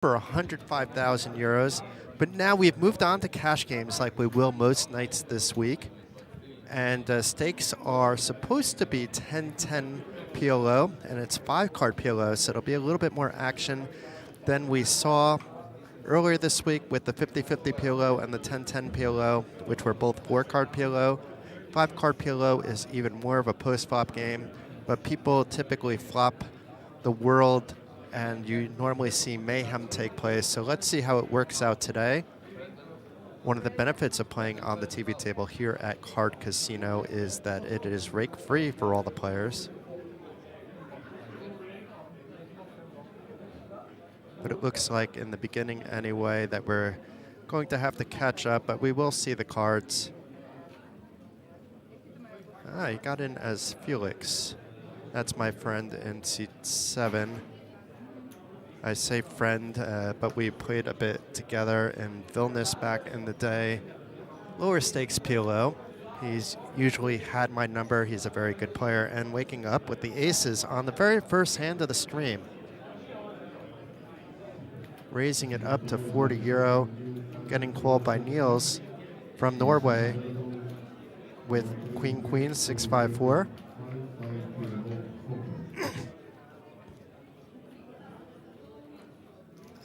for 105,000 euros. But now we've moved on to cash games like we will most nights this week. And stakes are supposed to be 10-10 PLO, and it's 5-card PLO, so it'll be a little bit more action than we saw earlier this week with the 50-50 PLO and the 10-10 PLO, which were both 4-card PLO. 5-card PLO is even more of a post-flop game, but people typically flop the world, and you normally see mayhem take place. So let's see how it works out today. One of the benefits of playing on the TV table here at Card Casino is that it is rake-free for all the players. But it looks like in the beginning anyway that we're going to have to catch up, but we will see the cards. He got in as Felix. That's my friend in seat 7. I say friend, but we played a bit together in Vilnius back in the day. Lower stakes PLO. He's usually had my number. He's a very good player. And waking up with the aces on the very first hand of the stream. Raising it up to 40 euro. Getting called by Niels from Norway with Queen, 654.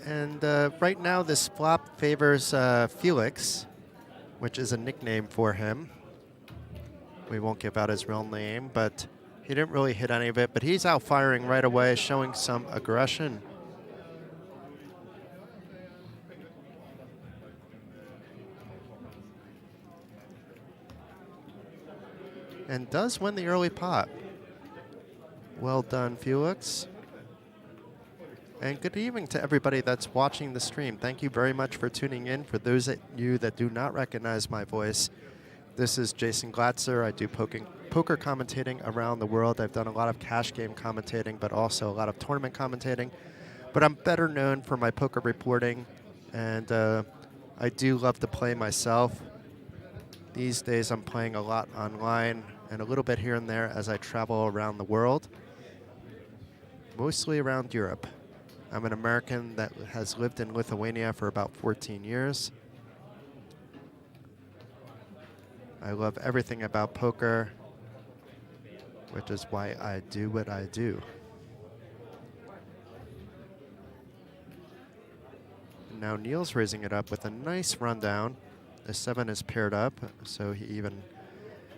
And right now, this flop favors Felix, which is a nickname for him. We won't give out his real name, but he didn't really hit any of it. But he's out firing right away, showing some aggression. And does win the early pot. Well done, Felix. And good evening to everybody that's watching the stream. Thank you very much for tuning in. For those of you that do not recognize my voice, this is Jason Glatzer. I do poker commentating around the world. I've done a lot of cash game commentating, but also a lot of tournament commentating. But I'm better known for my poker reporting, and I do love to play myself. These days I'm playing a lot online and a little bit here and there as I travel around the world, mostly around Europe. I'm an American that has lived in Lithuania for about 14 years. I love everything about poker, which is why I do what I do. Now Niels raising it up with a nice rundown. The 7 is paired up, so he even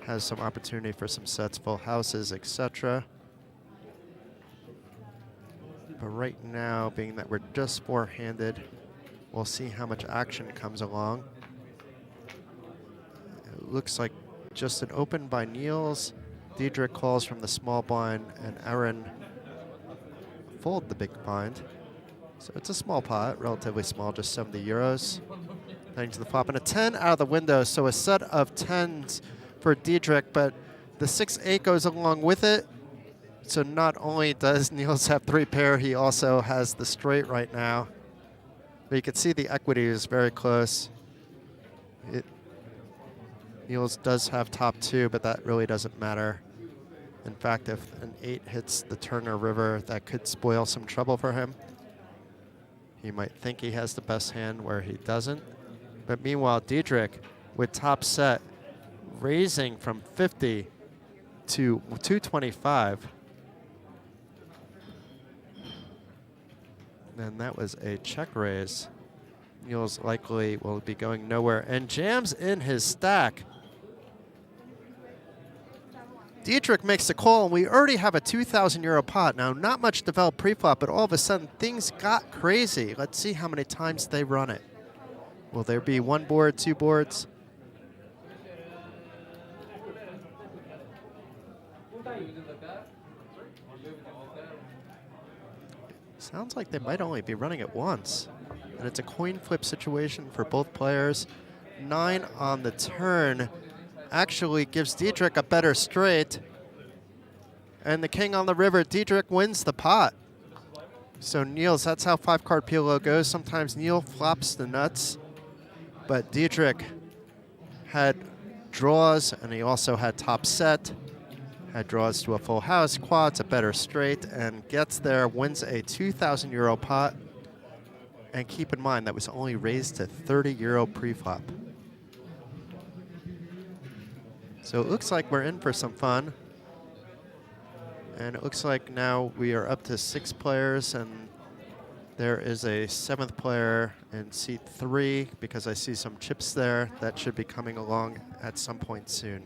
has some opportunity for some sets, full houses, etc. But right now, being that we're just 4-handed, we'll see how much action comes along. It looks like just an open by Niels. Diedrich calls from the small blind, and Aaron fold the big blind. So it's a small pot, relatively small, just 70 euros. Heading to the flop, and a 10 out of the window, so a set of 10s for Diedrich, but the 6-8 goes along with it. So not only does Niels have 3 pair, he also has the straight right now. But you can see the equity is very close. Niels does have top 2, but that really doesn't matter. In fact, if an 8 hits the Turner River, that could spoil some trouble for him. He might think he has the best hand where he doesn't. But meanwhile, Diedrich with top set, raising from 50 to 225. And that was a check raise. Niels likely will be going nowhere and jams in his stack. Diedrich makes the call, and we already have a 2,000 euro pot. Now, not much developed pre-flop, but all of a sudden things got crazy. Let's see how many times they run it. Will there be 1 board, 2 boards? Sounds like they might only be running it once. And it's a coin flip situation for both players. 9 on the turn actually gives Diedrich a better straight. And the king on the river, Diedrich wins the pot. So Niels, that's how 5-card PLO goes. Sometimes Neil flops the nuts, but Diedrich had draws, and he also had top set. Had draws to a full house, quads, a better straight, and gets there, wins a 2,000 euro pot. And keep in mind, that was only raised to 30 euro pre-flop. So it looks like we're in for some fun. And it looks like now we are up to 6 players, and there is a 7th player in seat 3 because I see some chips there that should be coming along at some point soon.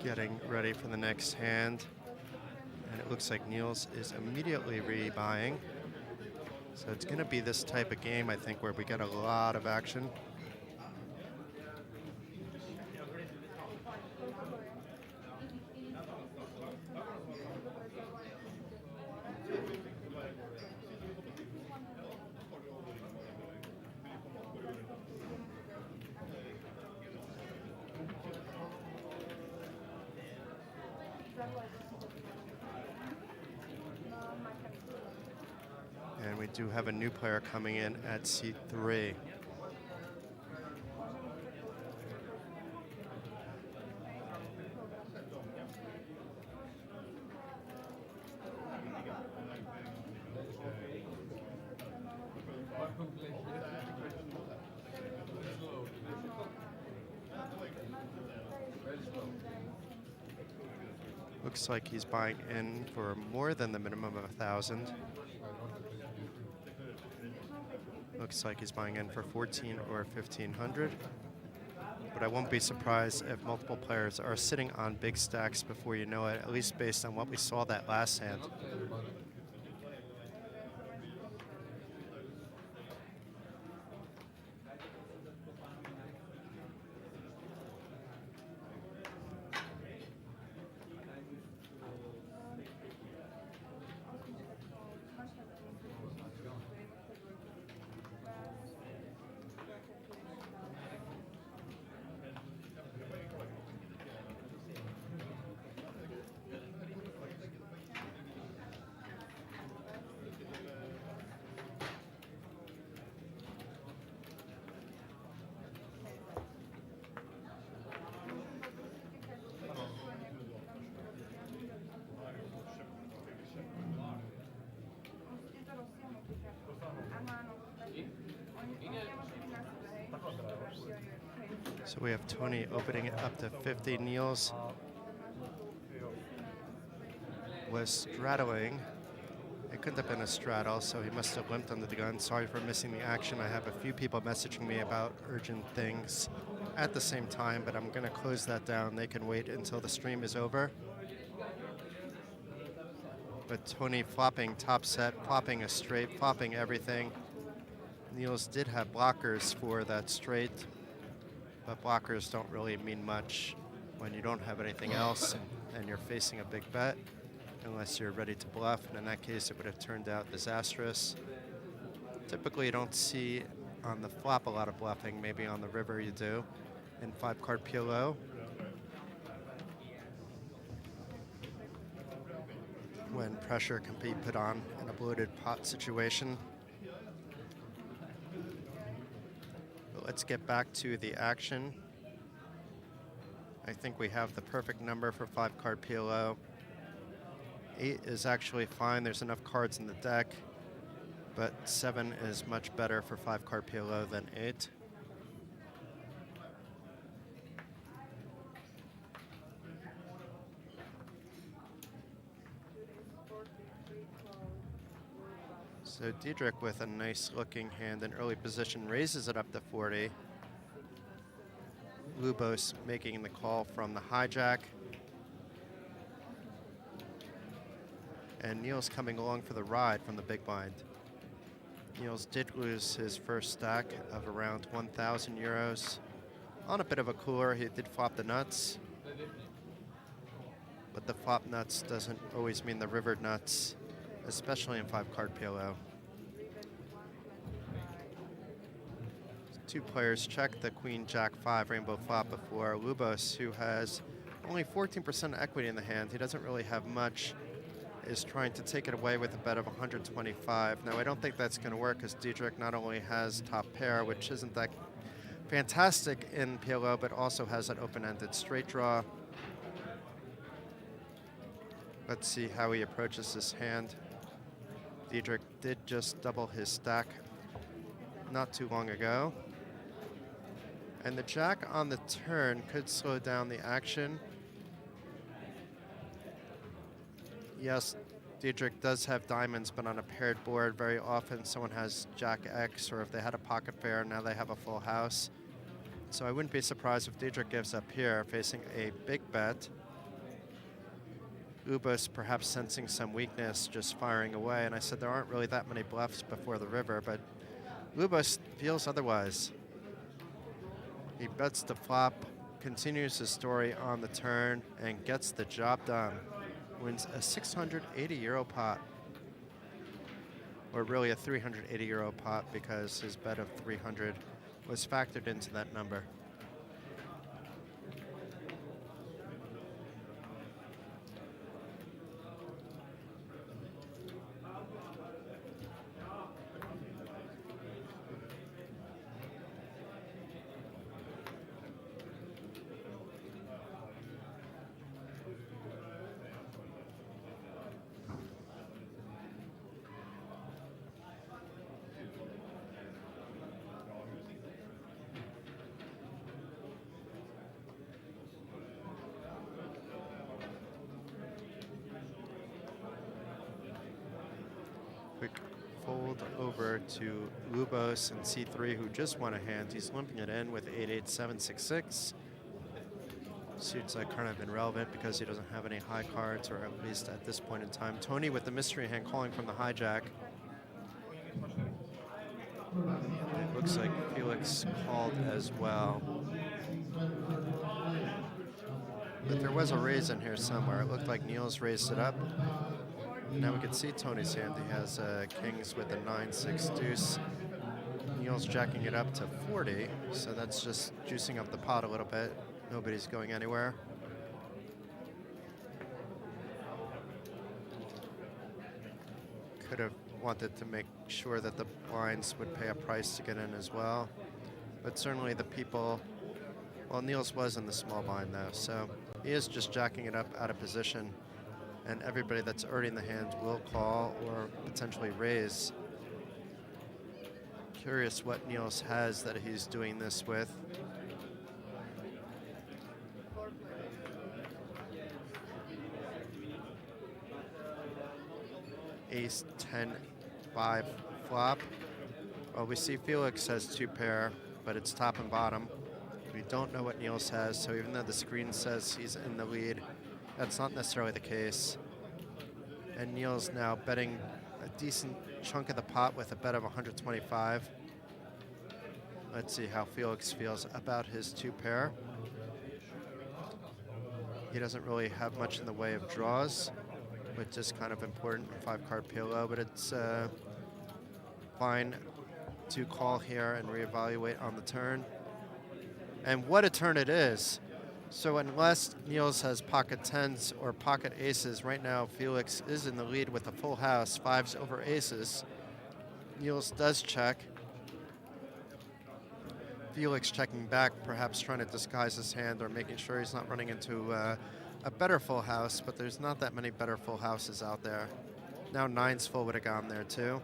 Getting ready for the next hand. And it looks like Niels is immediately rebuying. So it's going to be this type of game, I think, where we get a lot of action. And we do have a new player coming in at seat 3. Looks like he's buying in for more than the minimum of 1,000. Looks like he's buying in for 14 or 1,500. But I won't be surprised if multiple players are sitting on big stacks before you know it, at least based on what we saw that last hand. So we have Tony opening it up to 50. Niels was straddling. It couldn't have been a straddle, so he must have limped under the gun. Sorry for missing the action. I have a few people messaging me about urgent things at the same time, but I'm going to close that down. They can wait until the stream is over. But Tony flopping top set, flopping a straight, flopping everything. Niels did have blockers for that straight, but blockers don't really mean much when you don't have anything else and you're facing a big bet, unless you're ready to bluff. And in that case, it would have turned out disastrous. Typically, you don't see on the flop a lot of bluffing. Maybe on the river you do in 5-card PLO. When pressure can be put on in a bloated pot situation. But let's get back to the action. I think we have the perfect number for 5-card PLO. 8 is actually fine. There's enough cards in the deck. But 7 is much better for 5-card PLO than 8. So Diedrich with a nice looking hand in early position raises it up to 40. Lubos making the call from the hijack. And Niels coming along for the ride from the big blind. Niels did lose his first stack of around 1,000 euros. On a bit of a cooler, he did flop the nuts. But the flop nuts doesn't always mean the river nuts, especially in 5-card PLO. Two players check the Queen Jack 5 rainbow flop before Lubos, who has only 14% equity in the hand. He doesn't really have much, is trying to take it away with a bet of 125. Now, I don't think that's going to work because Diedrich not only has top pair, which isn't that fantastic in PLO, but also has that open-ended straight draw. Let's see how he approaches this hand. Diedrich did just double his stack not too long ago. And the jack on the turn could slow down the action. Yes, Diedrich does have diamonds, but on a paired board, very often someone has Jack X, or if they had a pocket pair, now they have a full house. So I wouldn't be surprised if Diedrich gives up here, facing a big bet. Ubos perhaps sensing some weakness, just firing away. And I said there aren't really that many bluffs before the river, but Ubos feels otherwise. He bets the flop, continues his story on the turn, and gets the job done. Wins a 680 euro pot. Or really a 380 euro pot, because his bet of 300 was factored into that number. Quick fold over to Lubos and C3, who just won a hand. He's limping it in with 8-8-7-6-6. Suits are kind of irrelevant because he doesn't have any high cards, or at least at this point in time. Tony with the mystery hand calling from the hijack. It looks like Felix called as well. But there was a raise in here somewhere. It looked like Niels raised it up. Now we can see Tony's hand. He has kings with a 9-6 deuce. Niels jacking it up to 40, so that's just juicing up the pot a little bit. Nobody's going anywhere. Could have wanted to make sure that the blinds would pay a price to get in as well. But certainly the people, well, Niels was in the small blind though, so he is just jacking it up out of position. And everybody that's already in the hand will call or potentially raise. Curious what Niels has that he's doing this with. Ace 10-5 flop. Well, we see Felix has two pair, but it's top and bottom. We don't know what Niels has, so even though the screen says he's in the lead, that's not necessarily the case. And Niels now betting a decent chunk of the pot with a bet of 125. Let's see how Felix feels about his two pair. He doesn't really have much in the way of draws, which is kind of important in 5-card PLO, but it's fine to call here and reevaluate on the turn. And what a turn it is. So unless Niels has pocket tens or pocket aces, right now Felix is in the lead with a full house, fives over aces. Niels does check. Felix checking back, perhaps trying to disguise his hand or making sure he's not running into a better full house, but there's not that many better full houses out there. Now nines full would have gone there too.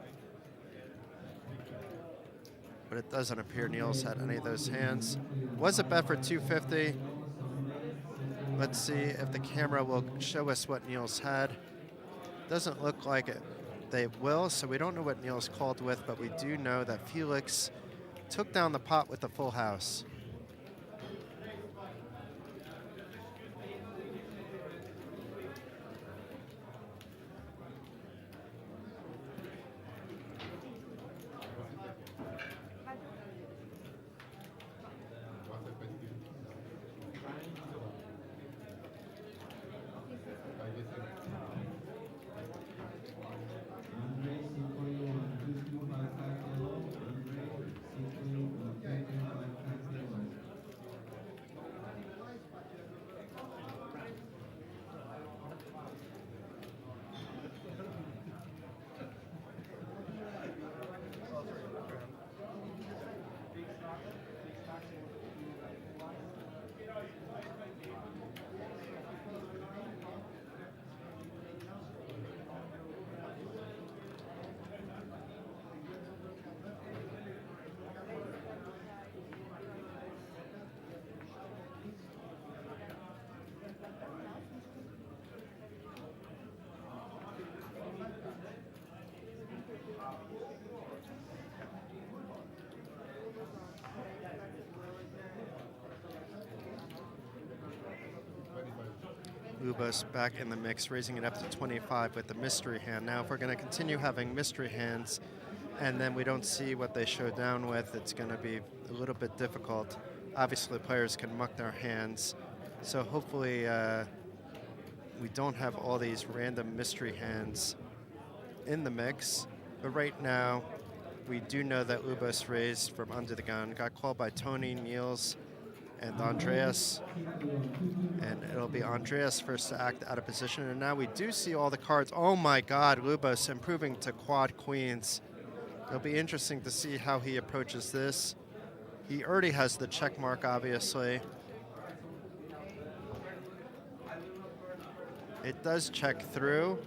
But it doesn't appear Niels had any of those hands. Was a bet for 250. Let's see if the camera will show us what Niels had. Doesn't look like it. They will, so we don't know what Niels called with, but we do know that Felix took down the pot with the full house. Lubos back in the mix, raising it up to 25 with the mystery hand. Now, if we're going to continue having mystery hands and then we don't see what they show down with, it's going to be a little bit difficult. Obviously, players can muck their hands, so hopefully we don't have all these random mystery hands in the mix. But right now, we do know that Lubos raised from under the gun, got called by Tony, Niels, and Andreas. And it'll be Andreas first to act out of position. And now we do see all the cards. Oh my God, Lubos improving to quad queens. It'll be interesting to see how he approaches this. He already has the check mark, obviously. It does check through.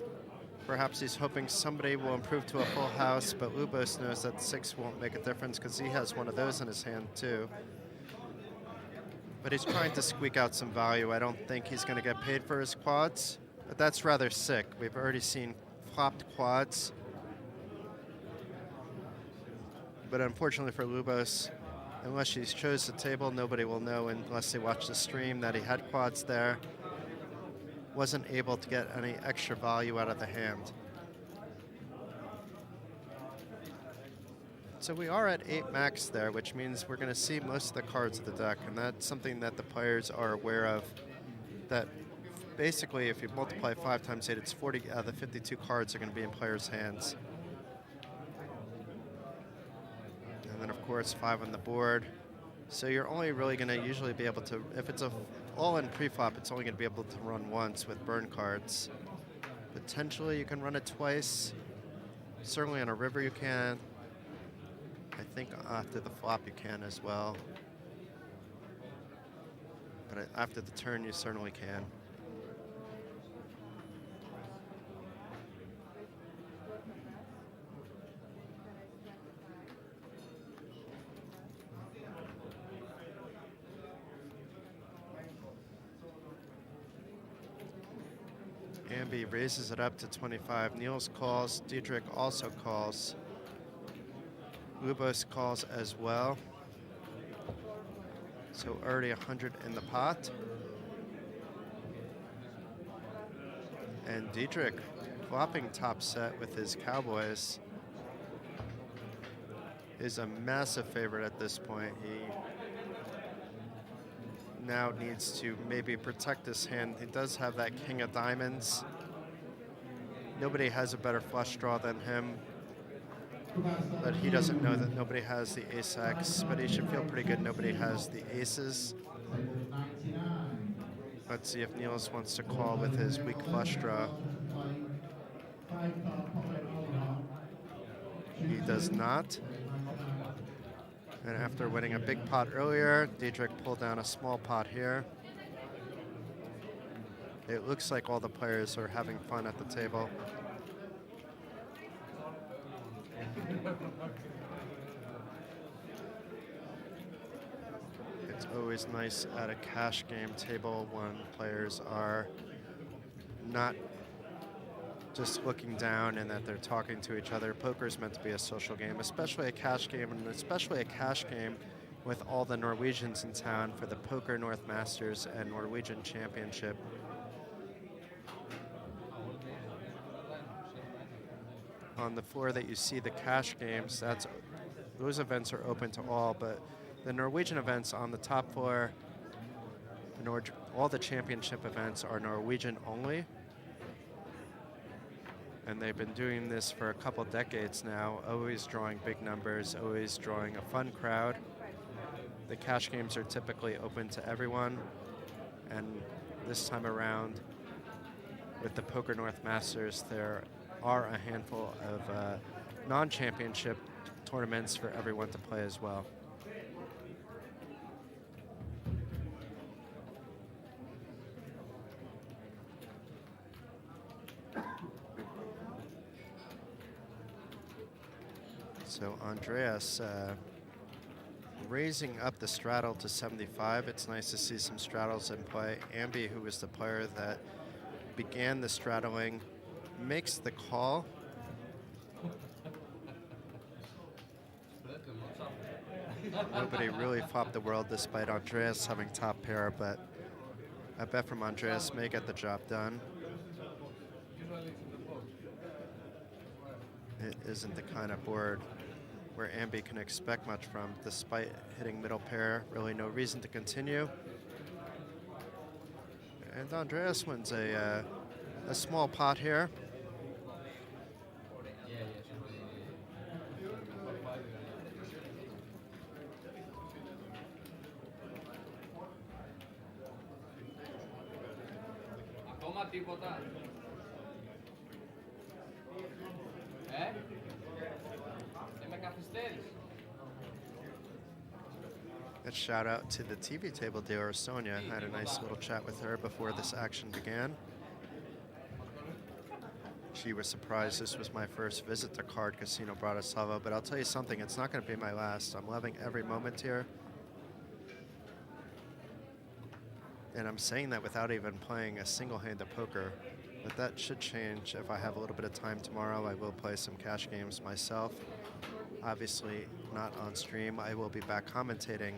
Perhaps he's hoping somebody will improve to a full house, but Lubos knows that 6 won't make a difference because he has one of those in his hand too. But he's trying to squeak out some value. I don't think he's going to get paid for his quads, but that's rather sick. We've already seen flopped quads. But unfortunately for Lubos, unless he chose the table, nobody will know unless they watch the stream that he had quads there. Wasn't able to get any extra value out of the hand. So we are at 8 max there, which means we're going to see most of the cards of the deck, and that's something that the players are aware of, that basically if you multiply 5 times 8, it's 40 out of the 52 cards are going to be in players' hands. And then of course 5 on the board. So you're only really going to usually be able to, if it's a all-in pre-flop, it's only going to be able to run once with burn cards. Potentially you can run it twice. Certainly on a river you can. I think after the flop you can as well. But after the turn you certainly can. Ambi raises it up to 25. Niels calls. Diedrich also calls. Lubos calls as well. So already 100 in the pot. And Diedrich flopping top set with his Cowboys is a massive favorite at this point. He now needs to maybe protect his hand. He does have that king of diamonds. Nobody has a better flush draw than him, but he doesn't know that nobody has the ace-x, but he should feel pretty good nobody has the aces. Let's see if Niels wants to call with his weak flush draw. He does not. And after winning a big pot earlier, Diedrich pulled down a small pot here. It looks like all the players are having fun at the table. It's always nice at a cash game table when players are not just looking down and that they're talking to each other. Poker is meant to be a social game, especially a cash game, and especially a cash game with all the Norwegians in town for the Poker North Masters and Norwegian Championship. On the floor that you see the cash games, those events are open to all, but the Norwegian events on the top floor, all the championship events are Norwegian only. And they've been doing this for a couple decades now, always drawing big numbers, always drawing a fun crowd. The cash games are typically open to everyone. And this time around, with the Poker North Masters, there are a handful of non-championship tournaments for everyone to play as well. So Andreas raising up the straddle to 75. It's nice to see some straddles in play. Ambi, who was the player that began the straddling, makes the call. Nobody really flopped the world despite Andreas having top pair, but A bet from Andreas may get the job done. It isn't the kind of board where Ambi can expect much from, despite hitting middle pair. Really no reason to continue. And Andreas wins a small pot here. A shout out to the TV table dealer, Sonia. I had a nice little chat with her before this action began. She was surprised this was my first visit to Card Casino Bratislava, but I'll tell you something, it's not going to be my last. I'm loving every moment here. And I'm saying that without even playing a single hand of poker. But that should change if I have a little bit of time tomorrow. I will play some cash games myself. Obviously not on stream. I will be back commentating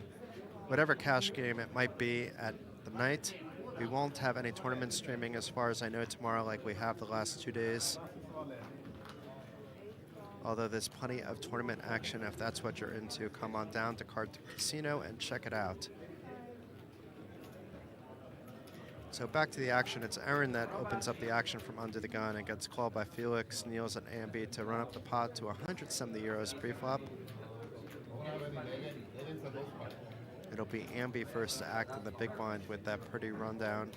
whatever cash game it might be at the night. We won't have any tournament streaming as far as I know tomorrow like we have the last 2 days. Although there's plenty of tournament action if that's what you're into. Come on down to Card Casino and check it out. So back to the action. It's Aaron that opens up the action from under the gun and gets called by Felix, Niels, and Ambi to run up the pot to 170 euros pre-flop. It'll be Ambi first to act in the big blind with that pretty rundown.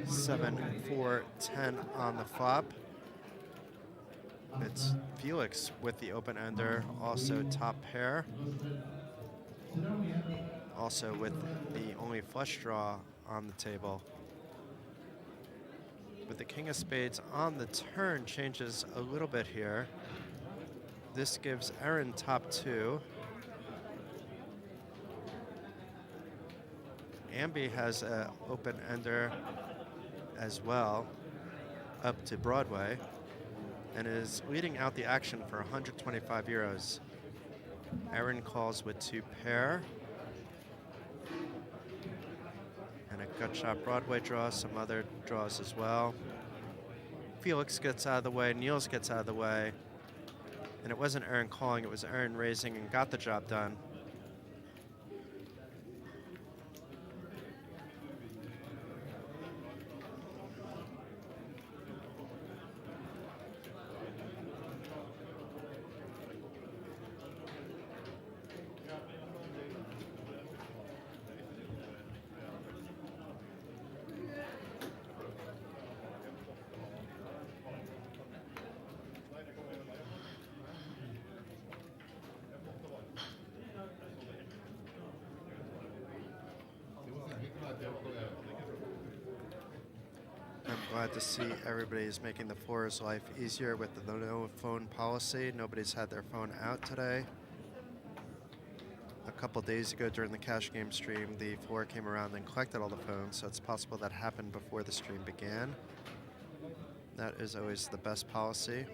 Seven, 4, 10 on the flop. It's Felix with the open ender, also top pair. Also with the only flush draw on the table. With the king of spades on the turn changes a little bit here. This gives Aaron top 2. Ambi has an open ender as well, up to Broadway, and is leading out the action for 125 euros. Aaron calls with 2 pair. And a gut shot Broadway draw, some other draws as well. Felix gets out of the way, Niels gets out of the way. And it wasn't Aaron calling, it was Aaron raising and got the job done. I'm glad to see everybody's making the floor's life easier with the no phone policy. Nobody's had their phone out today. A couple days ago during the cash game stream, the floor came around and collected all the phones, so it's possible that happened before the stream began. That is always the best policy.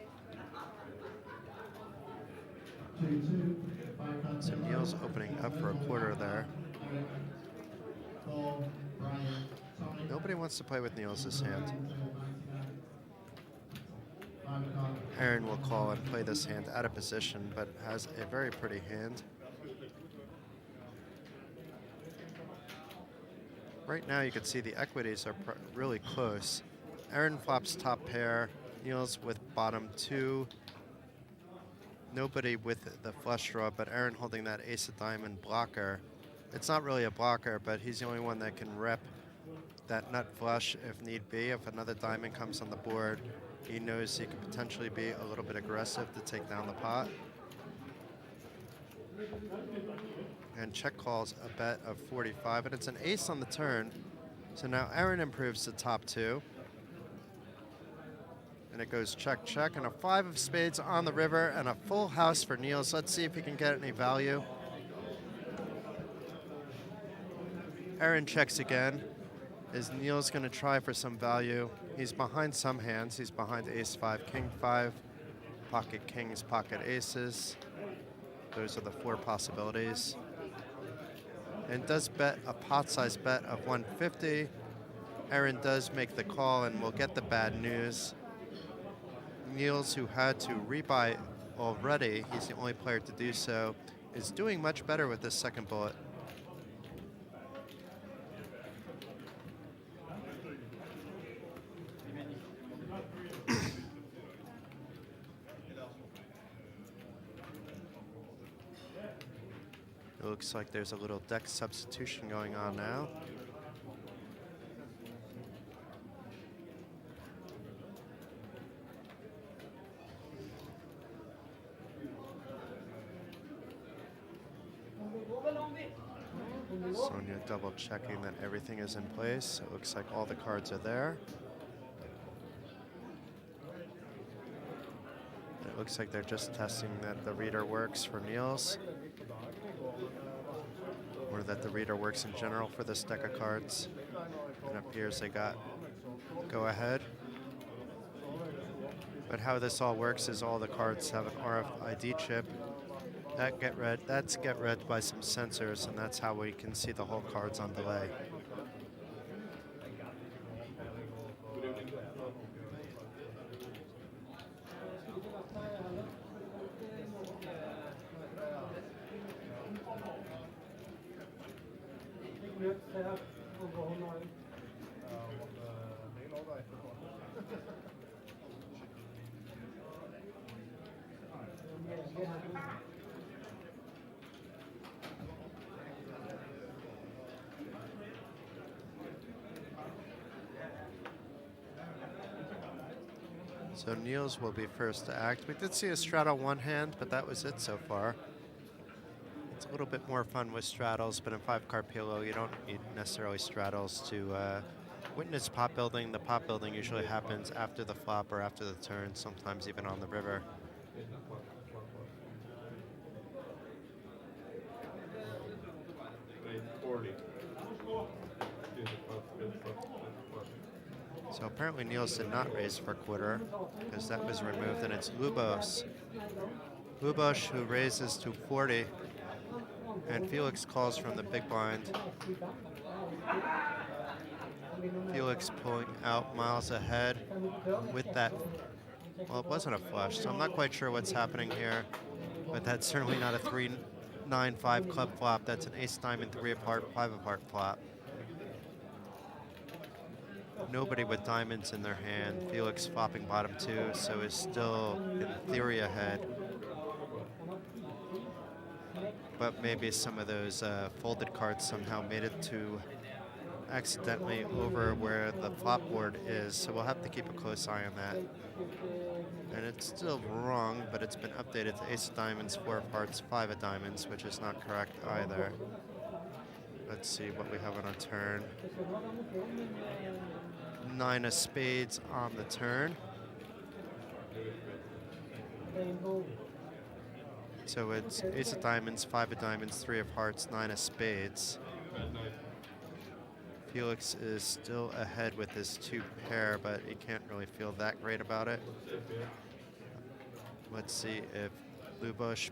So Niels opening up for a quarter there. Nobody wants to play with Niels this hand. Aaron will call and play this hand out of position, but has a very pretty hand. Right now you can see the equities are really close. Aaron flops top pair, Niels with bottom 2. Nobody with the flush draw, but Aaron holding that ace of diamond blocker. It's not really a blocker, but he's the only one that can rep that nut flush if need be. If another diamond comes on the board, he knows he could potentially be a little bit aggressive to take down the pot. And check calls a bet of 45, and it's an ace on the turn. So now Aaron improves to top 2. And it goes check, check, and a 5 of spades on the river and a full house for Niels. Let's see if he can get any value. Aaron checks again. Is Neil's going to try for some value? He's behind some hands. He's behind ace-5, king-5, pocket kings, pocket aces. Those are the 4 possibilities. And does bet a pot-sized bet of 150. Aaron does make the call, and we'll get the bad news. Niels, who had to rebuy already, he's the only player to do so, is doing much better with this second bullet. It looks like there's a little deck substitution going on now. Sonia double checking that everything is in place. It looks like all the cards are there. It looks like they're just testing that the reader works for Niels, or that the reader works in general for this deck of cards. It appears they got go ahead. But how this all works is all the cards have an RFID chip. That's get read by some sensors, and that's how we can see the whole cards on delay. So Niels will be first to act. We did see a straddle one hand, but that was it so far. It's a little bit more fun with straddles, but in 5-card PLO, you don't need necessarily straddles to witness pot building. The pot building usually happens after the flop or after the turn, sometimes even on the river. So apparently Niels did not raise for quarter, because that was removed, and it's Lubos. Lubos, who raises to 40, and Felix calls from the big blind. Felix pulling out miles ahead with that, well, it wasn't a flush, so I'm not quite sure what's happening here, but that's certainly not a 3-9-5 club flop. That's an ace diamond 3 of heart, 5 of heart flop. Nobody with diamonds in their hand. Felix flopping bottom 2, so is still in theory ahead. But maybe some of those folded cards somehow made it to accidentally over where the flop board is, so we'll have to keep a close eye on that. And it's still wrong, but it's been updated to ace of diamonds, 4 of hearts, 5 of diamonds, which is not correct either. Let's see what we have on our turn. 9 of spades on the turn. So it's ace of diamonds, 5 of diamonds, 3 of hearts, 9 of spades. Felix is still ahead with his 2 pair, but he can't really feel that great about it. Let's see if Lubos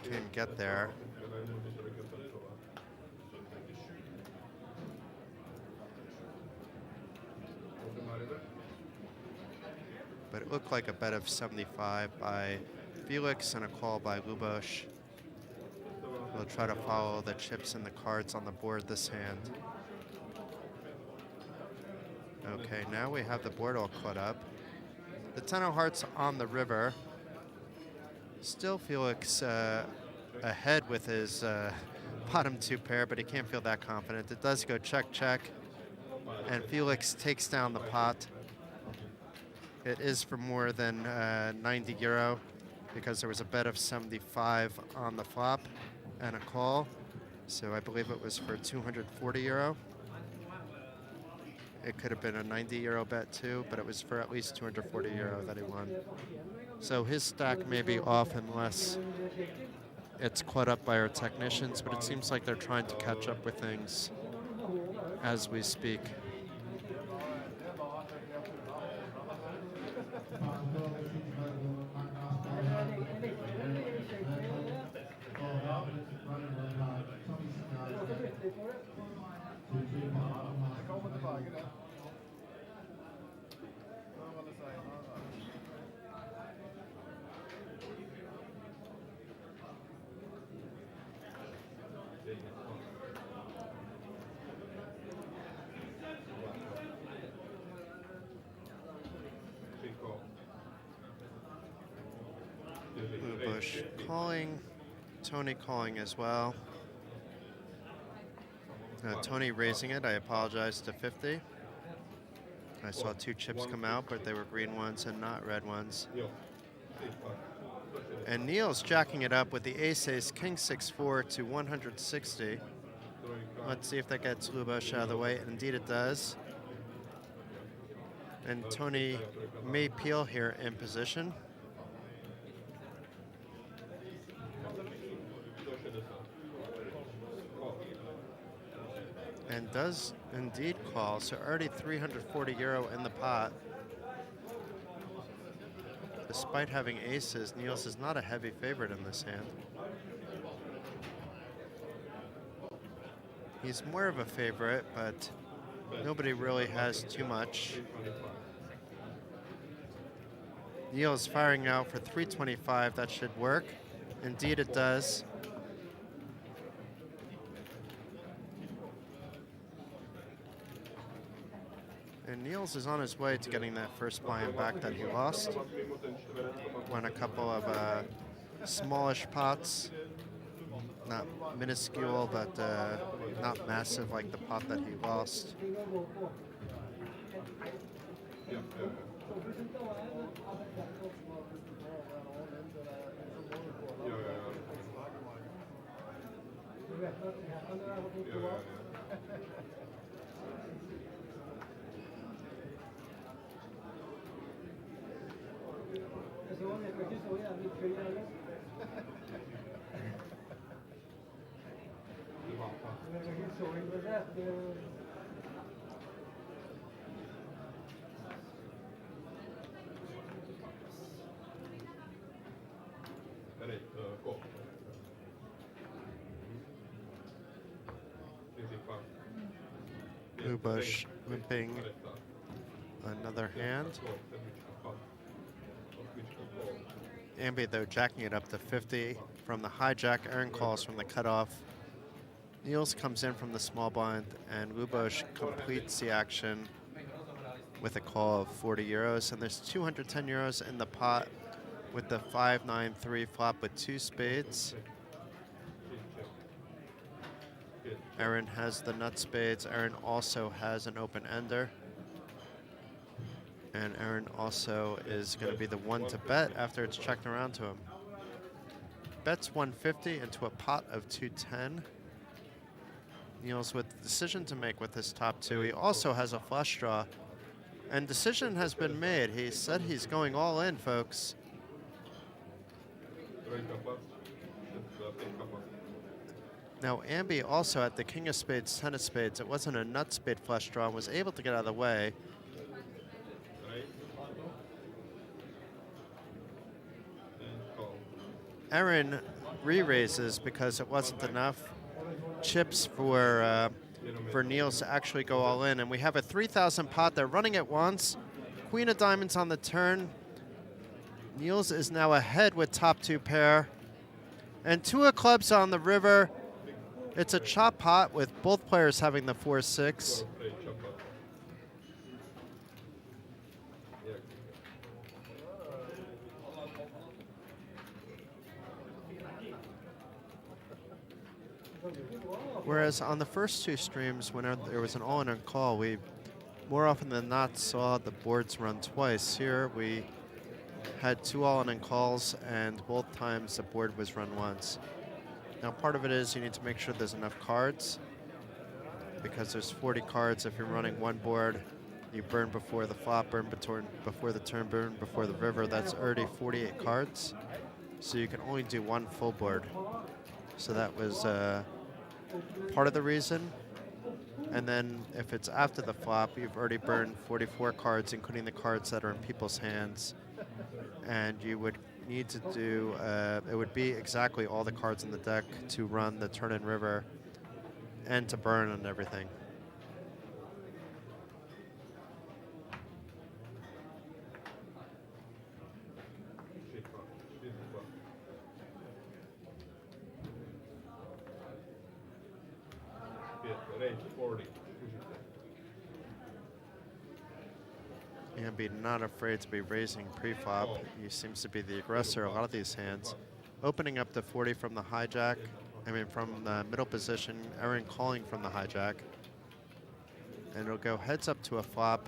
can get there. But it looked like a bet of 75 by Felix and a call by Lubos. We'll try to follow the chips and the cards on the board this hand. Okay, now we have the board all caught up. The 10 of hearts on the river. Still Felix ahead with his bottom 2 pair, but he can't feel that confident. It does go check, check, and Felix takes down the pot. It is for more than 90 euro because there was a bet of 75 on the flop and a call. So I believe it was for 240 euro. It could have been a 90 euro bet too, but it was for at least 240 euro that he won. So his stack may be off unless it's caught up by our technicians, but it seems like they're trying to catch up with things. as we speak. Blue Bush calling, Tony calling as well. Tony raising it, I apologize, to 50. I saw two chips come out, but they were green ones and not red ones. And Neil's jacking it up with the ace-ace, king 6-4 to 160. Let's see if that gets Lubosh out of the way. Indeed it does. And Tony may peel here in position. And does indeed call, so already 340 euro in the pot. Despite having aces, Niels is not a heavy favorite in this hand. He's more of a favorite, but nobody really has too much. Niels firing out for 325, that should work. Indeed it does. And Niels is on his way to getting that first buy-in back that he lost. Won a couple of smallish pots. Not minuscule, but not massive like the pot that he lost. Blue Bush limping another hand. Ambi, though, jacking it up to 50 from the hijack. Aaron calls from the cutoff. Niels comes in from the small blind, and Lubosh completes the action with a call of 40 euros. And there's 210 euros in the pot with the 5-9-3 flop with two spades. Aaron has the nut spades. Aaron also has an open ender. And Aaron also is going to be the one to bet after it's checked around to him. Bets 150 into a pot of 210. Niels with the decision to make with his top two. He also has a flush draw. And decision has been made. He said he's going all in, folks. Now, Ambi also at the king of spades, 10 of spades. It wasn't a nut spade flush draw and was able to get out of the way. Aaron re-raises because it wasn't enough chips for Niels to actually go all in. And we have a 3,000 pot. They're running it once. Queen of diamonds on the turn. Niels is now ahead with top two pair. And two of clubs on the river. It's a chop pot with both players having the 4-6. Whereas on the first two streams, whenever there was an all-in and call, we more often than not saw the boards run twice. Here we had two all-in and calls, and both times the board was run once. Now part of it is you need to make sure there's enough cards, because there's 40 cards. If you're running one board, you burn before the flop, burn before the turn, burn before the river. That's already 48 cards. So you can only do one full board. So that was part of the reason. And then if it's after the flop, you've already burned 44 cards, including the cards that are in people's hands. And you would need to do, it would be exactly all the cards in the deck to run the turn and river and to burn and everything. Ambi not afraid to be raising pre-flop. He seems to be the aggressor a lot of these hands. Opening up the 40 from the hijack, from the middle position, Aaron calling from the hijack. And it'll go heads up to a flop.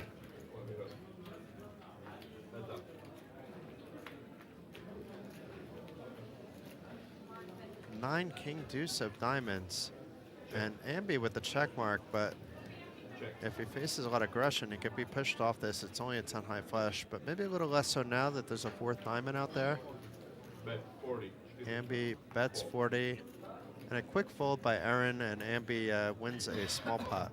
Nine king deuce of diamonds. And Ambi with the check mark, but if he faces a lot of aggression, he could be pushed off this. It's only a 10 high flush, but maybe a little less so now that there's a fourth diamond out there. Bet 40. Ambi bets 40. And a quick fold by Aaron, and Ambi wins a small pot.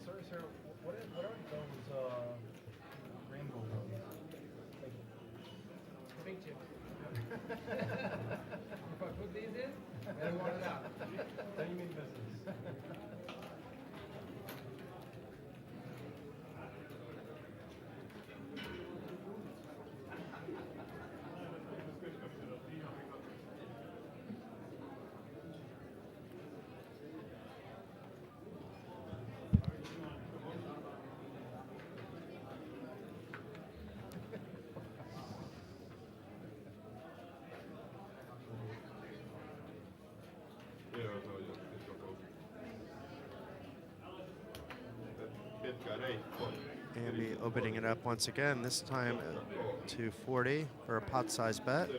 Sorry, sir. What are those rainbow ones? Big chip. If I put these in, I want it out. Then you mean business. Ambi opening it up once again, this time to 40 for a pot-sized bet.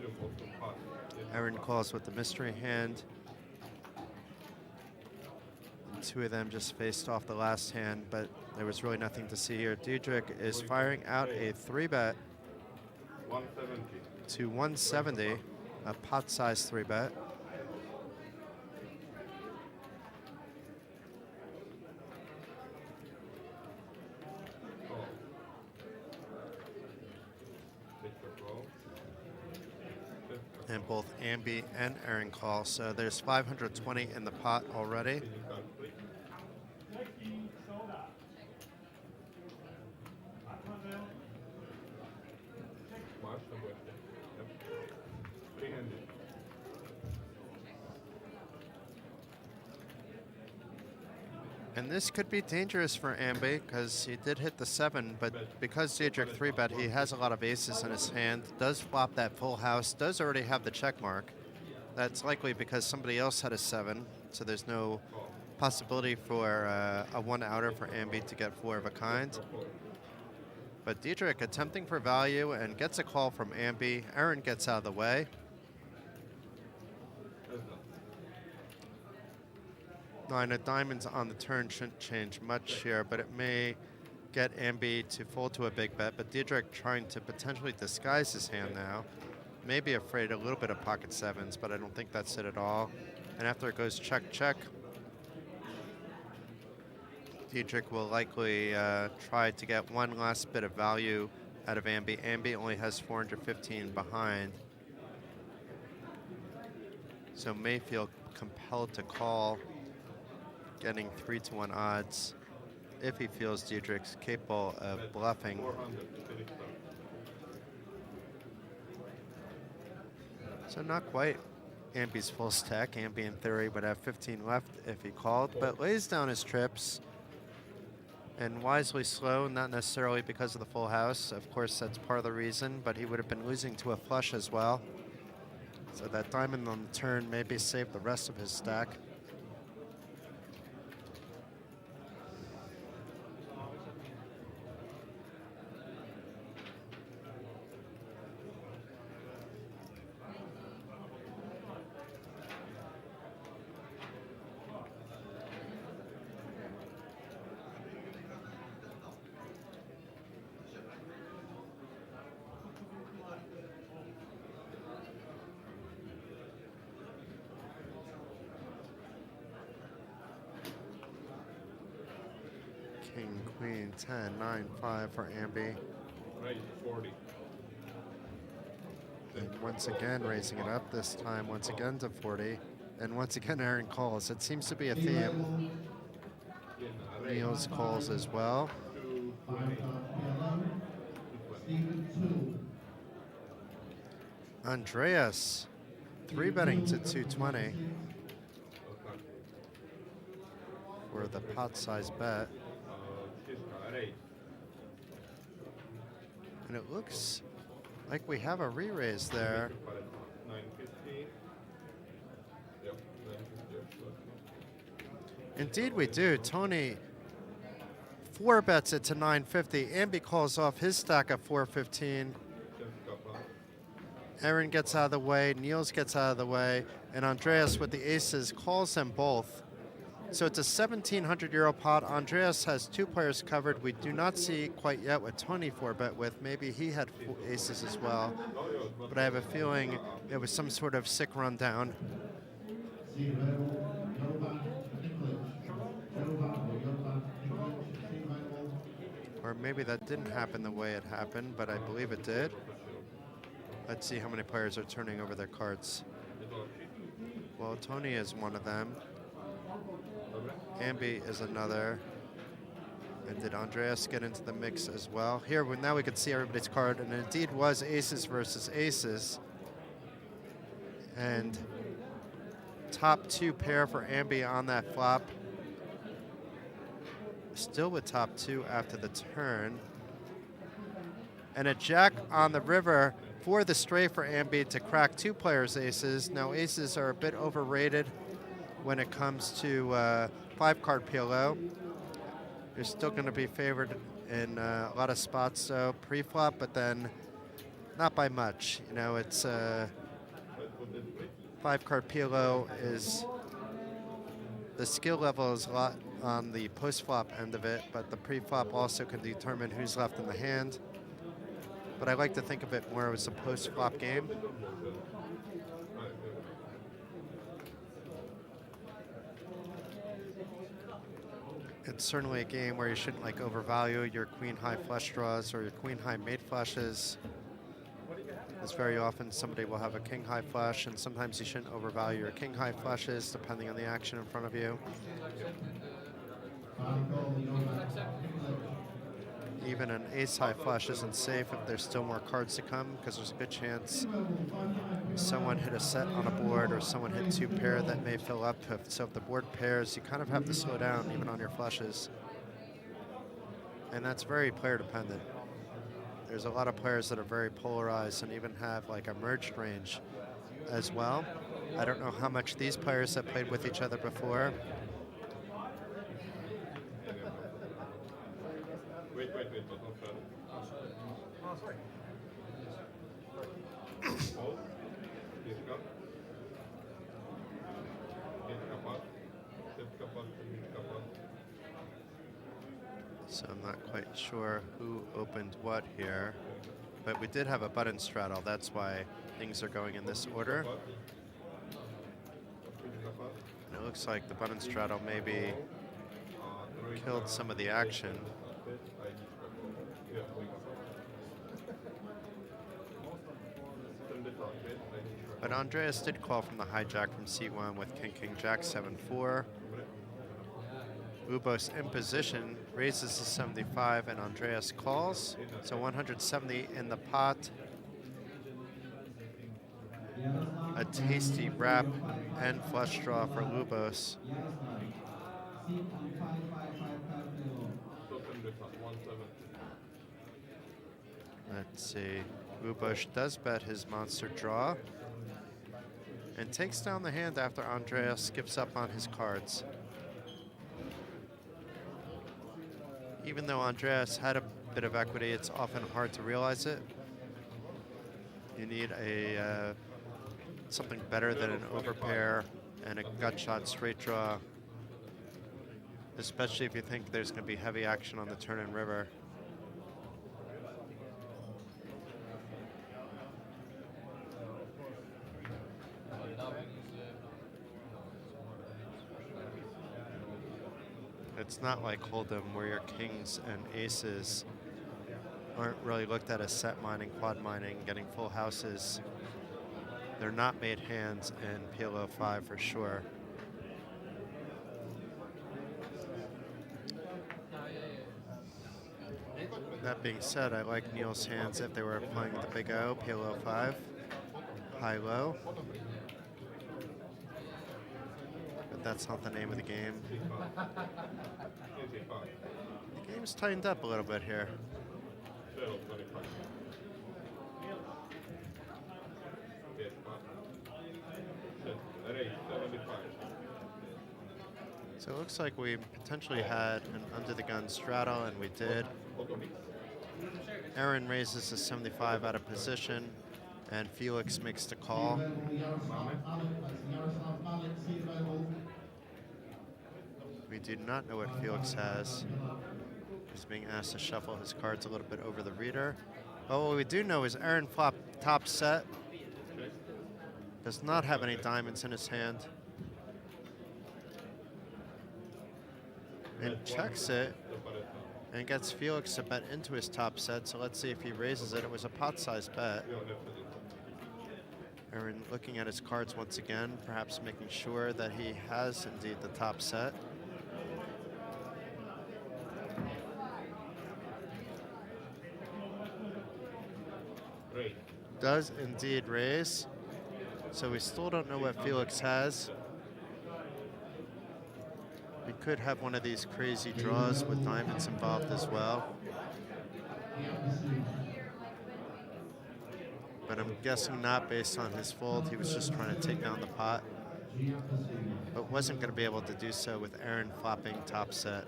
Aaron calls with the mystery hand. And two of them just faced off the last hand, but there was really nothing to see here. Diedrich is firing out a 3-bet 170. to 170, a pot-sized 3-bet. And both Ambi and Aaron call, so there's 520 in the pot already. And this could be dangerous for Ambi because he did hit the 7, but because Diedrich 3-bet, he has a lot of aces in his hand, does flop that full house, does already have the check mark. That's likely because somebody else had a 7, so there's no possibility for a one-outer for Ambi to get 4 of a kind. But Diedrich attempting for value and gets a call from Ambi. Aaron gets out of the way. Nine of diamonds on the turn shouldn't change much here, but it may get Ambi to fold to a big bet. But Diedrich trying to potentially disguise his hand now. Maybe afraid a little bit of pocket 7s, but I don't think that's it at all. And after it goes check, check, Diedrich will likely try to get one last bit of value out of Ambi. Ambi only has 415 behind, so may feel compelled to call, getting 3-1 odds if he feels Diedrich's capable of bluffing. So not quite Ambi's full stack. Ambi in theory would have 15 left if he called, but lays down his trips and wisely slow, not necessarily because of the full house. Of course, that's part of the reason, but he would have been losing to a flush as well. So that diamond on the turn maybe saved the rest of his stack. 10, 9, 5 for Ambi. Raise 40. And once again, raising it up this time, once again to 40. And once again, Aaron calls. It seems to be a theme. Niels calls as well. 220. 220. Andreas, 3-betting to 220 for the pot size bet. Raise. And it looks like we have a re-raise there. 950. Yep, 950. Indeed we do. Tony 4-bets it to 950. Ambi calls off his stack at 415. Aaron gets out of the way, Niels gets out of the way, and Andreas with the aces calls them both. So it's a 1,700 euro pot. Andreas has 2 players covered. We do not see quite yet what Tony 4-bet with. Maybe he had aces as well. But I have a feeling it was some sort of sick rundown. Or maybe that didn't happen the way it happened, but I believe it did. Let's see how many players are turning over their cards. Well, Tony is one of them. Ambi is another. And did Andreas get into the mix as well? Here, now we can see everybody's card, and it indeed was aces versus aces. And top 2 pair for Ambi on that flop. Still with top 2 after the turn. And a jack on the river for the straight for Ambi to crack 2 players' aces. Now, aces are a bit overrated when it comes to 5-card PLO. You're still going to be favored in a lot of spots, though, pre-flop, but then not by much. You know, it's 5-card PLO is, the skill level is a lot on the post-flop end of it, but the pre-flop also can determine who's left in the hand. But I like to think of it more as a post-flop game. It's certainly a game where you shouldn't like overvalue your queen-high flush draws or your queen-high mate flushes. Because very often somebody will have a king-high flush, and sometimes you shouldn't overvalue your king-high flushes depending on the action in front of you. Even an ace-high flush isn't safe if there's still more cards to come, because there's a good chance someone hit a set on a board or someone hit 2 pair that may fill up. So if the board pairs, you kind of have to slow down even on your flushes. And that's very player dependent. There's a lot of players that are very polarized and even have like a merged range as well. I don't know how much these players have played with each other before. Wait, but not fair. Oh, sorry. Hold. This cup. Get kapot. Set kapot. Kapot. So I'm not quite sure who opened what here, but we did have a button straddle. That's why things are going in this order. And it looks like the button straddle maybe killed some of the action. But Andreas did call from the hijack from C1 with King Jack 7-4. Ubos in position, raises to 75, and Andreas calls. So 170 in the pot. A tasty wrap and flush draw for Lubos. Let's see. Ubos does bet his monster draw and takes down the hand after Andreas gives up on his cards. Even though Andreas had a bit of equity, it's often hard to realize it. You need a something better than an overpair and a gut shot straight draw, especially if you think there's going to be heavy action on the turn and river. It's not like Hold'em where your kings and aces aren't really looked at as set mining, quad mining, getting full houses. They're not made hands in PLO5 for sure. That being said, I like Neil's hands if they were playing the big O, PLO5, high-low. But that's not the name of the game. The game's tightened up a little bit here. So it looks like we potentially had an under-the-gun straddle, and we did. Aaron raises to 75 out of position, and Felix makes the call. We do not know what Felix has. He's being asked to shuffle his cards a little bit over the reader. But what we do know is Aaron flopped top set. Does not have any diamonds in his hand. And checks it and gets Felix to bet into his top set. So let's see if he raises it. It was a pot-sized bet. Aaron looking at his cards once again, perhaps making sure that he has indeed the top set. Does indeed raise. So we still don't know what Felix has. We could have one of these crazy draws with diamonds involved as well. But I'm guessing not based on his fold. He was just trying to take down the pot, but wasn't going to be able to do so with Aaron flopping top set.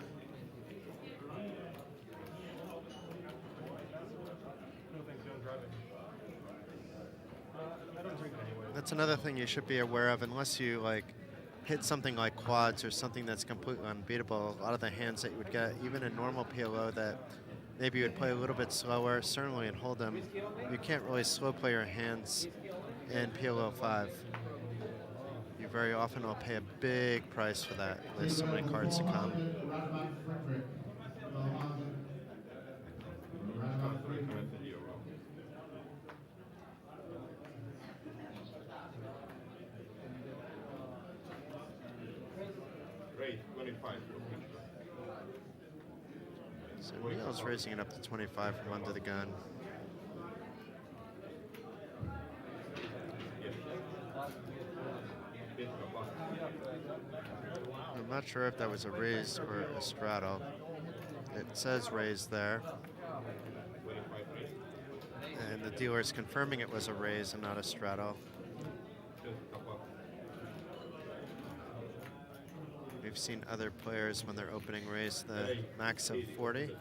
That's another thing you should be aware of, unless you hit something like quads or something that's completely unbeatable. A lot of the hands that you would get, even in normal PLO, that maybe you would play a little bit slower, certainly in Hold'em, you can't really slow play your hands in PLO5. You very often will pay a big price for that. There's so many cards to come. So Neil's raising it up to 25 from under the gun. I'm not sure if that was a raise or a straddle. It says raise there. And the dealer is confirming it was a raise and not a straddle. We've seen other players when they're opening raise the max of 40.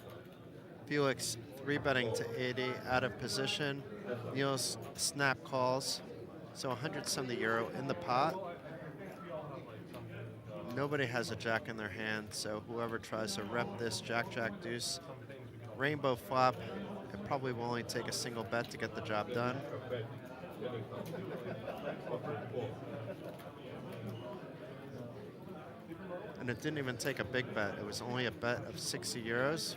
Felix 3-betting to 80 out of position. Neil's snap calls. So 170 euro in the pot. Nobody has a jack in their hand, so whoever tries to rep this jack, jack, deuce, rainbow flop, it probably will only take a single bet to get the job done. And it didn't even take a big bet. It was only a bet of 60 euros.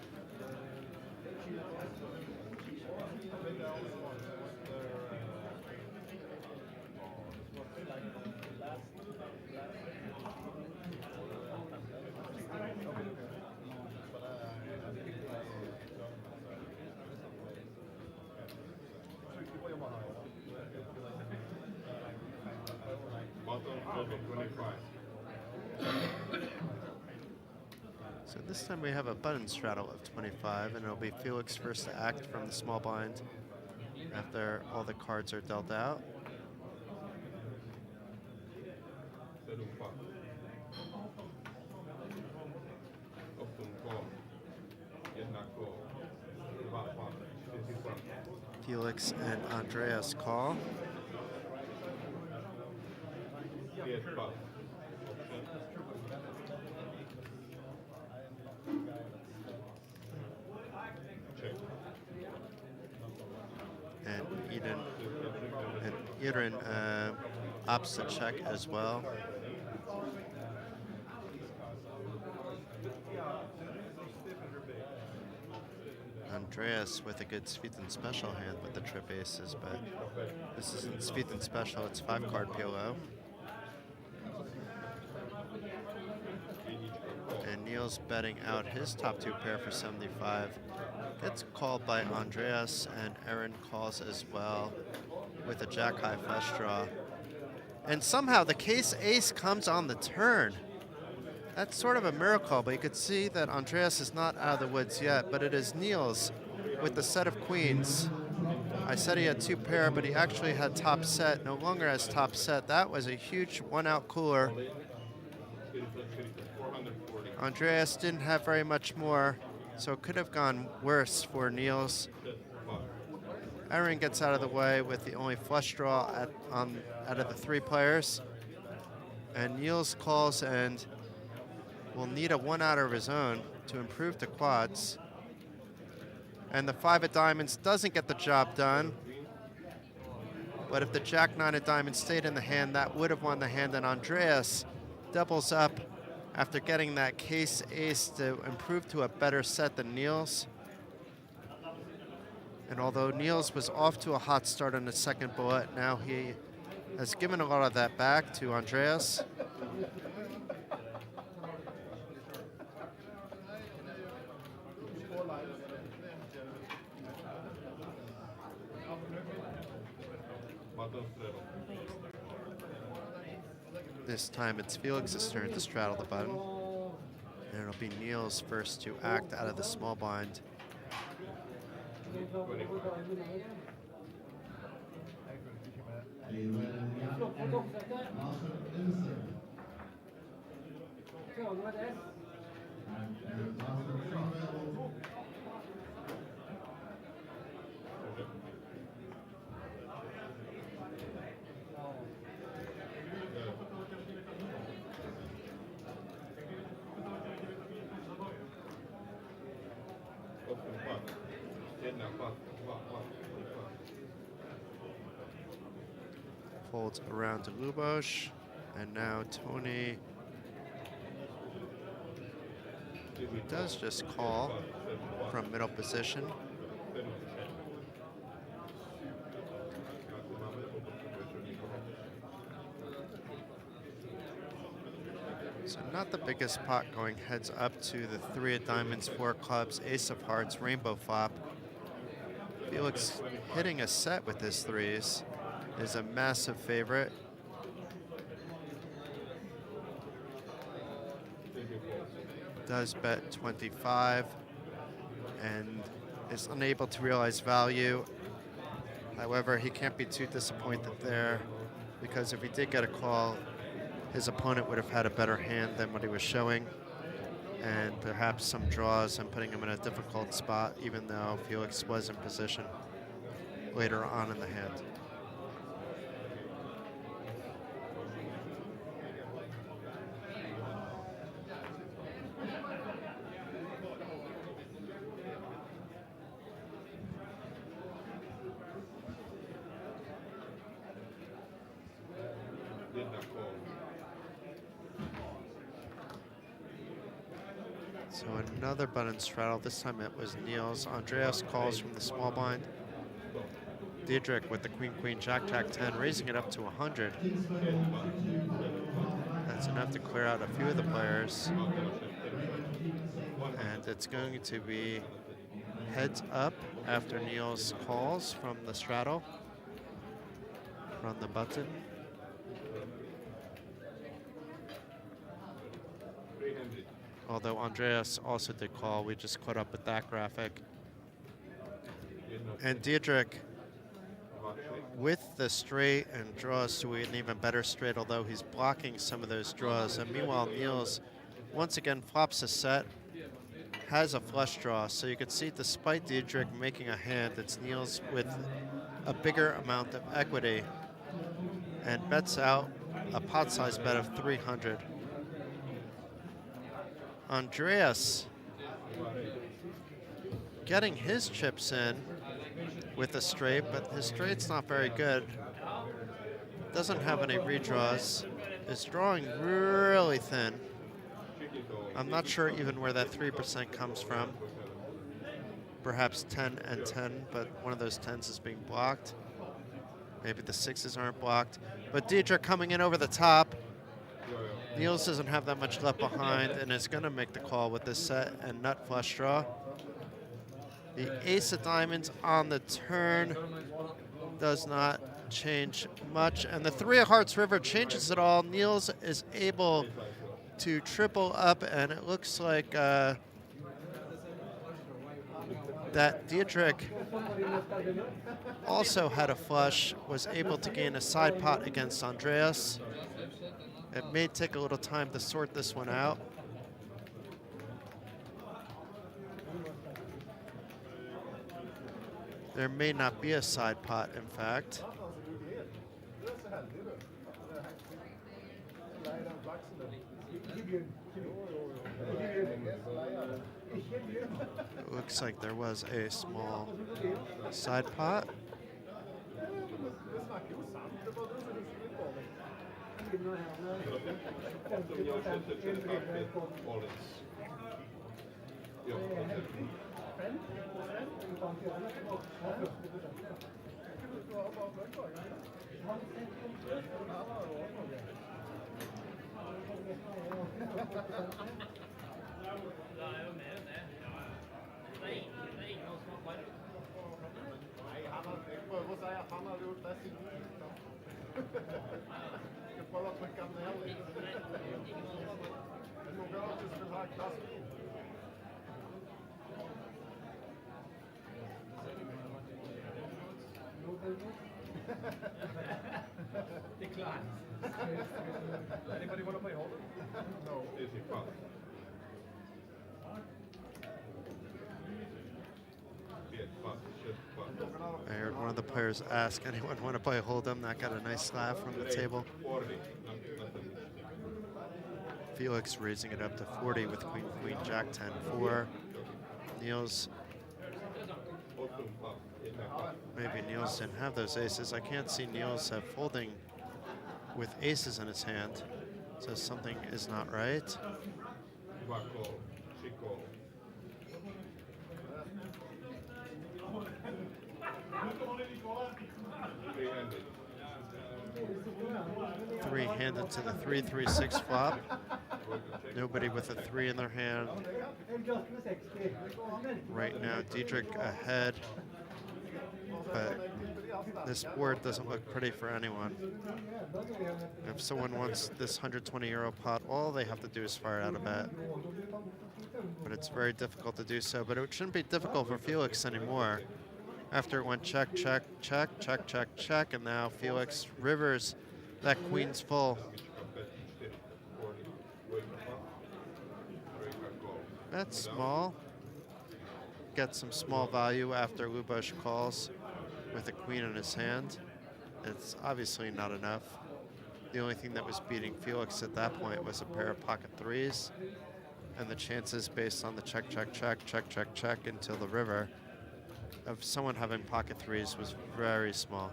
So this time we have a button straddle of 25, and it'll be Felix first to act from the small blind after all the cards are dealt out. Felix and Andreas call. And Eden opposite check as well. Andreas with a good Sviten special hand with the trip aces, but this isn't Sviten special, it's 5-card PLO. And Neil's betting out his top 2 pair for 75. Gets called by Andreas, and Aaron calls as well with a jack-high flush draw. And somehow the case ace comes on the turn. That's sort of a miracle, but you could see that Andreas is not out of the woods yet, but it is Niels with the set of queens. I said he had 2 pair, but he actually had top set, no longer has top set. That was a huge 1-out cooler. Andreas didn't have very much more, so it could have gone worse for Niels. Aaron gets out of the way with the only flush draw out of the 3 players. And Niels calls and will need a 1-outer of his own to improve to quads. And the 5 of diamonds doesn't get the job done. But if the jack-9 of diamonds stayed in the hand, that would have won the hand. And Andreas doubles up after getting that case ace to improve to a better set than Niels. And although Niels was off to a hot start on the second bullet, now he has given a lot of that back to Andreas. This time it's Felix's turn to straddle the button. And it'll be Niels first to act out of the small blind. Folds around to Luboš, and now Tony does just call from middle position. So not the biggest pot going heads up to the 3 of diamonds, 4 clubs, ace of hearts, rainbow flop. Felix hitting a set with his 3s is a massive favorite. Does bet 25 and is unable to realize value. However, he can't be too disappointed there, because if he did get a call, his opponent would have had a better hand than what he was showing, and perhaps some draws and putting him in a difficult spot, even though Felix was in position later on in the hand. So another button straddle. This time it was Niels. Andreas calls from the small blind. Diedrich with the queen, queen, jack, jack 10, raising it up to 100. That's enough to clear out a few of the players. And it's going to be heads up after Niels calls from the straddle, from the button. Although Andreas also did call, we just caught up with that graphic. And Diedrich with the straight and draws to an even better straight, although he's blocking some of those draws. And meanwhile, Niels once again flops a set, has a flush draw. So you can see, despite Diedrich making a hand, it's Niels with a bigger amount of equity and bets out a pot size bet of 300. Andreas getting his chips in with a straight, but his straight's not very good. Doesn't have any redraws. Is drawing really thin. I'm not sure even where that 3% comes from. perhaps 10 and 10, but one of those 10s is being blocked. Maybe the 6s aren't blocked. But Dietrich coming in over the top. Niels doesn't have that much left behind and is going to make the call with this set and nut flush draw. The ace of diamonds on the turn does not change much. And the 3 of hearts river changes it all. Niels is able to triple up, and it looks like that Dietrich also had a flush, was able to gain a side pot against Andreas. It may take a little time to sort this one out. There may not be a side pot, in fact. It looks like there was a small side pot. Decline. Anybody want to play holder? No, easy pass. Yes, pass, just pass. I heard one of the players ask, anyone want to play Hold'em? That got a nice laugh from the table. 40. Felix raising it up to 40 with Queen, Queen, Jack 10, 4. Niels, maybe Niels didn't have those aces. I can't see Niels have folding with aces in his hand, so something is not right. Three-handed to the 3-3-6 flop. Nobody with a 3 in their hand. Right now, Dietrich ahead, but this board doesn't look pretty for anyone. If someone wants this €120 pot, all they have to do is fire out a bet. But it's very difficult to do so. But it shouldn't be difficult for Felix anymore. After it went check, check, check, check, check, check, and now Felix rivers that queen's full. That's small. Get some small value after Luboš calls with a queen in his hand. It's obviously not enough. The only thing that was beating Felix at that point was a pair of pocket 3s, and the chances based on the check, check, check, check, check, check until the river of someone having pocket 3s was very small.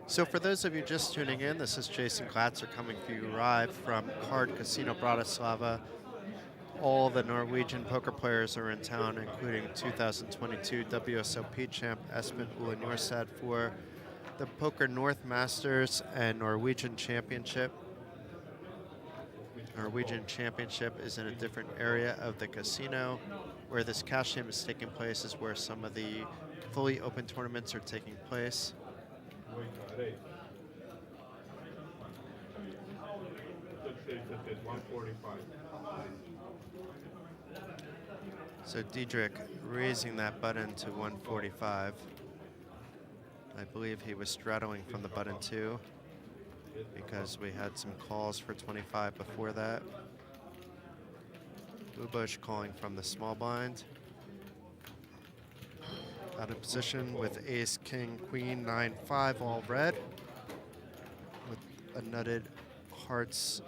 So for those of you just tuning in, this is Jason Glatzer coming to you live from Card Casino Bratislava. All the Norwegian poker players are in town, including 2022 WSOP champ Espen Ole Norsad for the Poker North Masters and Norwegian Championship. Norwegian Championship is in a different area of the casino. Where this cash game is taking place is where some of the fully open tournaments are taking place. So Dietrich raising that button to 145. I believe he was straddling from the button too, because we had some calls for 25 before that. Luboš calling from the small blind. Out of position with ace, king, queen, 9-5, all red. a nutted hearts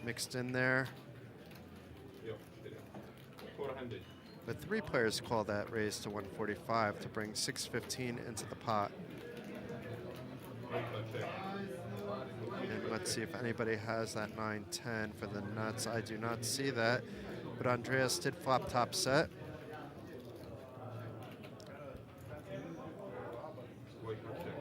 mixed in there. Joo, sitä. Four-handed. But 3 players call that raise to 145 to bring 615 into the pot. Break that check. And let's see if anybody has that 9-10 for the nuts. I do not see that, but Andreas did flop top set. Wake up check.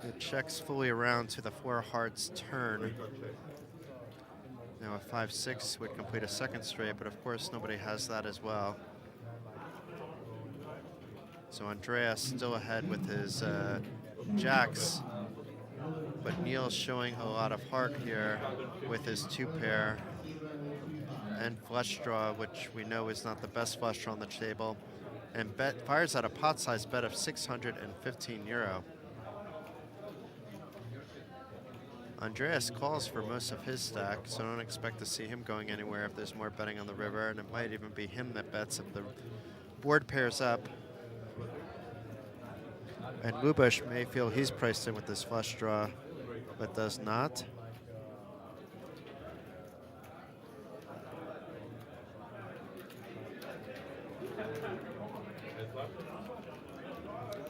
It checks fully around to the 4 hearts turn. Wake up check. Now a 5-6 would complete a second straight, but of course nobody has that as well. So Andreas still ahead with his jacks, but Neil's showing a lot of heart here with his 2 pair and flush draw, which we know is not the best flush draw on the table, and fires out a pot size bet of 615 euro. Andreas calls for most of his stack, so don't expect to see him going anywhere if there's more betting on the river, and it might even be him that bets if the board pairs up. And Lubush may feel he's priced in with this flush draw, but does not.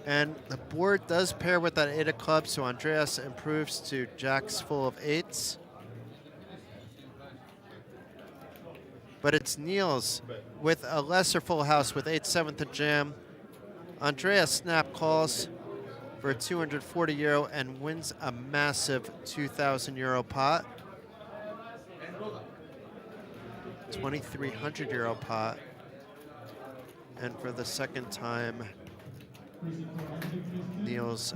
And the board does pair with that 8 of clubs, so Andreas improves to jacks full of 8s. But it's Niels with a lesser full house with 8/7 to jam. Andreas snap calls for 240 euro and wins a massive 2,000 euro pot. 2,300 euro pot. And for the second time, Niels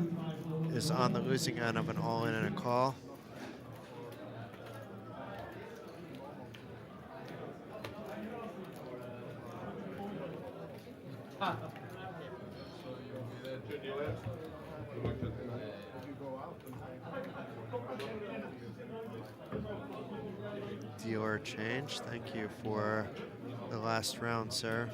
is on the losing end of an all-in and a call. Dealer change. Thank you for the last round, sir.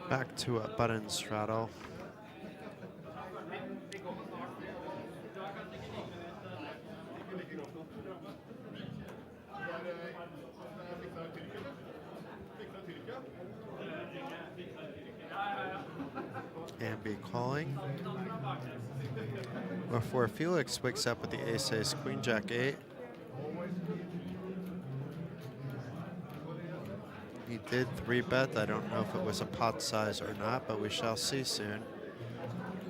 Back to a button straddle. Ambi calling. Before Felix wakes up with the ace-ace, queen jack 8. He did 3-bet. I don't know if it was a pot size or not, but we shall see soon.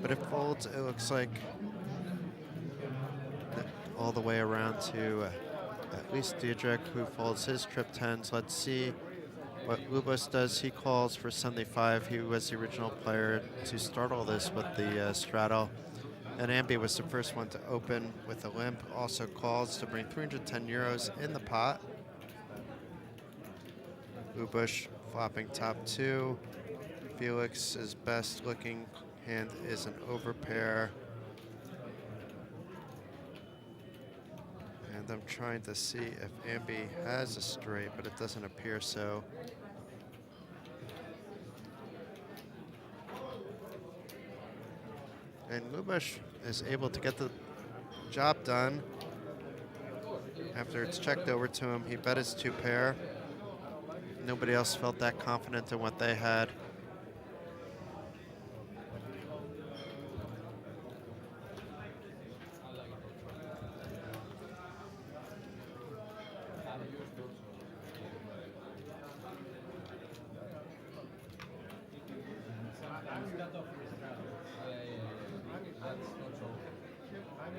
But it folds, it looks like, all the way around to at least Diedrich, who folds his trip 10s. Let's see what Lubos does. He calls for Sunday 5. He was the original player to start all this with the straddle. And Ambi was the first one to open with a limp. Also calls to bring 310 euros in the pot. Lubush flopping top 2. Felix's best looking hand is an overpair. And I'm trying to see if Ambi has a straight, but it doesn't appear so. And Lubush is able to get the job done. After it's checked over to him, he bet his 2 pair. Nobody else felt that confident in what they had.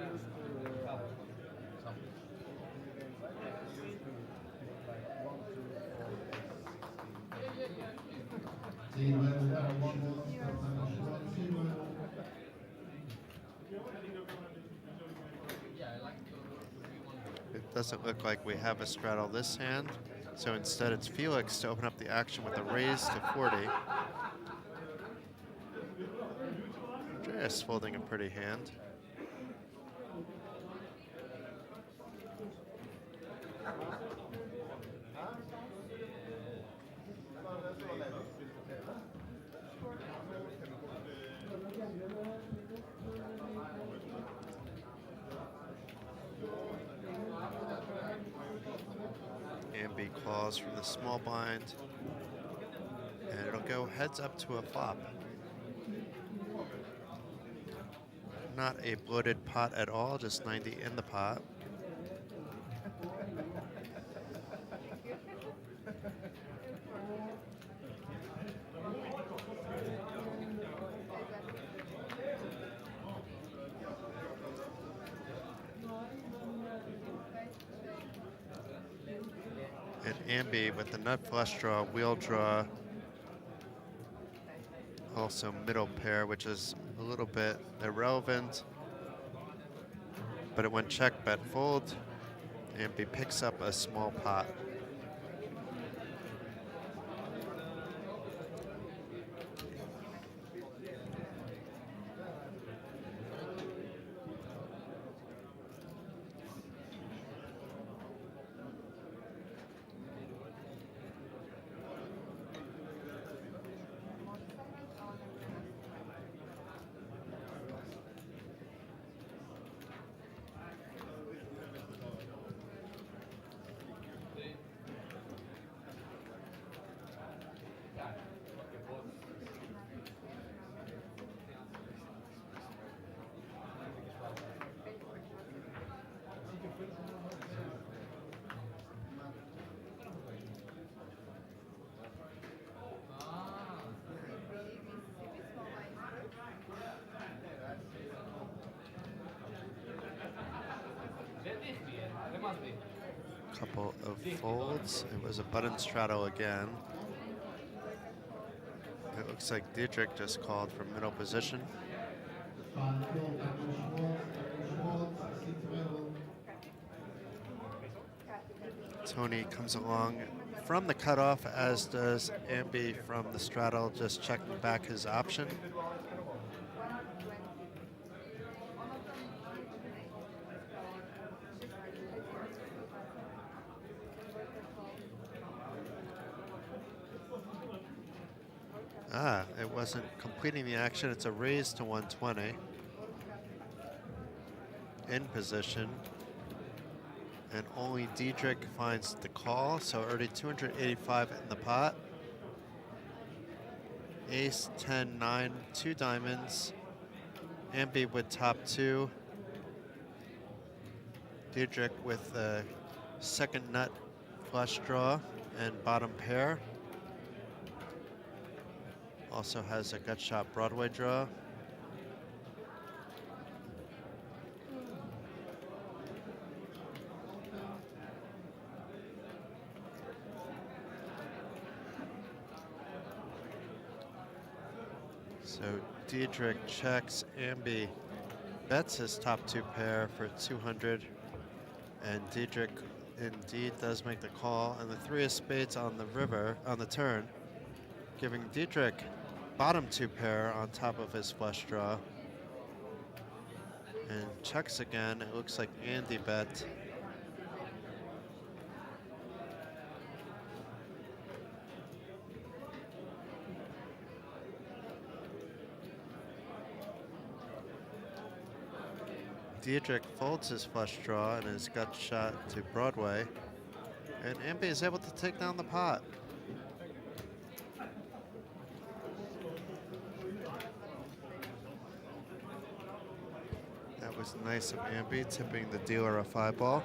used to like 1, 2, It doesn't look like we have a straddle this hand, so instead it's Felix to open up the action with a raise to 40. Andreas folding a pretty hand. Ambi calls from the small blind, and it'll go heads up to a flop. Not a bloated pot at all, just 90 in the pot. And Ambi with the nut flush draw, wheel draw, also middle pair, which is a little bit irrelevant, but it went check, bet, fold. Ambi picks up a small pot. Couple of folds. It was a button straddle again. It looks like Diedrich just called from middle position. Tony comes along from the cutoff, as does Ambi from the straddle, just checking back his option. It wasn't completing the action. It's a raise to 120. In position. And only Diedrich finds the call, so already 285 in the pot. Ace, 10, 9, 2 diamonds. Ambi with top 2. Diedrich with the second nut flush draw and bottom pair. Also has a gut shot Broadway draw. So Diedrich checks, Ambi bets his top 2 pair for 200, and Diedrich indeed does make the call, and the 3 of spades on the river, on the turn, giving Diedrich bottom 2 pair on top of his flush draw. And checks again. It looks like Andy bet. Diedrich folds his flush draw and his gut shot to Broadway. And Ambi is able to take down the pot. That was nice of Ambi, tipping the dealer a 5-ball.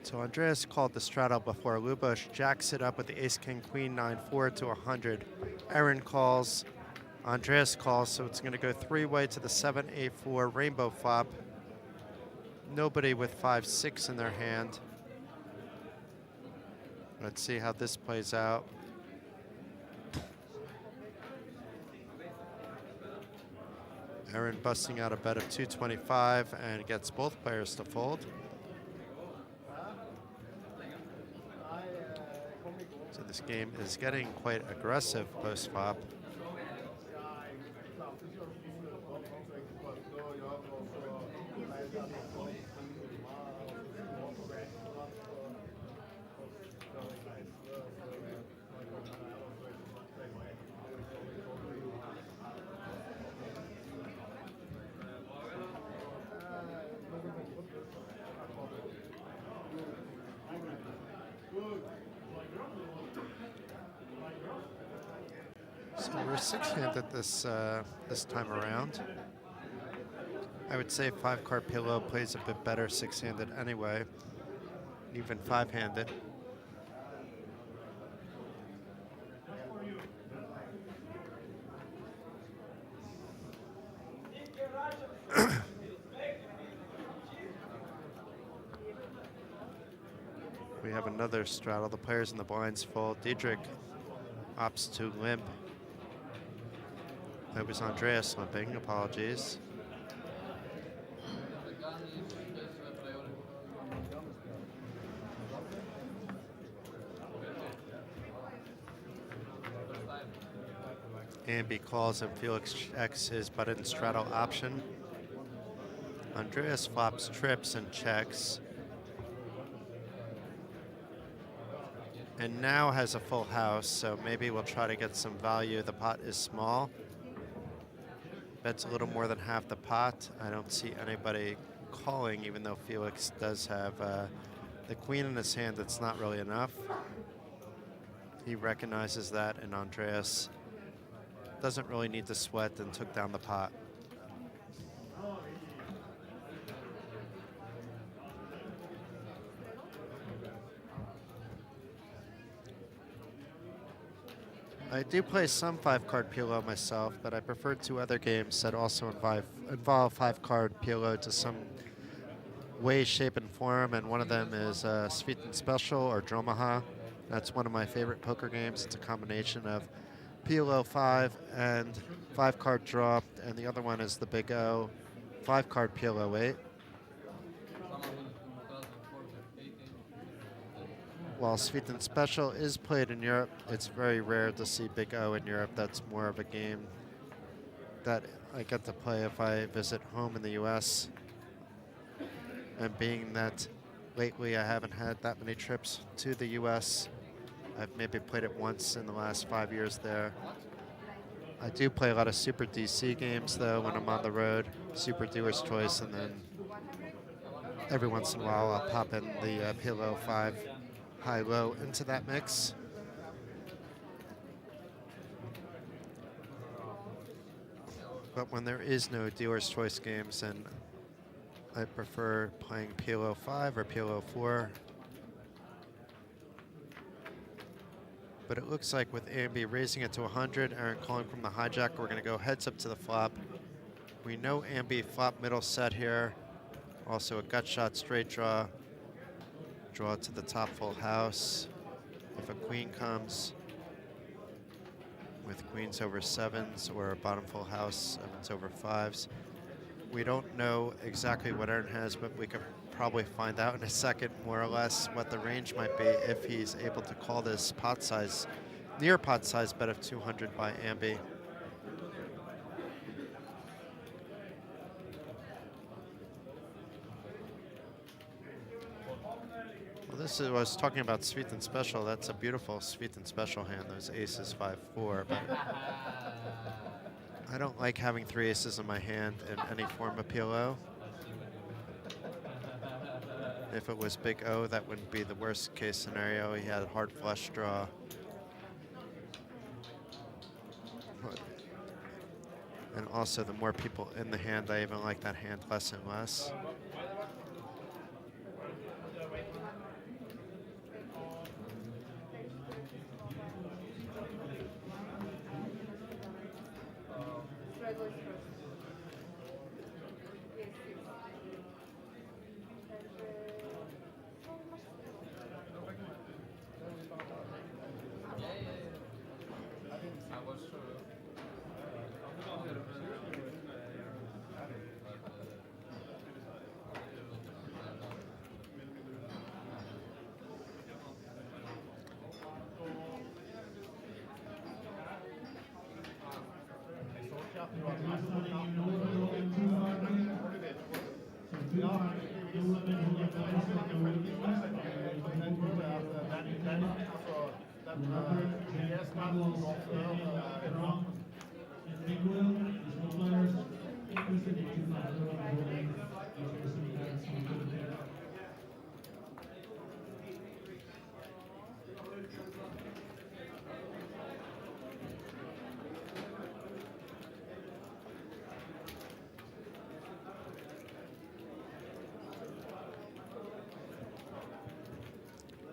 So Andreas called the straddle before Lubos jacks it up with the ace king queen 9-4 to 100. Aaron calls, Andreas calls, so it's going to go three-way to the 7-8-4 rainbow flop. Nobody with 5-6 in their hand. Let's see how this plays out. Aaron busting out a bet of 225 and gets both players to fold. So this game is getting quite aggressive post-flop. So we're six-handed this this time around. I would say five-card PLO plays a bit better six-handed anyway, even five-handed. We have another straddle. The players in the blinds fold. Diedrich opts to limp. That was Andreas limping, apologies. Ambi calls and Felix checks his button straddle option. Andreas flops trips and checks. And now has a full house, so maybe we'll try to get some value. The pot is small. Bets a little more than half the pot. I don't see anybody calling, even though Felix does have the queen in his hand. That's not really enough. He recognizes that, and Andreas doesn't really need to sweat and took down the pot. I do play some five-card PLO myself, but I prefer two other games that also involve five-card PLO to some way, shape, and form, and one of them is Sviten Special or Dromaha. That's one of my favorite poker games. It's a combination of PLO5 and five-card draw, and the other one is the Big O, five-card PLO8. While Sviten Special is played in Europe, it's very rare to see Big O in Europe. That's more of a game that I get to play if I visit home in the US. And being that lately I haven't had that many trips to the US, I've maybe played it once in the last 5 years there. I do play a lot of Super DC games though when I'm on the road, Super Dealer's Choice, and then every once in a while I'll pop in the PLO5 high-low into that mix. But when there is no Dealer's Choice games, and I prefer playing PLO5 or PLO4. But it looks like with Ambi raising it to 100, Aaron calling from the hijack, we're going to go heads up to the flop. We know Ambi flop middle set here. Also a gut shot straight draw. Draw to the top full house. If a queen comes with queens over sevens or a bottom full house, sevens over fives. We don't know exactly what Aaron has, but we could probably find out in a second, more or less, what the range might be if he's able to call this pot size, near pot size bet of 200 by Ambi. Well, this is, I was talking about Sviten Special. That's a beautiful Sviten Special hand, those aces 5-4. But I don't like having three aces in my hand in any form of PLO. If it was Big O, that wouldn't be the worst case scenario. He had a hard flush draw. And also, the more people in the hand, I even like that hand less and less.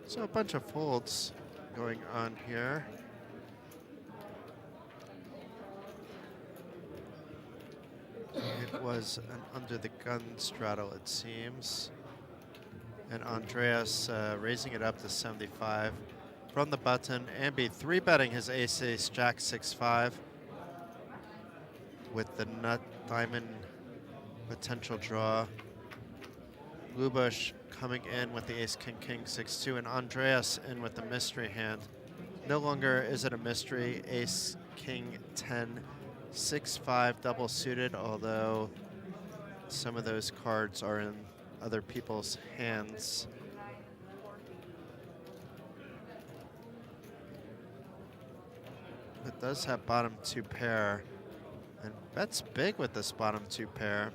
So a bunch of folds going on here. It was an under the gun straddle, it seems. And Andreas raising it up to 75 from the button. Ambi 3-betting his ace-ace jack 6-5 with the nut diamond potential draw. Lubush coming in with the ace-king-king 6-2, and Andreas in with the mystery hand. No longer is it a mystery. Ace-king-10, 6-5 double suited, although some of those cards are in other people's hands. It does have bottom 2 pair, and bets big with this bottom 2 pair.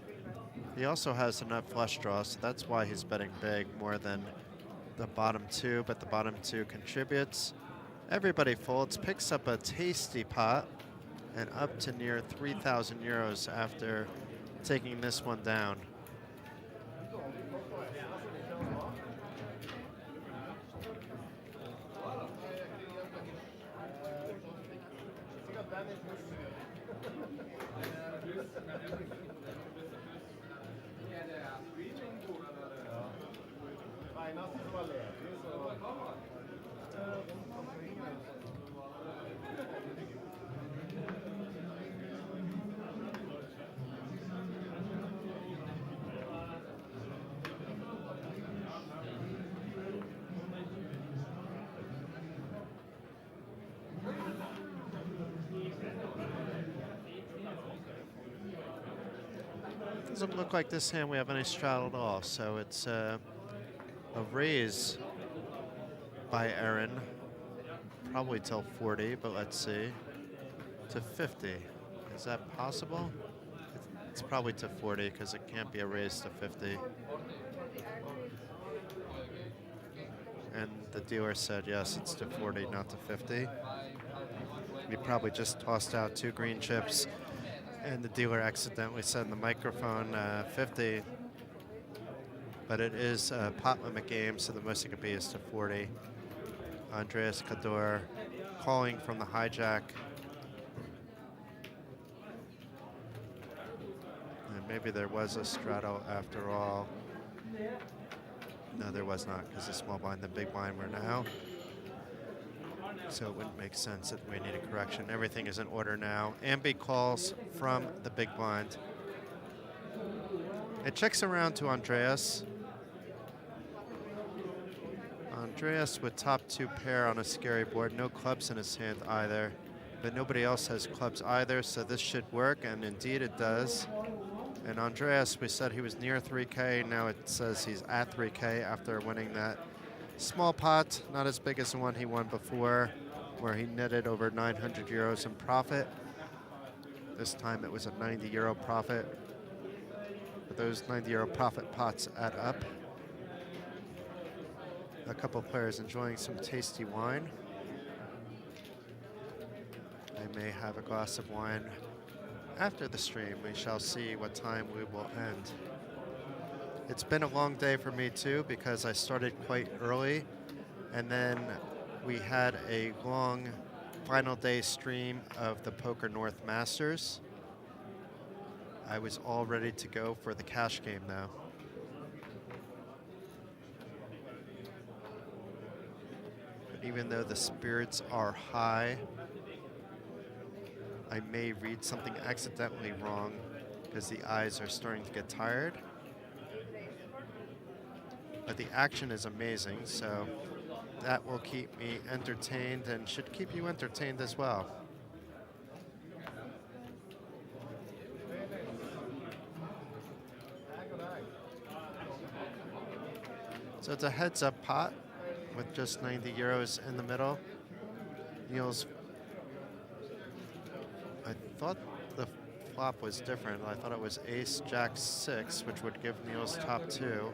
He also has a nut flush draw, so that's why he's betting big more than the bottom 2, but the bottom 2 contributes. Everybody folds, picks up a tasty pot, and up to near 3,000 euros after taking this one down. Doesn't look like this hand we have any straddle at all, so it's a raise by Aaron, probably till 40, but let's see, to 50. Is that possible? It's probably to 40 because it can't be a raise to 50. And the dealer said yes, it's to 40, not to 50. He probably just tossed out 2 green chips, and the dealer accidentally said in the microphone 50. But it is a pot limit game, so the most it could be is to 40. Andreas Cador calling from the hijack. And maybe there was a straddle after all. No, there was not, because the small blind and the big blind were now. So it wouldn't make sense that we need a correction. Everything is in order now. Ambi calls from the big blind. It checks around to Andreas. Andreas with top 2 pair on a scary board. No clubs in his hand either. But nobody else has clubs either, so this should work, and indeed it does. And Andreas, we said he was near 3K. Now it says he's at 3K after winning that small pot, not as big as the one he won before, where he netted over 900 euros in profit. This time it was a 90 euro profit. But those 90 euro profit pots add up. A couple players enjoying some tasty wine. I may have a glass of wine after the stream. We shall see what time we will end. It's been a long day for me too, because I started quite early, and then we had a long final day stream of the Poker North Masters. I was all ready to go for the cash game now. But even though the spirits are high, I may read something accidentally wrong because the eyes are starting to get tired. But the action is amazing, so that will keep me entertained and should keep you entertained as well. So it's a heads-up pot with just 90 euros in the middle. Niels, I thought the flop was different. I thought it was ace jack 6, which would give Niels top 2.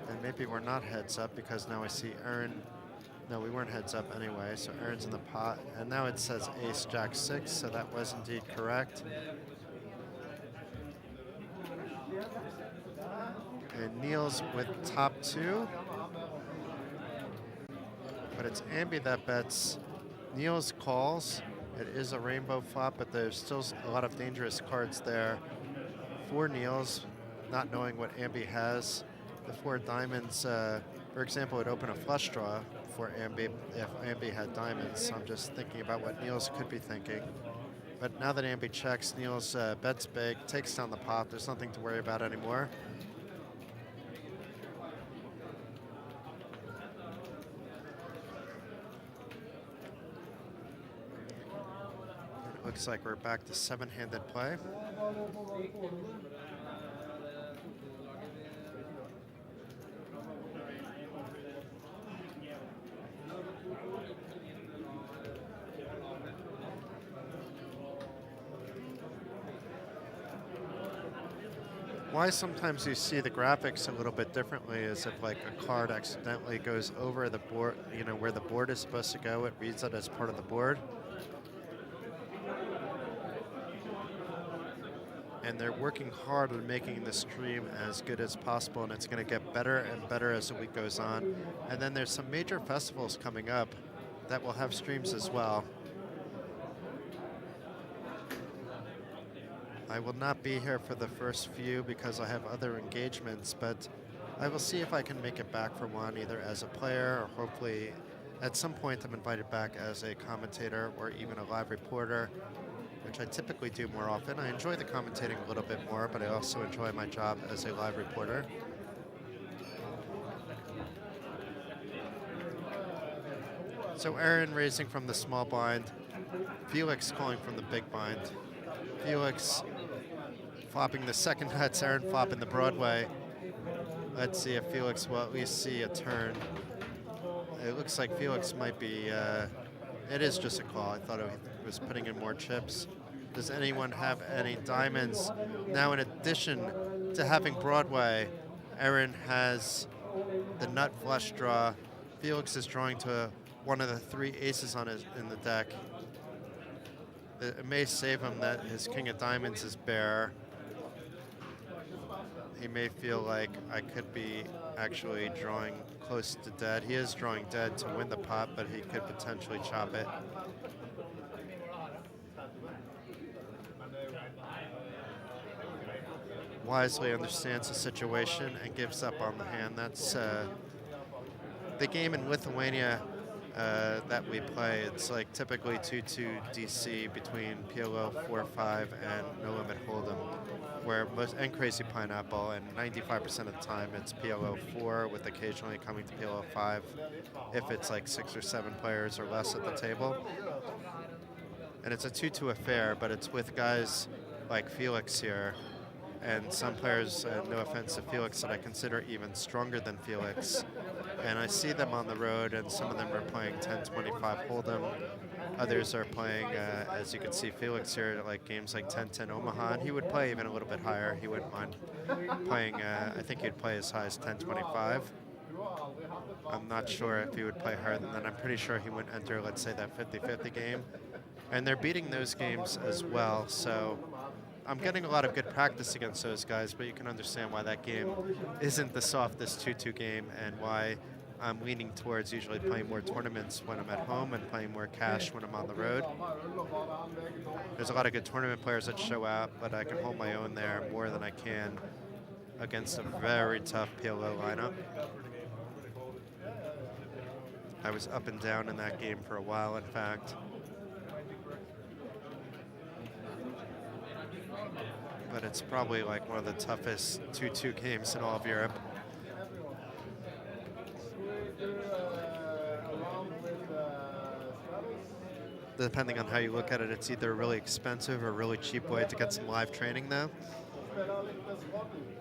And maybe we're not heads up because now I see Aaron. No, we weren't heads up anyway, so Aaron's in the pot. And now it says ace jack 6, so that was indeed correct. And Niels with top 2. But it's Ambi that bets. Niels calls. It is a rainbow flop, but there's still a lot of dangerous cards there for Niels, not knowing what Ambi has. The 4 diamonds, for example, would open a flush draw for Ambi if Ambi had diamonds. So I'm just thinking about what Niels could be thinking. But now that Ambi checks, Niels bets big, takes down the pot. There's nothing to worry about anymore. Looks like we're back to 7-handed play. Why sometimes you see the graphics a little bit differently is if like a card accidentally goes over the board, you know, where the board is supposed to go, it reads it as part of the board. And they're working hard on making the stream as good as possible, and it's going to get better and better as the week goes on. And then there's some major festivals coming up that will have streams as well. I will not be here for the first few because I have other engagements, but I will see if I can make it back for one, either as a player or hopefully at some point I'm invited back as a commentator or even a live reporter, which I typically do more often. I enjoy the commentating a little bit more, but I also enjoy my job as a live reporter. So Aaron raising from the small blind, Felix calling from the big blind. Felix flopping the second nuts, Aaron flopping the Broadway. Let's see if Felix will at least see a turn. It looks like Felix might be, it is just a call. I thought it was putting in more chips. Does anyone have any diamonds? Now, in addition to having Broadway, Aaron has the nut flush draw. Felix is drawing to one of the 3 aces on in the deck. It may save him that his king of diamonds is bare. He may feel like I could be actually drawing close to dead. He is drawing dead to win the pot, but he could potentially chop it. Wisely understands the situation and gives up on the hand. That's the game in Lithuania that we play. It's like typically 2-2 DC between PLO5 and No Limit Hold'em, where and Crazy Pineapple, and 95% of the time it's PLO4 with occasionally coming to PLO5 if it's like 6 or 7 players or less at the table. And it's a 2-2 affair, but it's with guys like Felix here, and some players, no offense to Felix, that I consider even stronger than Felix. And I see them on the road, and some of them are playing 10-25 Hold'em. Others are playing, as you can see, Felix here, like games like 10-10 Omaha, and he would play even a little bit higher. He wouldn't mind playing, I think he'd play as high as 10-25. I'm not sure if he would play higher than that. I'm pretty sure he wouldn't enter, let's say, that 50-50 game. And they're beating those games as well, so I'm getting a lot of good practice against those guys, but you can understand why that game isn't the softest 2-2 game and why I'm leaning towards usually playing more tournaments when I'm at home and playing more cash when I'm on the road. There's a lot of good tournament players that show out, but I can hold my own there more than I can against a very tough PLO lineup. I was up and down in that game for a while, in fact. But it's probably like one of the toughest 2-2 games in all of Europe. Depending on how you look at it, it's either a really expensive or a really cheap way to get some live training though.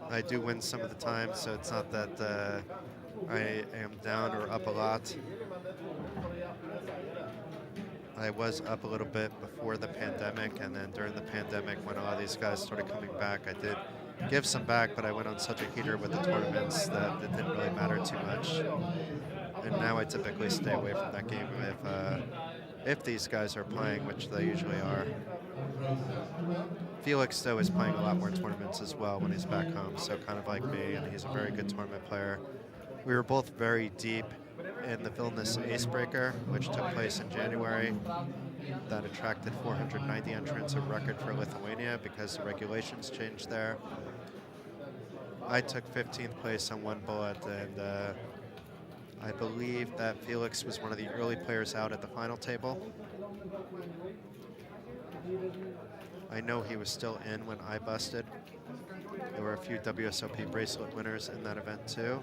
I do win some of the time, so it's not that I am down or up a lot. I was up a little bit before the pandemic, and then during the pandemic, when a lot of these guys started coming back, I did give some back, but I went on such a heater with the tournaments that it didn't really matter too much. And now I typically stay away from that game if these guys are playing, which they usually are. Felix, though, is playing a lot more tournaments as well when he's back home, so kind of like me, and he's a very good tournament player. We were both very deep in the Vilnius Acebreaker, which took place in January. That attracted 490 entrants, a record for Lithuania because the regulations changed there. I took 15th place on one bullet, and I believe that Felix was one of the early players out at the final table. I know he was still in when I busted. There were a few WSOP bracelet winners in that event too.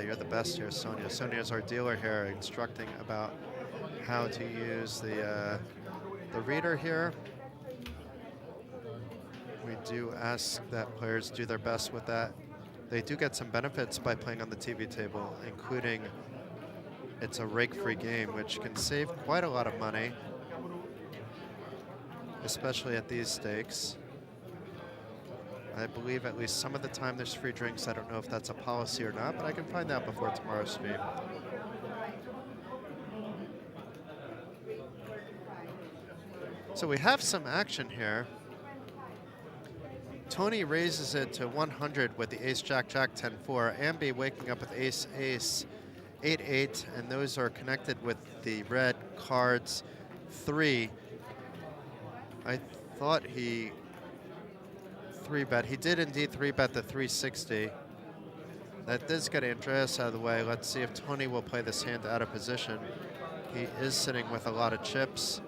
You're the best here, Sonia. Sonia's our dealer here, instructing about how to use the reader here. We do ask that players do their best with that. They do get some benefits by playing on the TV table, including it's a rake-free game, which can save quite a lot of money, especially at these stakes. I believe at least some of the time there's free drinks. I don't know if that's a policy or not, but I can find out before tomorrow's stream. So we have some action here. Tony raises it to 100 with the ace-jack-jack 10-4. Ambi waking up with ace-ace 8-8, and those are connected with the red cards 3. I thought he 3-bet. He did indeed 3-bet the 360. That does get Andreas out of the way. Let's see if Tony will play this hand out of position. He is sitting with a lot of chips,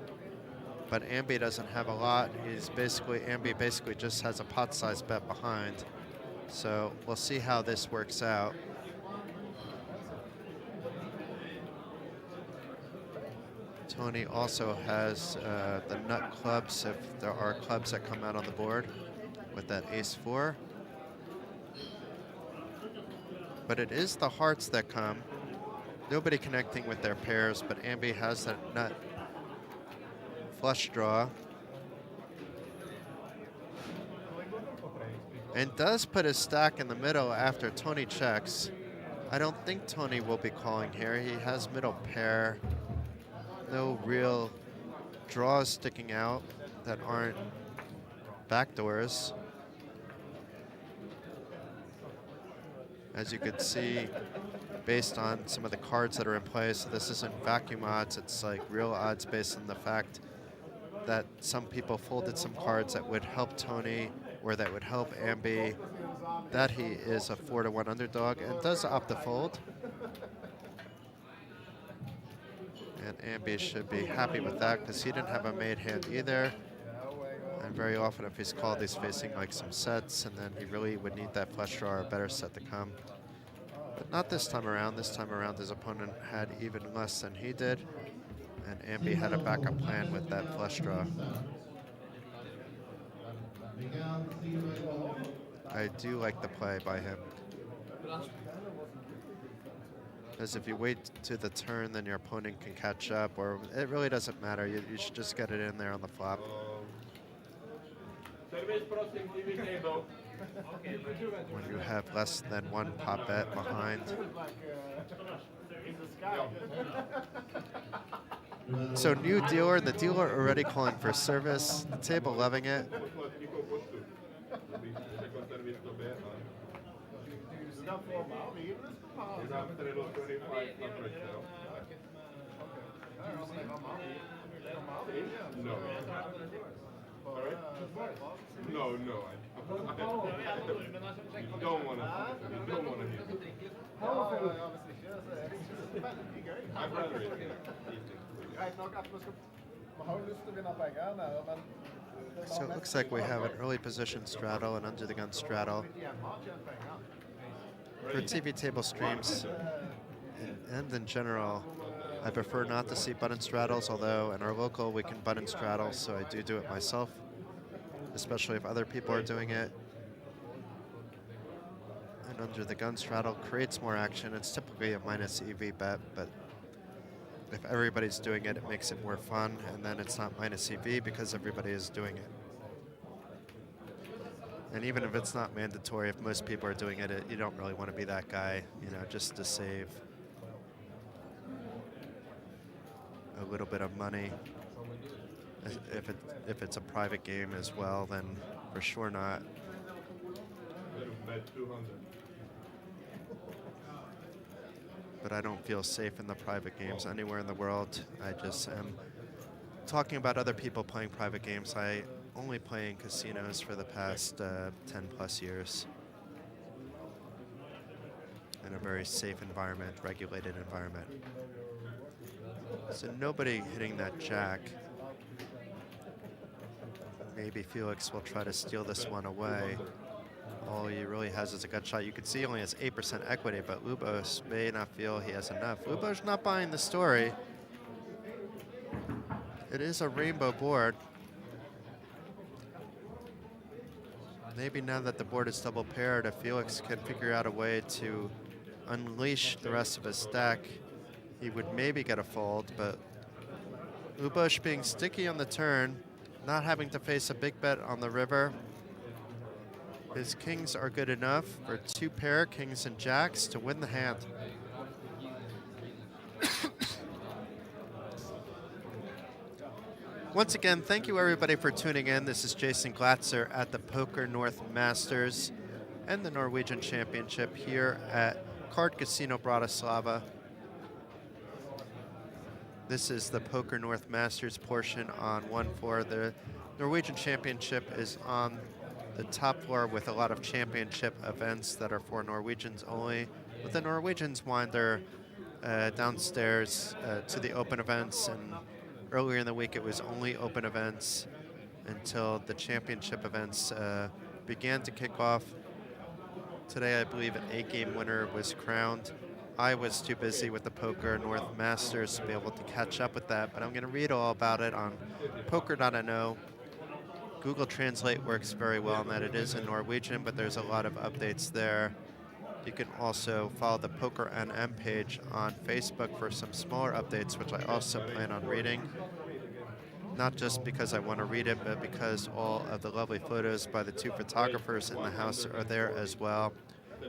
but Ambi doesn't have a lot. Ambi basically just has a pot-sized bet behind. So we'll see how this works out. Tony also has the nut clubs if there are clubs that come out on the board with that ace-4. But it is the hearts that come. Nobody connecting with their pairs, but Ambi has that nut flush draw. And does put his stack in the middle after Tony checks. I don't think Tony will be calling here. He has middle pair. No real draws sticking out that aren't backdoors. As you can see, based on some of the cards that are in play, so this isn't vacuum odds, it's like real odds based on the fact that some people folded some cards that would help Tony or that would help Ambi, that he is a 4-1 underdog and does opt to fold. And Ambi should be happy with that because he didn't have a made hand either. And very often if he's called, he's facing like some sets, and then he really would need that flush draw or a better set to come. But not this time around. This time around his opponent had even less than he did, and Ambi had a backup plan with that flush draw. I do like the play by him. Because if you wait to the turn, then your opponent can catch up, or it really doesn't matter. You should just get it in there on the flop. When you have less than one pop bet behind. So new dealer, the dealer already calling for service, the table loving it. No. You don't want to. You don't want to hear it. I'd rather it. So it looks like we have an early position straddle and under the gun straddle. For TV table streams and in general, I prefer not to see button straddles, although in our local we can button straddle, so I do it myself, especially if other people are doing it. and under the gun straddle creates more action. It's typically a minus EV bet, but if everybody's doing it, it makes it more fun, and then it's not minus EV because everybody is doing it. And even if it's not mandatory, if most people are doing it, you don't really want to be that guy, you know, just to save a little bit of money. If it's a private game as well, then for sure not. Bet 200. But I don't feel safe in the private games anywhere in the world. I just am talking about other people playing private games. I only play in casinos for the past 10 plus years in a very safe environment, regulated environment. So nobody hitting that jack. Maybe Felix will try to steal this one away. All he really has is a gut shot. You can see he only has 8% equity, but Lubos may not feel he has enough. Lubos not buying the story. It is a rainbow board. Maybe now that the board is double paired, if Felix can figure out a way to unleash the rest of his stack, he would maybe get a fold, but Lubos being sticky on the turn, not having to face a big bet on the river. His kings are good enough for two pair, kings and jacks, to win the hand. Once again, thank you everybody for tuning in. This is Jason Glatzer at the Poker North Masters and the Norwegian Championship here at Card Casino Bratislava. This is the Poker North Masters portion on 1-4. The Norwegian Championship is on the top floor with a lot of championship events that are for Norwegians only. But the Norwegians wander downstairs to the open events, and earlier in the week it was only open events until the championship events began to kick off. Today I believe an 8-game winner was crowned. I was too busy with the Poker North Masters to be able to catch up with that, but I'm going to read all about it on poker.no. Google Translate works very well in that it is in Norwegian, but there's a lot of updates there. You can also follow the Poker NM page on Facebook for some smaller updates, which I also plan on reading. Not just because I want to read it, but because all of the lovely photos by the two photographers in the house are there as well.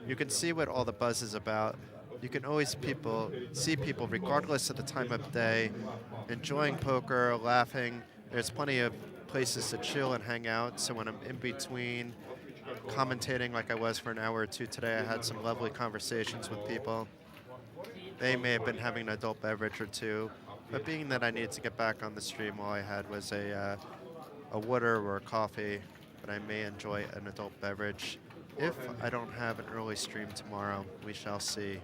You can see what all the buzz is about. You can always see people, regardless of the time of day, enjoying poker, laughing. There's plenty of places to chill and hang out. So when I'm in between commentating like I was for an hour or two today, I had some lovely conversations with people. They may have been having an adult beverage or two, but being that I needed to get back on the stream, all I had was a water or a coffee, but I may enjoy an adult beverage. If I don't have an early stream tomorrow, we shall see.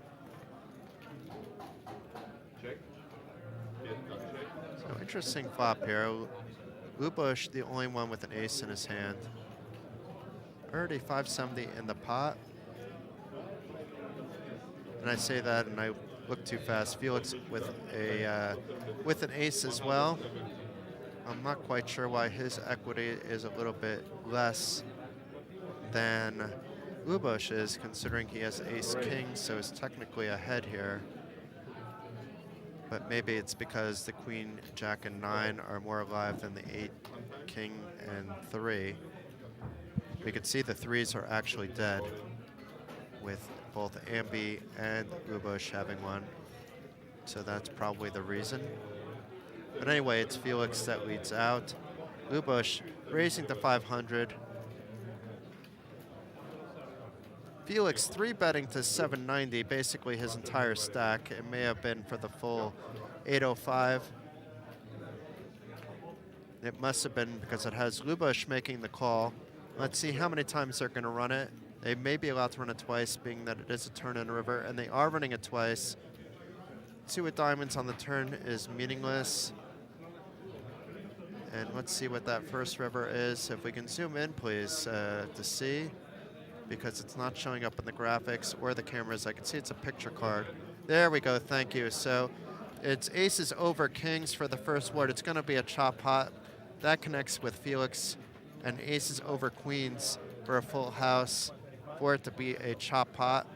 Check. Yes, check. So interesting flop here. Lubos, the only one with an ace in his hand. Already 570 in the pot. And I say that and I look too fast. Felix with an ace as well. I'm not quite sure why his equity is a little bit less than Lubos is, considering he has ace-king, so is technically ahead here. But maybe it's because the queen, jack, and 9 are more alive than the 8, king, and 3. We could see the 3s are actually dead, with both Ambi and Lubos having one. So that's probably the reason. But anyway, it's Felix that leads out. Lubos raising to 500. Felix 3-betting to 790, basically his entire stack. It may have been for the full 805. It must have been because it has Lubos making the call. Let's see how many times they're going to run it. They may be allowed to run it twice, being that it is a turn and a river, and they are running it twice. 2 with diamonds on the turn is meaningless. And let's see what that first river is. If we can zoom in, please, to see, because it's not showing up in the graphics or the cameras. I can see it's a picture card. There we go, thank you. So it's aces over kings for the first word. It's going to be a chop pot. That connects with Felix, and aces over queens for a full house for it to be a chop pot.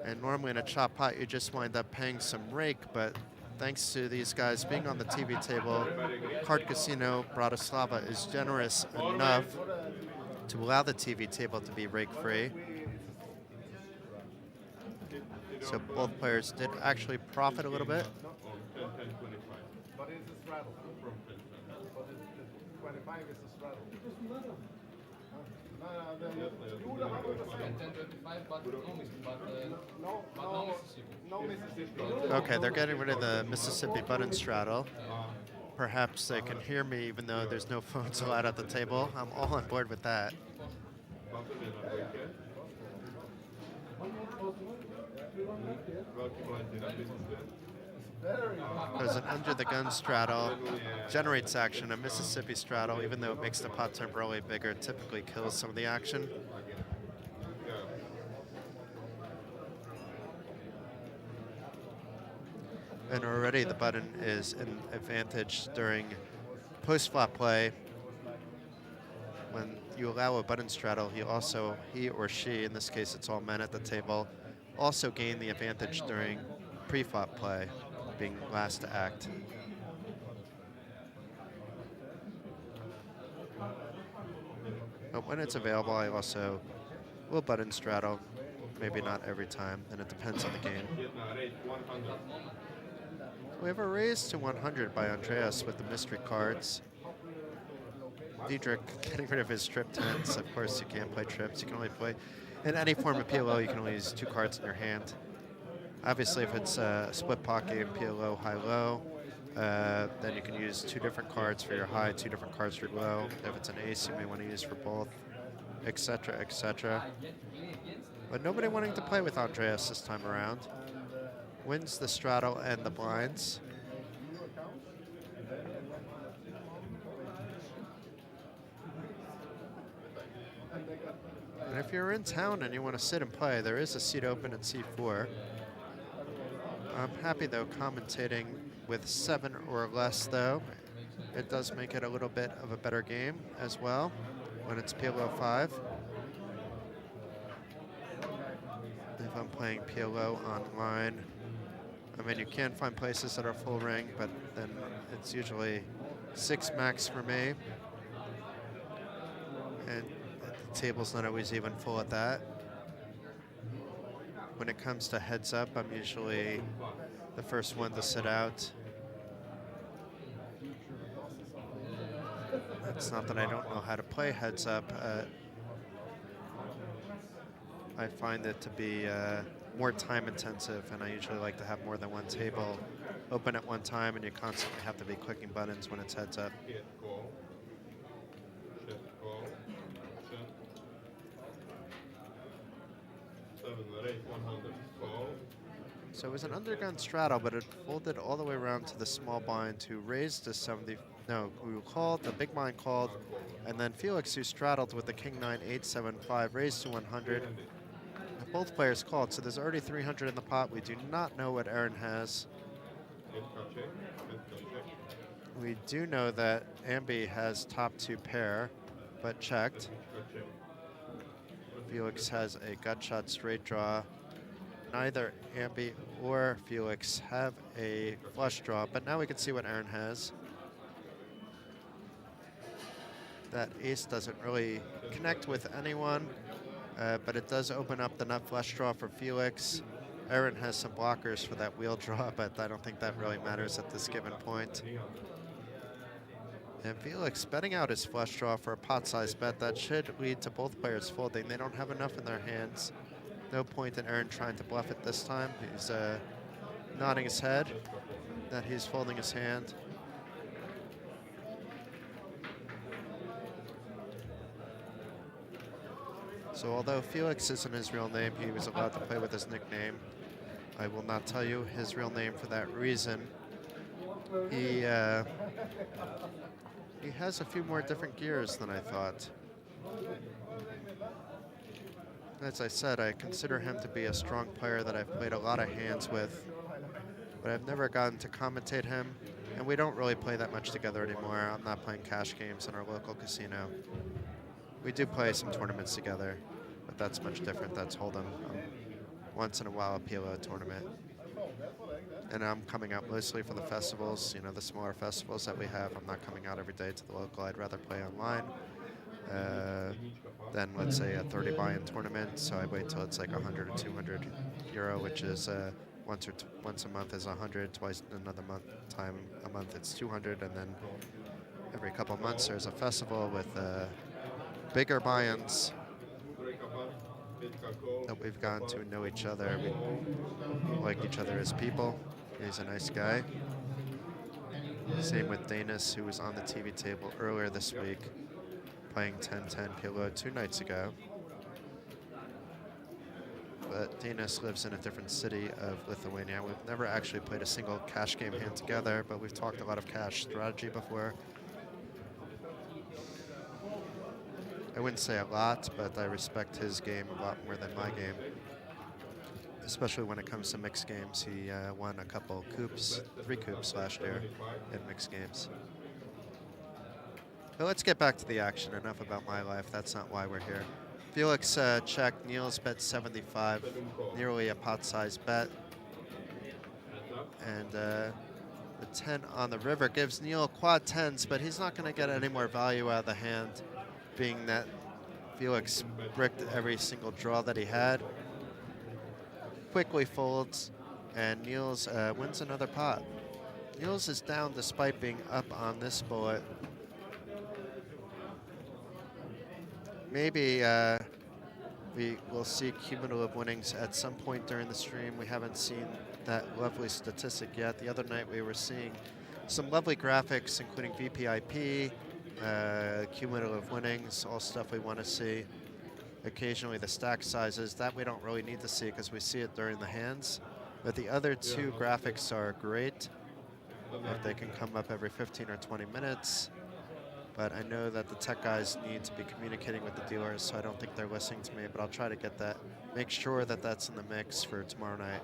And normally in a chop pot, you just wind up paying some rake, but thanks to these guys being on the TV table, Card Casino Bratislava is generous enough to allow the TV table to be rake-free. So both players did actually profit a little bit. 10, 10, 25. But it's a straddle. From 10, 10. But the 25 is a straddle. No Mississippi. Okay, they're getting rid of the Mississippi button straddle. Perhaps they can hear me even though there's no phones allowed at the table. I'm all on board with that. There's an under the gun straddle, generates action. A Mississippi straddle, even though it makes the pot temporarily bigger, typically kills some of the action. And already the button is an advantage during post-flop play. When you allow a button straddle, he or she, in this case it's all men at the table, also gain the advantage during pre-flop play, being last to act. But when it's available, I also will button straddle. Maybe not every time, and it depends on the game. We have a raise to 100 by Andreas with the mystery cards. Diedrich getting rid of his trip tents. Of course, you can't play trips. You can only play, in any form of PLO, you can only use 2 cards in your hand. Obviously, if it's a split pot game, PLO high-low, then you can use 2 different cards for your high, 2 different cards for your low. If it's an ace, you may want to use for both, etc., etc. But nobody wanting to play with Andreas this time around. Wins the straddle and the blinds. And if you're in town and you want to sit and play, there is a seat open at C4. I'm happy, though, commentating with 7 or less, though. It does make it a little bit of a better game as well when it's PLO5. If I'm playing PLO online, I mean, you can find places that are full ring, but then it's usually 6 max for me. And the table's not always even full at that. When it comes to heads up, I'm usually the first one to sit out. It's not that I don't know how to play heads up. I find it to be more time intensive, and I usually like to have more than one table open at one time, and you constantly have to be clicking buttons when it's heads up. So it was an undergun straddle, but it folded all the way around to the small blind who raised to 70. No, who called, the big blind called, and then Felix, who straddled with the king 9, 8, 7, 5, raised to 100. Both players called, so there's already 300 in the pot. We do not know what Aaron has. We do know that Ambi has top 2 pair, but checked. Felix has a gut shot straight draw. Neither Ambi or Felix have a flush draw, but now we can see what Aaron has. That ace doesn't really connect with anyone, but it does open up the nut flush draw for Felix. Aaron has some blockers for that wheel draw, but I don't think that really matters at this given point. And Felix betting out his flush draw for a pot-sized bet. That should lead to both players folding. They don't have enough in their hands. No point in Aaron trying to bluff it this time. He's nodding his head that he's folding his hand. So although Felix isn't his real name, he was allowed to play with his nickname. I will not tell you his real name for that reason. He has a few more different gears than I thought. As I said, I consider him to be a strong player that I've played a lot of hands with, but I've never gotten to commentate him. And we don't really play that much together anymore. I'm not playing cash games in our local casino. We do play some tournaments together, but that's much different. That's Hold'em. Once in a while, a PLO tournament. And I'm coming out mostly for the festivals, you know, the smaller festivals that we have. I'm not coming out every day to the local. I'd rather play online than, let's say, a 30 buy-in tournament. So I wait till it's like 100 or 200 euro, which is once a month is 100, twice another time a month it's 200, and then every couple months there's a festival with bigger buy-ins that we've gotten to know each other. We like each other as people. He's a nice guy. Same with Danis, who was on the TV table earlier this week, playing 10-10 PLO 2 nights ago. But Danis lives in a different city of Lithuania. We've never actually played a single cash game hand together, but we've talked a lot of cash strategy before. I wouldn't say a lot, but I respect his game a lot more than my game. Especially when it comes to mixed games. He won a couple coups, 3 coups last year in mixed games. But let's get back to the action. Enough about my life. That's not why we're here. Felix checked. Niels bet 75, nearly a pot-sized bet. And the 10 on the river gives Neil quad 10s, but he's not going to get any more value out of the hand, being that Felix bricked every single draw that he had. Quickly folds, and Niels wins another pot. Niels is down despite being up on this bullet. Maybe we will see cumulative winnings at some point during the stream. We haven't seen that lovely statistic yet. The other night we were seeing some lovely graphics, including VPIP, cumulative winnings, all stuff we want to see. Occasionally the stack sizes, that we don't really need to see because we see it during the hands. But the other 2 graphics are great if they can come up every 15 or 20 minutes. But I know that the tech guys need to be communicating with the dealers, so I don't think they're listening to me, but I'll try to get that, make sure that that's in the mix for tomorrow night.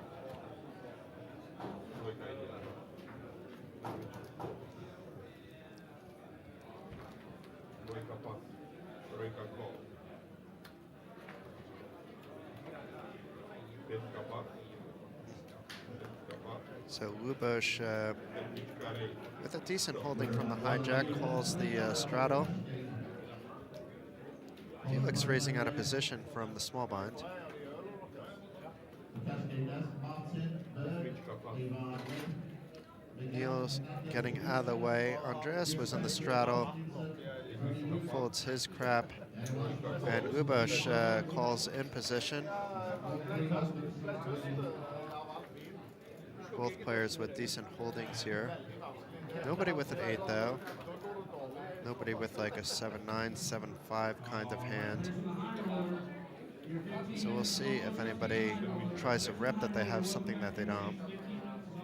So Luboš, with a decent holding from the hijack, calls the straddle. Felix raising out of position from the small blind. Niels getting out of the way. Andreas was in the straddle, folds his crap, and Luboš calls in position. Both players with decent holdings here. Nobody with an 8 though. Nobody with like a 7-9, 7-5 kind of hand. So we'll see if anybody tries to rep that they have something that they don't.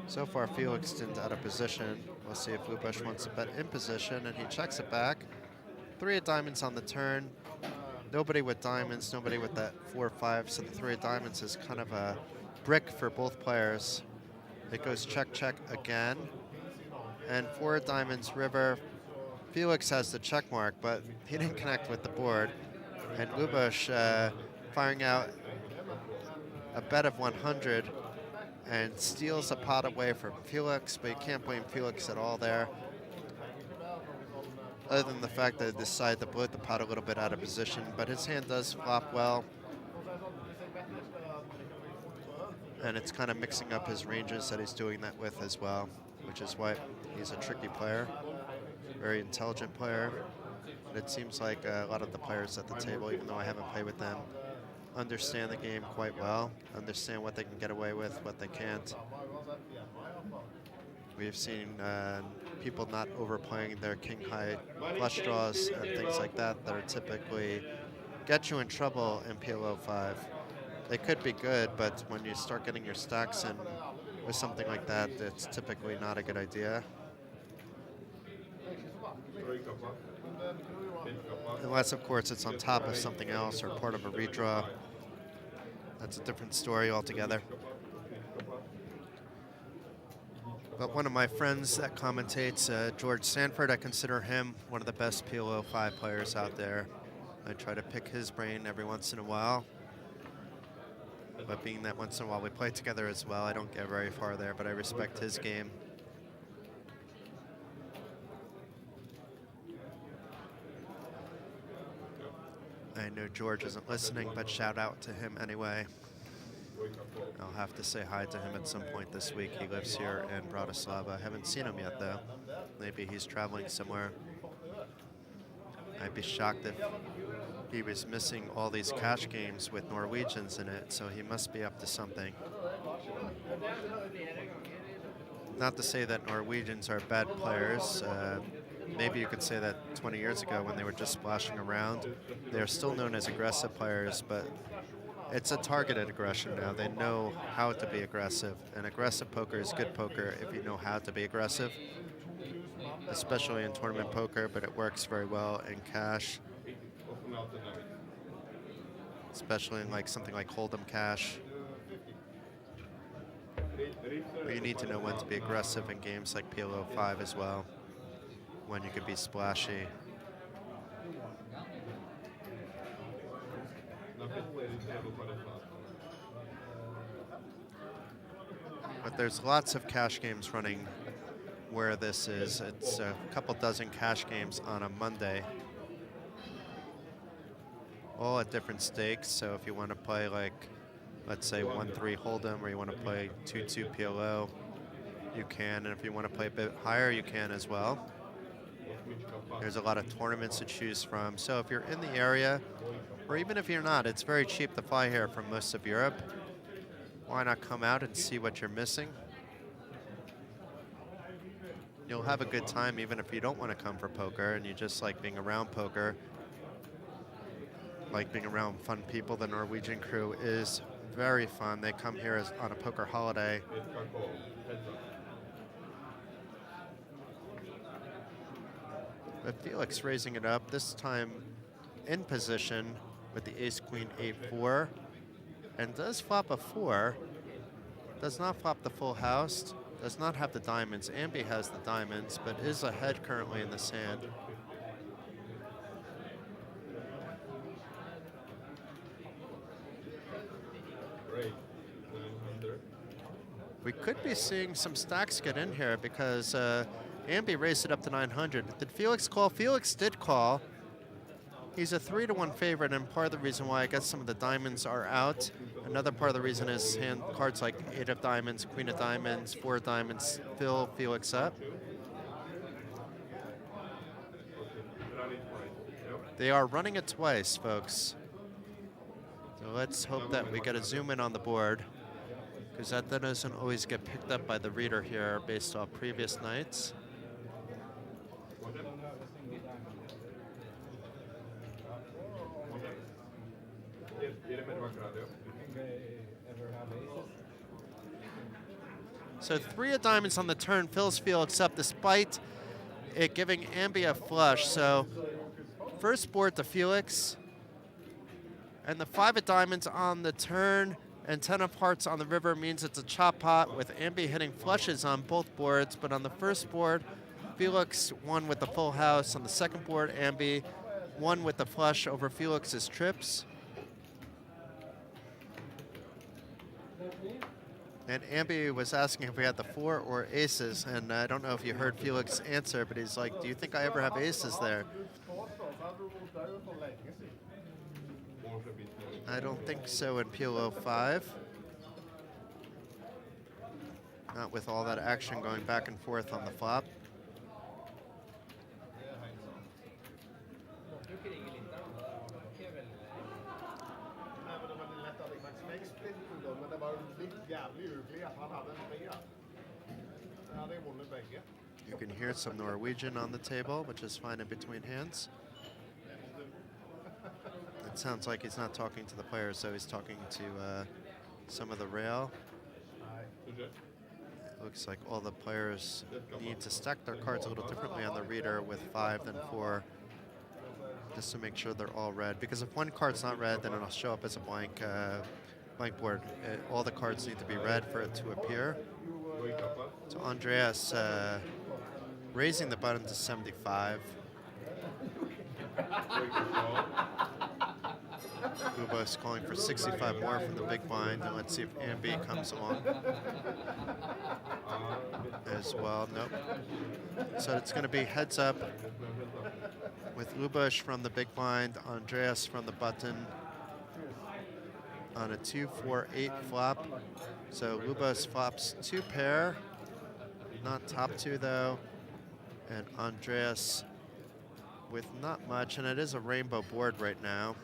So far Felix didn't out of position. We'll see if Luboš wants to bet in position, and he checks it back. 3 of diamonds on the turn. Nobody with diamonds, nobody with that 4-5, so the 3 of diamonds is kind of a brick for both players. It goes check, check again. And 4 diamonds, river. Felix has the check mark, but he didn't connect with the board. And Luboš firing out a bet of 100 and steals a pot away from Felix, but you can't blame Felix at all there. Other than the fact that he decided to bloat the pot a little bit out of position, but his hand does flop well. And it's kind of mixing up his ranges that he's doing that with as well, which is why he's a tricky player, very intelligent player. And it seems like a lot of the players at the table, even though I haven't played with them, understand the game quite well, understand what they can get away with, what they can't. We've seen people not overplaying their king-high flush draws and things like that that are typically get you in trouble in PLO5. They could be good, but when you start getting your stacks in with something like that, it's typically not a good idea. Unless, of course, it's on top of something else or part of a redraw. That's a different story altogether. But one of my friends that commentates, George Sanford, I consider him one of the best PLO5 players out there. I try to pick his brain every once in a while. But being that once in a while we play together as well, I don't get very far there, but I respect his game. I know George isn't listening, but shout out to him anyway. I'll have to say hi to him at some point this week. He lives here in Bratislava. I haven't seen him yet, though. Maybe he's traveling somewhere. I'd be shocked if he was missing all these cash games with Norwegians in it, so he must be up to something. Not to say that Norwegians are bad players. Maybe you could say that 20 years ago when they were just splashing around. They're still known as aggressive players, but it's a targeted aggression now. They know how to be aggressive, and aggressive poker is good poker if you know how to be aggressive, especially in tournament poker, but it works very well in cash, especially in like something like Hold'em cash, where you need to know when to be aggressive in games like PLO5 as well, when you could be splashy. But there's lots of cash games running where this is. It's a couple dozen cash games on a Monday, all at different stakes. So if you want to play like, let's say 1-3 Hold'em, or you want to play 2-2 PLO, you can. And if you want to play a bit higher, you can as well. There's a lot of tournaments to choose from. So if you're in the area, or even if you're not, it's very cheap to fly here from most of Europe. Why not come out and see what you're missing? You'll have a good time even if you don't want to come for poker and you just like being around poker, like being around fun people. The Norwegian crew is very fun. They come here on a poker holiday. But Felix raising it up, this time in position with the ace-queen 8-4, and does flop a 4, does not flop the full house, does not have the diamonds. Ambi has the diamonds, but is ahead currently in this hand. We could be seeing some stacks get in here because Ambi raised it up to 900. Did Felix call? Felix did call. He's a 3-1 favorite, and part of the reason why I guess some of the diamonds are out. Another part of the reason is hand cards like 8 of diamonds, queen of diamonds, 4 of diamonds fill Felix up. They are running it twice, folks. So let's hope that we get a zoom in on the board, because that doesn't always get picked up by the reader here based off previous nights. So 3 of diamonds on the turn fills Felix up despite it giving Ambi a flush. So first board to Felix. And the 5 of diamonds on the turn and 10 of hearts on the river means it's a chop pot with Ambi hitting flushes on both boards. But on the first board, Felix won with the full house. On the second board, Ambi won with the flush over Felix's trips. And Ambi was asking if we had the 4 or aces, and I don't know if you heard Felix answer, but he's like, do you think I ever have aces there? I don't think so in PLO5. Not with all that action going back and forth on the flop. You can hear some Norwegian on the table, which is fine in between hands. It sounds like he's not talking to the players, so he's talking to some of the rail. It looks like all the players need to stack their cards a little differently on the reader with 5 than 4, just to make sure they're all red. Because if one card's not red, then it'll show up as a blank board. All the cards need to be red for it to appear. So Andreas raising the button to 75. Lubos calling for 65 more from the big blind, and let's see if Ambi comes along as well. Nope. So it's going to be heads up with Lubos from the big blind, Andreas from the button on a 2-4-8 flop. So Lubos flops 2 pair, not top 2 though, and Andreas with not much, and it is a rainbow board right now.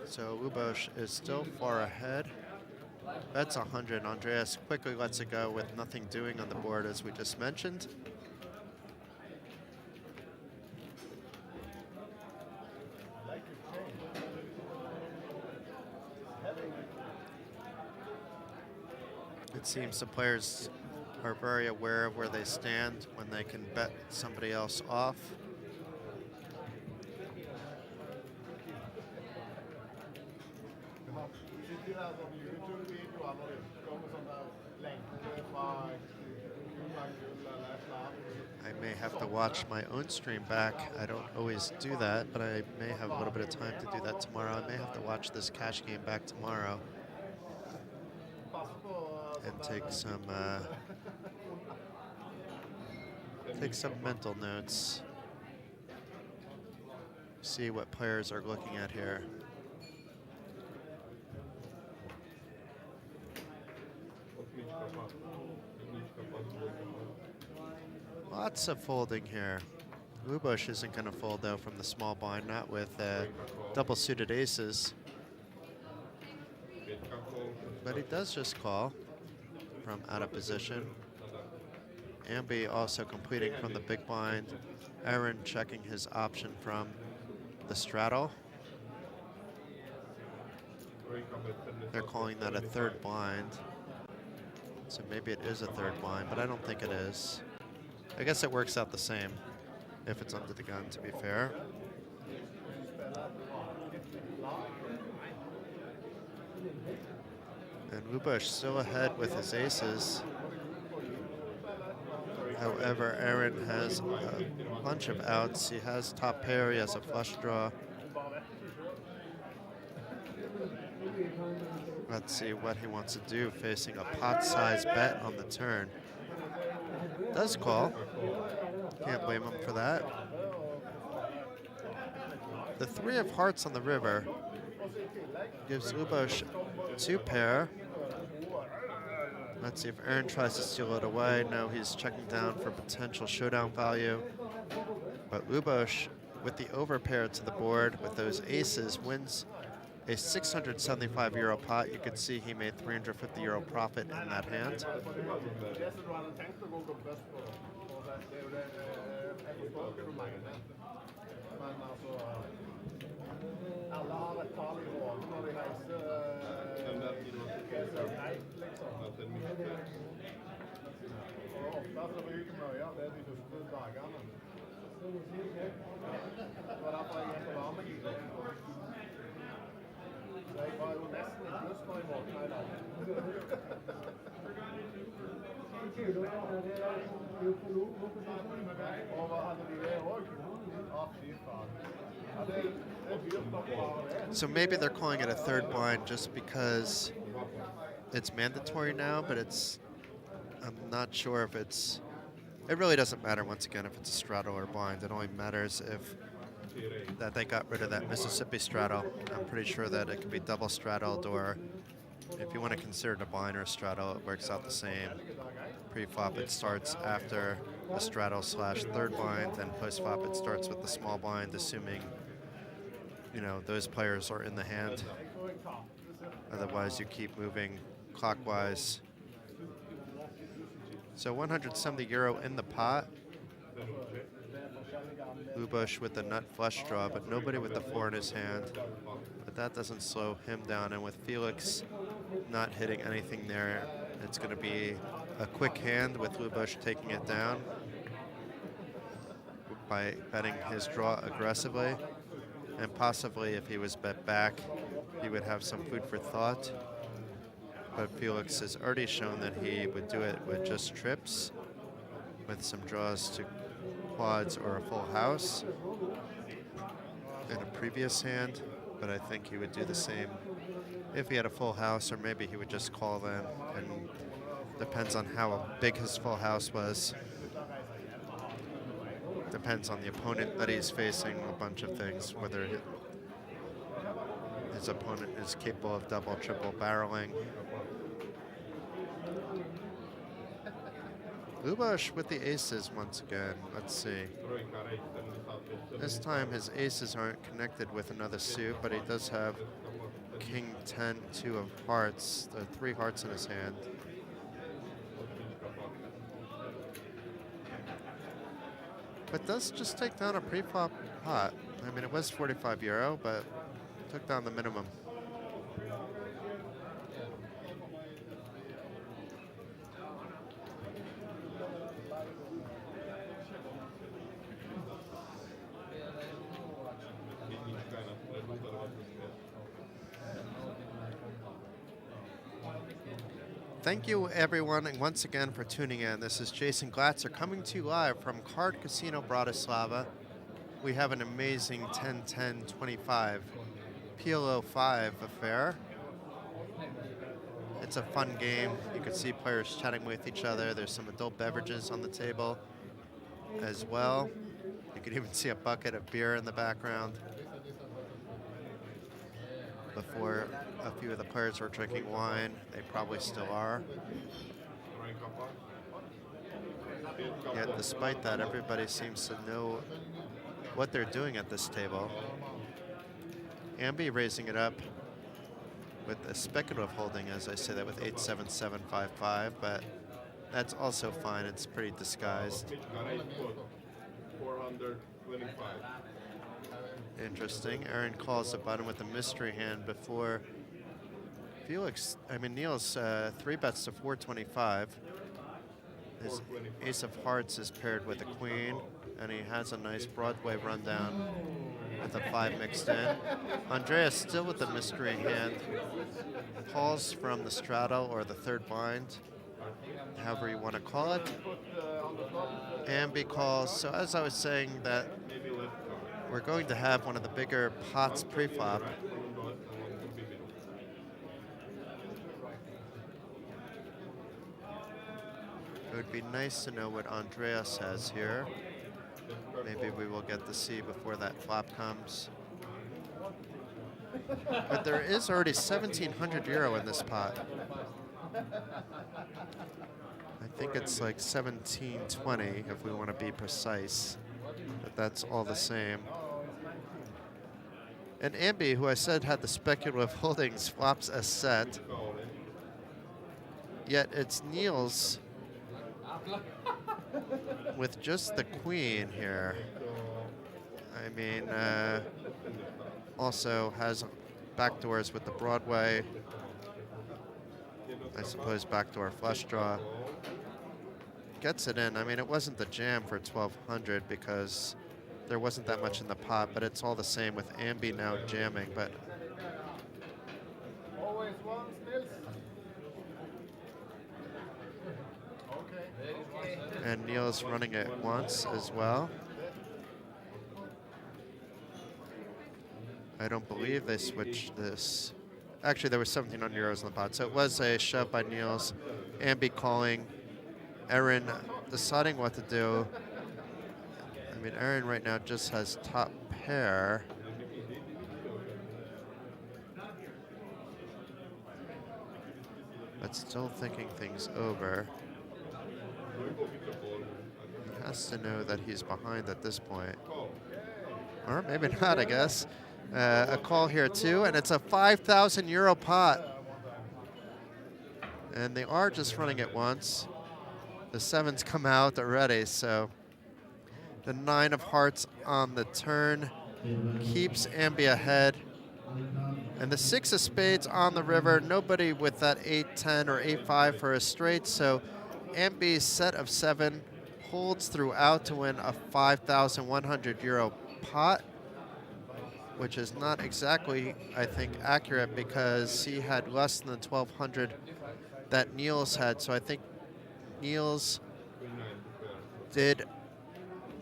So Lubos is still far ahead. That's 100. Andreas quickly lets it go with nothing doing on the board, as we just mentioned. It seems the players are very aware of where they stand when they can bet somebody else off. I may have to watch my own stream back. I don't always do that, but I may have a little bit of time to do that tomorrow. I may have to watch this cash game back tomorrow and take some mental notes. See what players are looking at here. Lots of folding here. Lubos isn't going to fold though from the small blind, not with double suited aces. But he does just call from out of position. Ambi also completing from the big blind. Aaron checking his option from the straddle. They're calling that a third blind. So maybe it is a third blind, but I don't think it is. I guess it works out the same if it's under the gun, to be fair. And Lubos still ahead with his aces. However, Aaron has a bunch of outs. He has top pair, he has a flush draw. Let's see what he wants to do, facing a pot-sized bet on the turn. Does call. Can't blame him for that. The 3 of hearts on the river gives Lubos 2 pair. Let's see if Aaron tries to steal it away. No, he's checking down for potential showdown value. But Lubos, with the overpair to the board with those aces, wins a 675 euro pot. You can see he made 350 euro profit in that hand. So maybe they're calling it a third blind just because it's mandatory now, but I'm not sure if it really doesn't matter once again if it's a straddle or blind. It only matters if that they got rid of that Mississippi straddle. I'm pretty sure that it can be double straddled, or if you want to consider it a blind or a straddle, it works out the same. Pre-flop, it starts after the straddle / third blind, and post-flop, it starts with the small blind, assuming, you know, those players are in the hand. Otherwise, you keep moving clockwise. So 170 euro in the pot. Lubos with the nut flush draw, but nobody with the 4 in his hand. But that doesn't slow him down, and with Felix not hitting anything there, it's going to be a quick hand with Lubos taking it down by betting his draw aggressively. And possibly if he was bet back, he would have some food for thought. but Felix has already shown that he would do it with just trips, with some draws to quads or a full house in a previous hand, but I think he would do the same if he had a full house, or maybe he would just call then, and depends on how big his full house was. Depends on the opponent that he's facing, a bunch of things, whether his opponent is capable of double, triple barreling. Luboš with the aces once again. Let's see. This time his aces aren't connected with another suit, but he does have King 10, 2 of hearts, the 3 hearts in his hand. But does just take down a pre-flop pot. I mean, it was 45 euro, but took down the minimum. Thank you, everyone, and once again for tuning in. This is Jason Glatzer coming to you live from Card Casino Bratislava. We have an amazing 10-10-25 PLO5 affair. It's a fun game. You can see players chatting with each other. There's some adult beverages on the table as well. You can even see a bucket of beer in the background. Before a few of the players were drinking wine, they probably still are. Yet despite that, everybody seems to know what they're doing at this table. Ambi raising it up with a speculative holding, as I say that, with 8-7-7-5-5, but that's also fine. It's pretty disguised. 425. Interesting. Aaron calls the button with a mystery hand before Niels 3 bets to 425. His ace of hearts is paired with a queen, and he has a nice Broadway rundown with a 5 mixed in. Andreas still with the mystery hand. Calls from the straddle or the third blind, however you want to call it. Ambi calls. So as I was saying, that we're going to have one of the bigger pots pre-flop. It would be nice to know what Andreas has here. Maybe we will get to see before that flop comes. But there is already 1,700 euro in this pot. I think it's like 1720 if we want to be precise. But that's all the same. And Ambi, who I said had the speculative holdings, flops a set. Yet it's Niels with just the queen here. I mean, also has backdoors with the Broadway. I suppose backdoor flush draw. Gets it in. I mean, it wasn't the jam for 1,200 because there wasn't that much in the pot, but it's all the same with Ambi now jamming. But Always one still. Okay. and Niels running it once as well. I don't believe they switched this. Actually, there was 1,700 euros in the pot, so it was a shove by Niels. Ambi calling. Aaron deciding what to do. I mean, Aaron right now just has top pair. But still thinking things over. He has to know that he's behind at this point. Or maybe not, I guess. A call here too, and it's a 5,000 euro pot. And they are just running it once. The 7s come out already, so the 9 of hearts on the turn keeps Ambi ahead. And the 6 of spades on the river, nobody with that 8-10 or 8-5 for a straight, so Ambi's set of 7 holds throughout to win a 5,100 euro pot, which is not exactly, I think, accurate because he had less than 1,200 that Niels had. So I think Niels 29 pair. did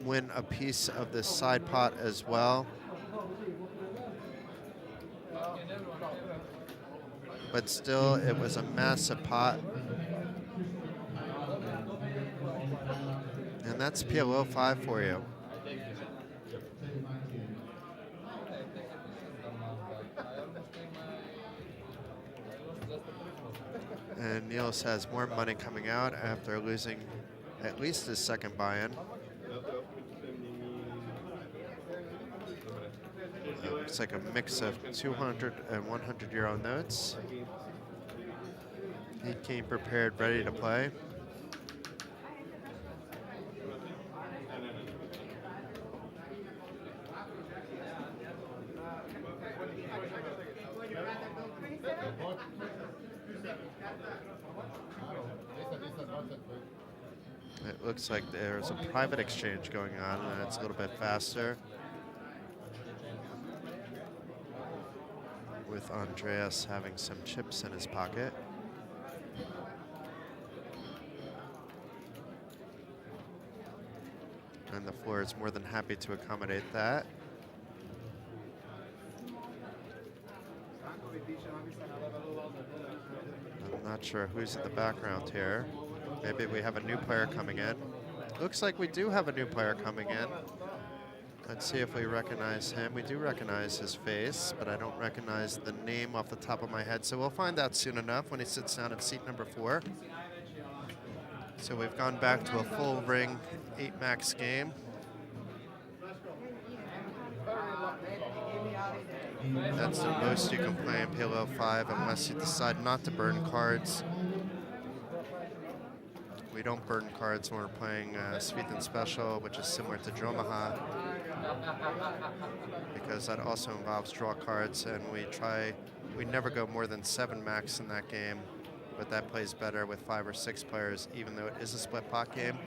win a piece of this side pot as well. But still, it was a massive pot. And that's PLO5 for you. And Niels has more money coming out after losing at least his second buy-in. It's like a mix of 200 and 100 euro notes. He came prepared, ready to play. It looks like there's a private exchange going on, and it's a little bit faster. With Andreas having some chips in his pocket. And the floor is more than happy to accommodate that. I'm not sure who's in the background here. Maybe we have a new player coming in. Looks like we do have a new player coming in. Let's see if we recognize him. We do recognize his face, but I don't recognize the name off the top of my head. So we'll find out soon enough when he sits down at seat number 4. So we've gone back to a full ring 8-max game. That's the most you can play in PLO5 unless you decide not to burn cards. We don't burn cards when we're playing Sviten Special, which is similar to Dromaha, because that also involves draw cards, and we never go more than 7 max in that game, but that plays better with 5 or 6 players, even though it is a split pot game.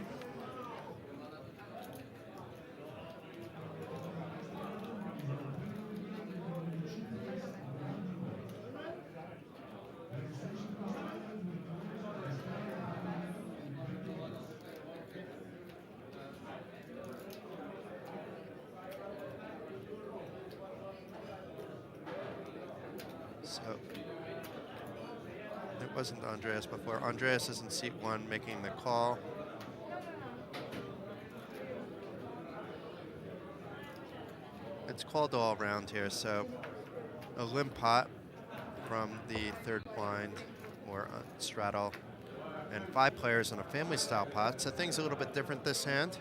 So it wasn't Andreas before. Andreas is in seat 1 making the call. It's called all around here, so a limp pot from the third blind or straddle, and 5 players in a family style pot, so things a little bit different this hand.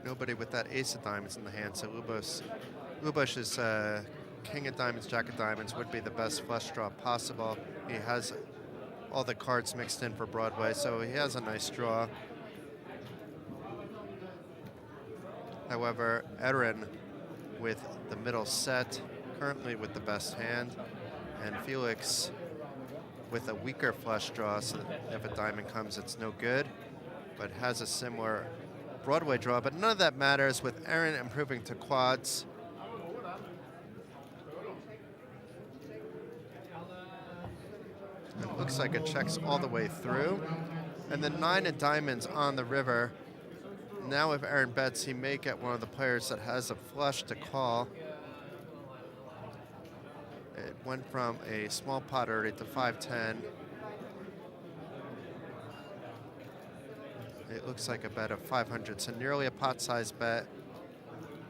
Nobody with that ace of diamonds in the hand, so Lubosh's king of diamonds, jack of diamonds would be the best flush draw possible. He has all the cards mixed in for Broadway, so he has a nice draw. However, Erin with the middle set, currently with the best hand, and Felix with a weaker flush draw, so that if a diamond comes, it's no good, but has a similar Broadway draw, but none of that matters with Erin improving to quads. It looks like it checks all the way through. And then 9 of diamonds on the river. Now if Erin bets, he may get one of the players that has a flush to call. It went from a small pot already to 5-10. It looks like a bet of 500, so nearly a pot-sized bet.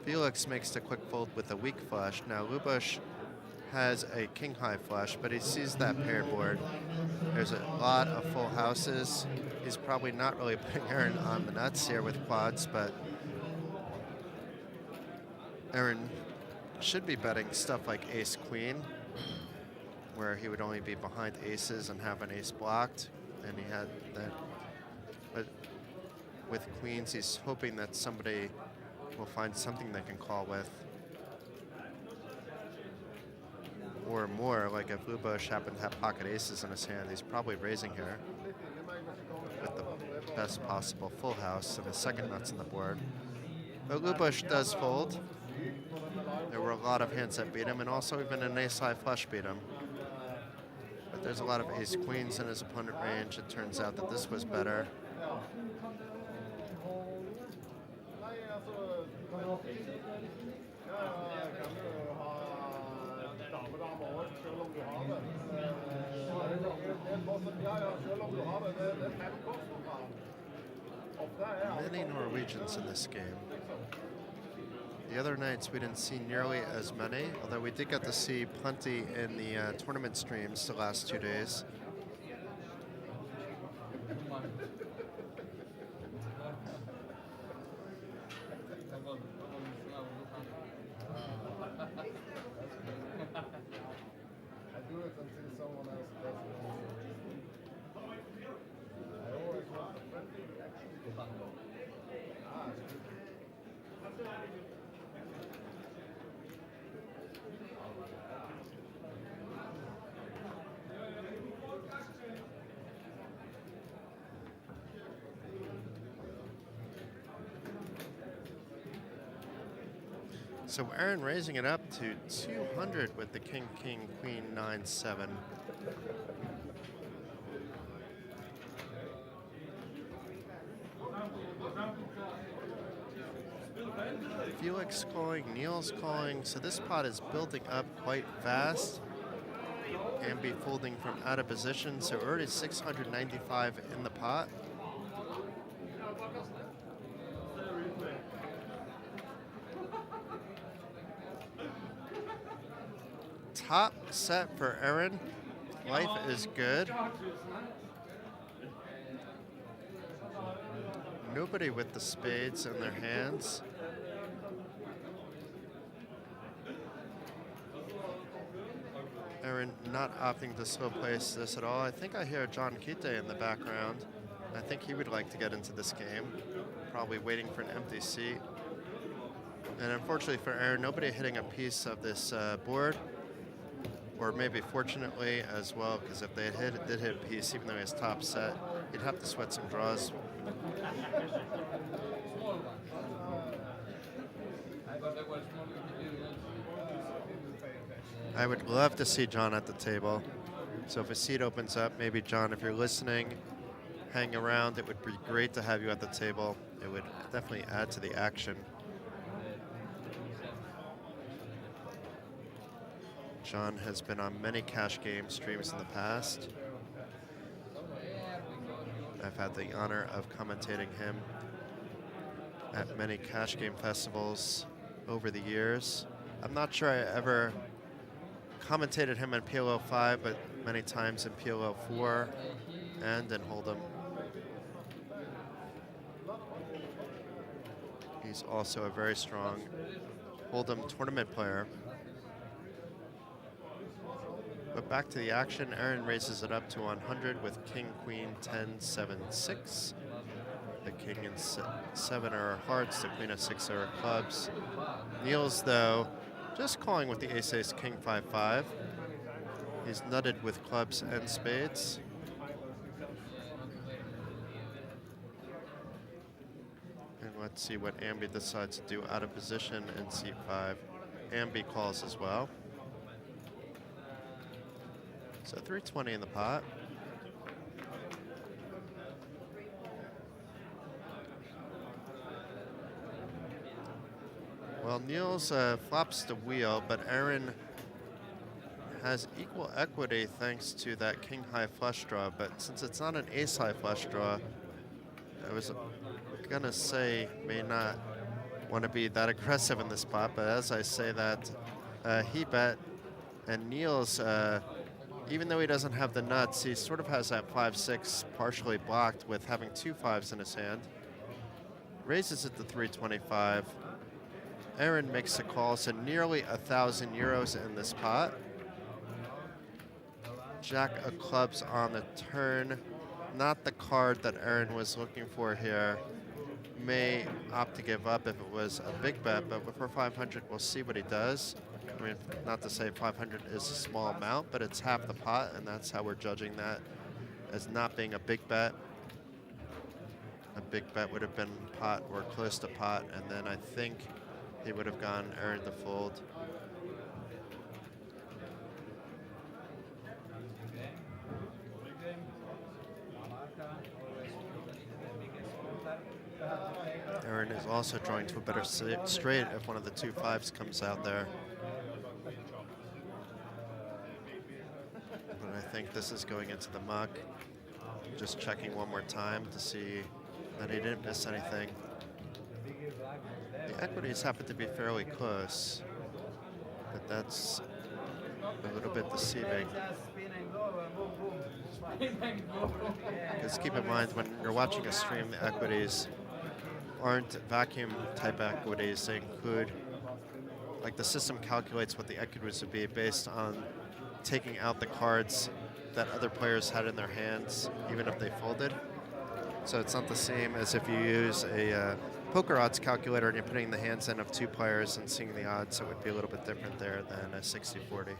Felix makes the quick fold with a weak flush. Now Lubosh has a king-high flush, but he sees that paired board. There's a lot of full houses. He's probably not really putting Erin on the nuts here with quads, but Erin should be betting stuff like ace-queen, where he would only be behind aces and have an ace blocked, and he had that. But with queens, he's hoping that somebody will find something they can call with. Or more, like if Lubosh happened to have pocket aces in his hand, he's probably raising here with the best possible full house and the second nuts on the board. But Lubosh does fold. There were a lot of hands that beat him, and also even an ace-high flush beat him. But there's a lot of ace-queens in his opponent range. It turns out that this was better. Many Norwegians in this game. The other nights we didn't see nearly as many, although we did get to see plenty in the tournament streams the last 2 days. I do it until someone else does it. I always want the friendly reaction. So Aaron raising it up to 200 with the king, king, queen, 9, 7. Felix calling, Niels calling. So this pot is building up quite fast. Ambi folding from out of position. So already 695 in the pot. Top set for Aaron. Life is good. Nobody with the spades in their hands. Aaron not opting to slow place this at all. I think I hear John Kite in the background. I think he would like to get into this game. Probably waiting for an empty seat. And unfortunately for Aaron, nobody hitting a piece of this board. Or maybe fortunately as well, because if they did hit a piece, even though he has top set, he'd have to sweat some draws. I would love to see John at the table. So if a seat opens up, maybe John, if you're listening, hang around. It would be great to have you at the table. It would definitely add to the action. John has been on many cash game streams in the past. I've had the honor of commentating him at many cash game festivals over the years. I'm not sure I ever commentated him in PLO5, but many times in PLO4 and in Hold'em. He's also a very strong Hold'em tournament player. But back to the action, Aaron raises it up to 100 with king, queen, 10, 7, 6. The king and 7 are hearts, the queen of 6 are clubs. Niels, though, just calling with the ace, ace, king, 5, 5. He's nutted with clubs and spades. And let's see what Ambi decides to do out of position in seat 5. Ambi calls as well. So 320 in the pot. Well, Niels flops the wheel, but Aaron has equal equity thanks to that king-high flush draw. But since it's not an ace-high flush draw, I was gonna say may not want to be that aggressive in this spot. But as I say that, he bet, and Niels, even though he doesn't have the nuts, he sort of has that 5-6 partially blocked with having 2 5s in his hand. Raises it to 325. Aaron makes a call, so nearly 1,000 euros in this pot. Jack of clubs on the turn. Not the card that Aaron was looking for here. May opt to give up if it was a big bet, but for 500, we'll see what he does. I mean, not to say 500 is a small amount, but it's half the pot, and that's how we're judging that as not being a big bet. A big bet would have been pot or close to pot, and then I think he would have gone Aaron to fold. Aaron is also drawing to a better straight if one of the 2-5s comes out there. But I think this is going into the muck. Just checking one more time to see that he didn't miss anything. The equities happen to be fairly close, but that's a little bit deceiving. Because keep in mind, when you're watching a stream, the equities aren't vacuum type equities. They include, like, the system calculates what the equities would be based on taking out the cards that other players had in their hands, even if they folded. So it's not the same as if you use a poker odds calculator and you're putting the hands in of 2 players and seeing the odds. So it would be a little bit different there than a 60-40.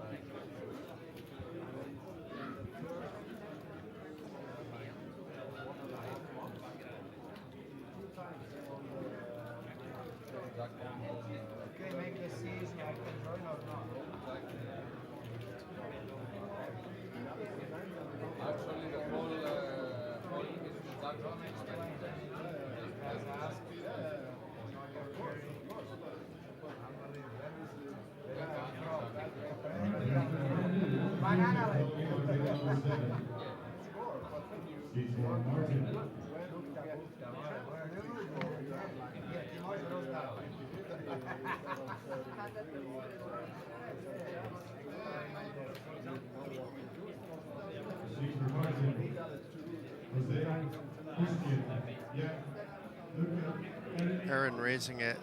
Aaron raising it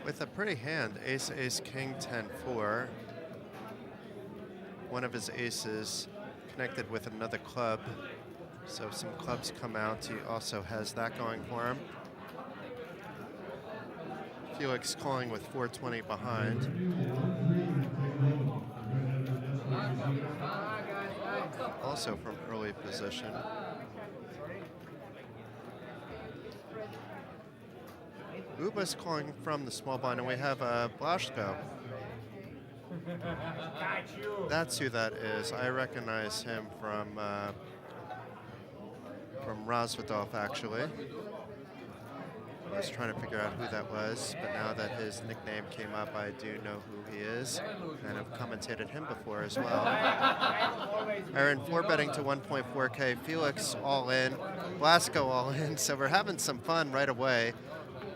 with a pretty hand, ace, ace, king, 10-4. One of his aces connected with another club, so some clubs come out. He also has that going for him. Felix calling with 420 behind. Also from early position. Uba's calling from the small blind, and we have Blaszko. That's who that is. I recognize him from Razvedov, actually. I was trying to figure out who that was, but now that his nickname came up, I do know who he is, and I've commentated him before as well. Aaron 4-betting to 1.4K, Felix all in, Blaszko all in, so we're having some fun right away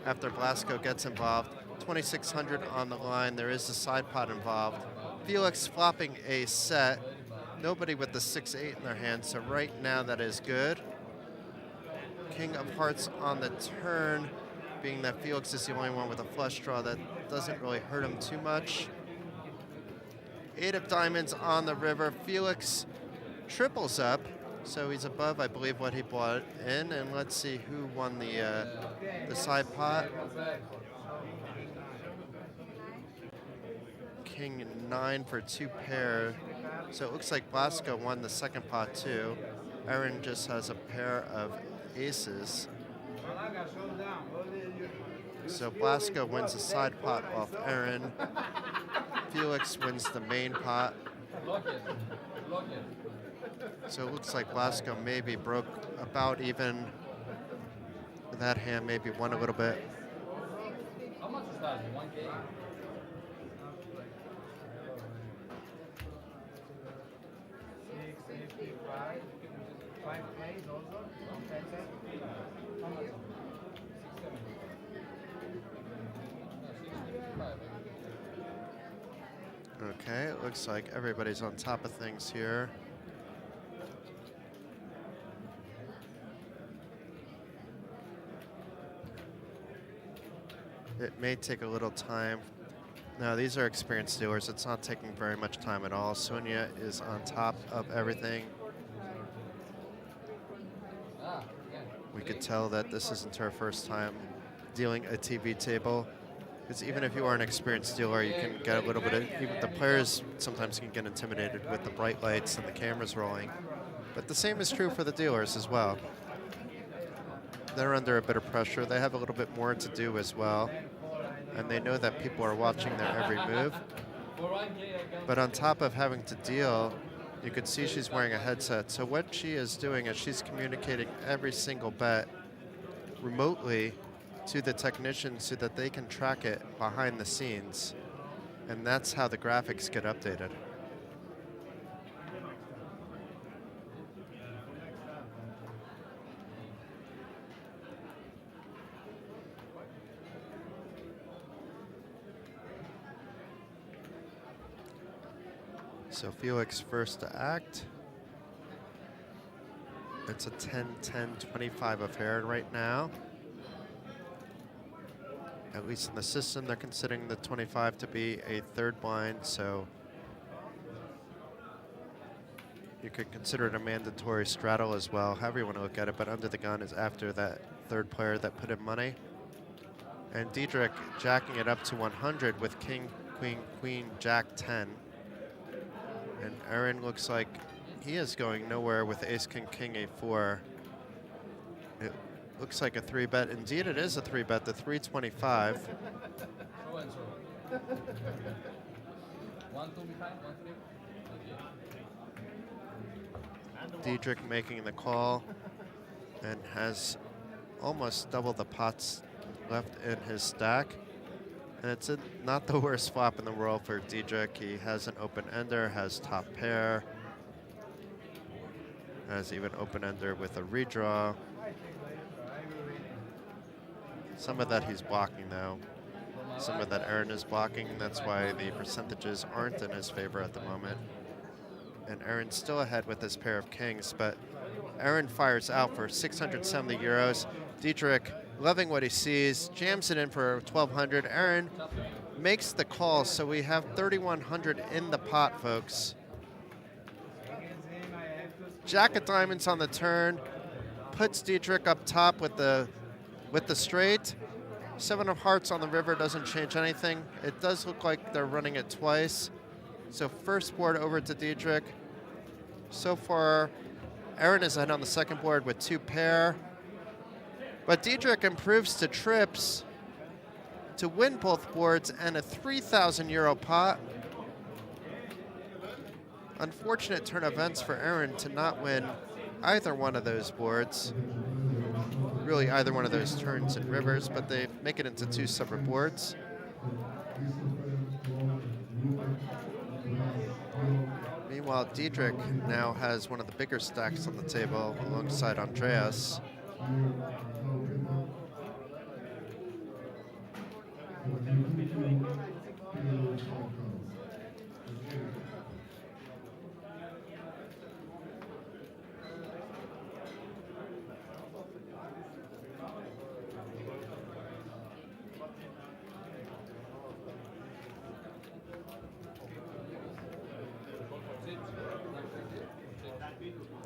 after Blaszko gets involved. 2,600 on the line, there is a side pot involved. Felix flopping a set, nobody with the 6-8 in their hand, so right now that is good. King of Hearts on the turn, being that Felix is the only one with a flush draw, that doesn't really hurt him too much. 8 of diamonds on the river. Felix triples up, so he's above, I believe, what he bought in. And let's see who won the side pot. King 9 for 2 pair. So it looks like Blaszko won the second pot too. Aaron just has a pair of aces. So Blaszko wins the side pot off Aaron. Felix wins the main pot. So it looks like Blaszko maybe broke about even with that hand, maybe won a little bit. How much is that? 1K? Okay, it looks like everybody's on top of things here. It may take a little time. No, these are experienced dealers. It's not taking very much time at all. Sonia is on top of everything. We could tell that this isn't her first time dealing a TV table. Because even if you are an experienced dealer, you can get a little bit of, even the players sometimes can get intimidated with the bright lights and the cameras rolling. But the same is true for the dealers as well. They're under a bit of pressure. They have a little bit more to do as well. and they know that people are watching their every move. But on top of having to deal, you could see she's wearing a headset. So what she is doing is she's communicating every single bet remotely to the technician so that they can track it behind the scenes. And that's how the graphics get updated. So Felix first to act. It's a 10-10-25 affair right now. At least in the system, they're considering the 25 to be a third blind, so you could consider it a mandatory straddle as well, however you want to look at it, but under the gun is after that third player that put in money. And Diedrich jacking it up to 100 with king, queen, queen, jack 10. And Aaron looks like he is going nowhere with ace, king, king, a4. It looks like a 3-bet. Indeed, it is a 3-bet, the 325. Diedrich making the call and has almost double the pots left in his stack. And it's not the worst flop in the world for Diedrich. He has an open ender, has top pair, has even open ender with a redraw. Some of that he's blocking though. Some of that Aaron is blocking. That's why the percentages aren't in his favor at the moment. And Aaron's still ahead with his pair of kings, but Aaron fires out for 670 euros. Diedrich, loving what he sees, jams it in for 1,200. Aaron makes the call, so we have 3,100 in the pot, folks. Jack of diamonds on the turn, puts Diedrich up top with the straight. 7 of hearts on the river doesn't change anything. It does look like they're running it twice. So first board over to Diedrich. So far, Aaron is ahead on the second board with 2 pair. But Diedrich improves to trips to win both boards and a 3,000 euro pot. Unfortunate turn of events for Aaron to not win either one of those boards. Really either one of those turns and rivers, but they make it into 2 separate boards. Meanwhile, Diedrich now has one of the bigger stacks on the table alongside Andreas.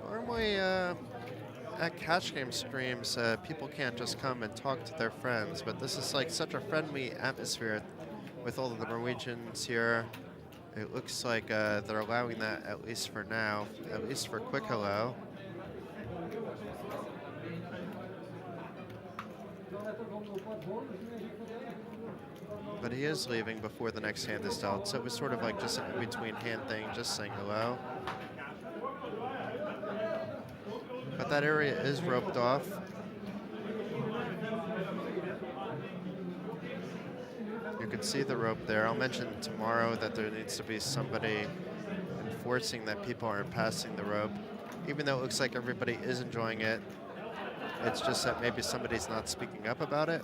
Normally, at cash game streams, people can't just come and talk to their friends, but this is like such a friendly atmosphere with all of the Norwegians here. It looks like they're allowing that, at least for now, at least for quick hello. But he is leaving before the next hand is dealt, so it was sort of like just an in-between hand thing, just saying hello. But that area is roped off. You can see the rope there. I'll mention tomorrow that there needs to be somebody enforcing that people aren't passing the rope. Even though it looks like everybody is enjoying it, it's just that maybe somebody's not speaking up about it.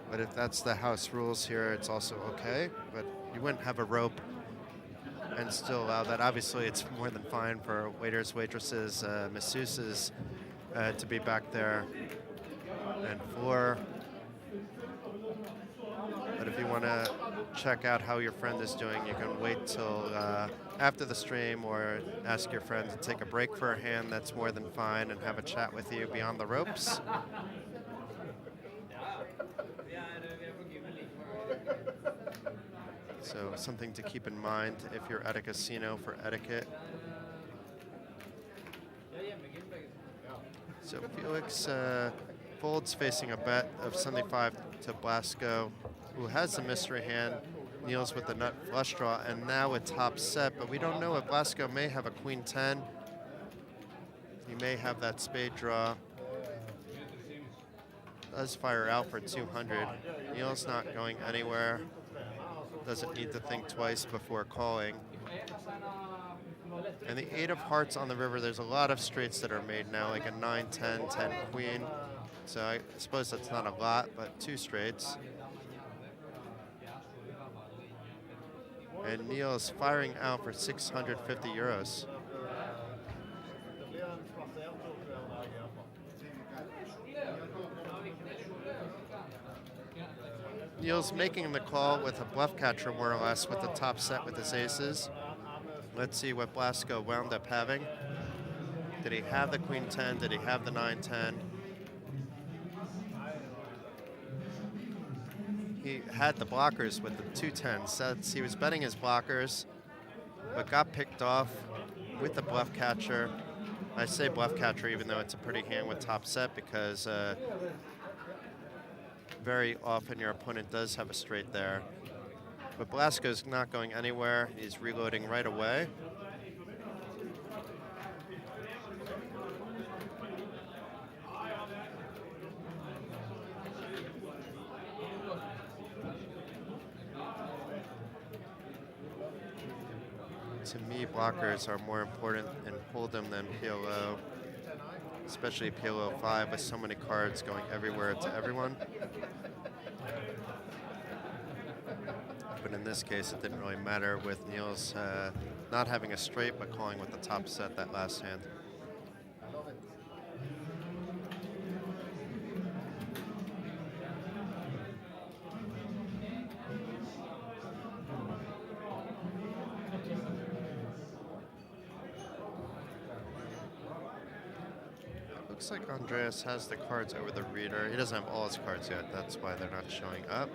But if that's the house rules here, it's also okay. But you wouldn't have a rope and still allow that. Obviously, it's more than fine for waiters, waitresses, masseuses to be back there and floor. But if you want to check out how your friend is doing, you can wait till after the stream or ask your friend to take a break for a hand. That's more than fine, and have a chat with you beyond the ropes. So something to keep in mind if you're at a casino for etiquette. So Felix Folds facing a bet of 75 to Blasco, who has the mystery hand, Niels with the nut flush draw, and now with top set, but we don't know if Blasco may have a queen 10. He may have that spade draw. Does fire out for 200. Niels not going anywhere. Doesn't need to think twice before calling. And the 8 of hearts on the river, there's a lot of straights that are made now, like a 9, 10, 10 queen. So I suppose that's not a lot, but 2 straights. And Niels firing out for 650 euros. Niels making the call with a bluff catcher, more or less, with the top set with his aces. Let's see what Blasco wound up having. Did he have the queen 10? Did he have the 9, 10? He had the blockers with the 2 10s. So he was betting his blockers, but got picked off with the bluff catcher. I say bluff catcher even though it's a pretty hand with top set, because very often your opponent does have a straight there. But Blasco's not going anywhere. He's reloading right away. To me, blockers are more important in Hold'em than PLO, especially PLO5 with so many cards going everywhere to everyone. But in this case, it didn't really matter with Niels not having a straight, but calling with the top set that last hand. Looks like Andreas has the cards over the reader. He doesn't have all his cards yet. That's why they're not showing up.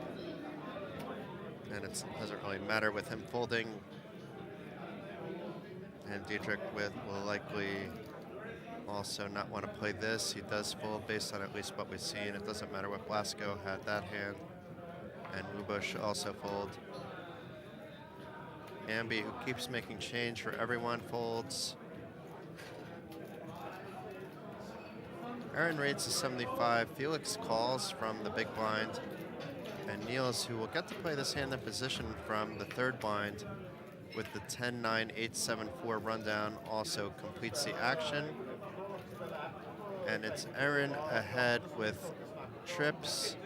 And it doesn't really matter with him folding. And Dietrich will likely also not want to play this. He does fold based on at least what we've seen. It doesn't matter what Blasco had that hand. And Ubush also fold. Ambi, who keeps making change for everyone, folds. Aaron raids to 75. Felix calls from the big blind. And Niels, who will get to play this hand in position from the third blind with the 10, 9, 8, 7, 4 rundown, also completes the action. And it's Aaron ahead with trips.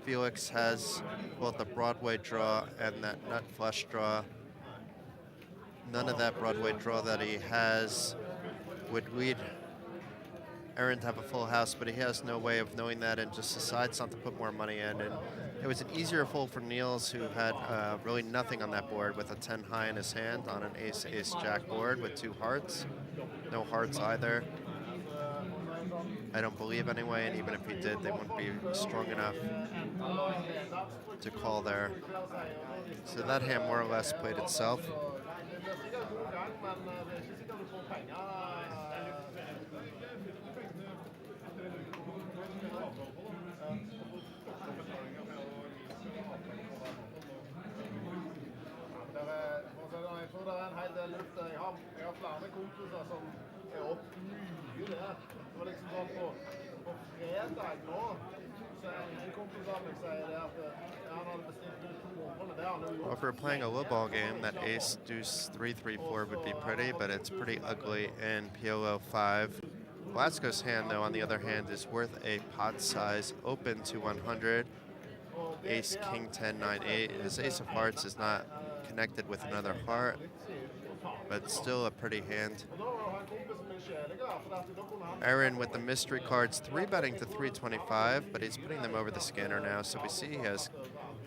Felix has both the Broadway draw and that nut flush draw. None of that Broadway draw that he has would lead Aaron to have a full house, but he has no way of knowing that and just decides not to put more money in. And it was an easier fold for Niels, who had really nothing on that board with a 10 high in his hand on an ace, ace, jack board with 2 hearts. No hearts either. I don't believe anyway, and even if he did, they wouldn't be strong enough to call there. So that hand more or less played itself. Jeg tror det en hel del luft. Jeg har flere kompiser som opp mye der. Det var liksom sånn på fredag nå, så en kompis av meg sier det at han hadde bestilt ut 200, det har han jo gjort. Well, if we're playing a low ball game, that ace, deuce, 3, 3, 4 would be pretty, but it's pretty ugly in PLO5. Blasco's hand, though, on the other hand, is worth a pot size open to 100. Ace, king, 10, 9, 8. His ace of hearts is not connected with another heart, but still a pretty hand. Aaron with the mystery cards, 3-betting to 325, but he's putting them over the scanner now, so we see he has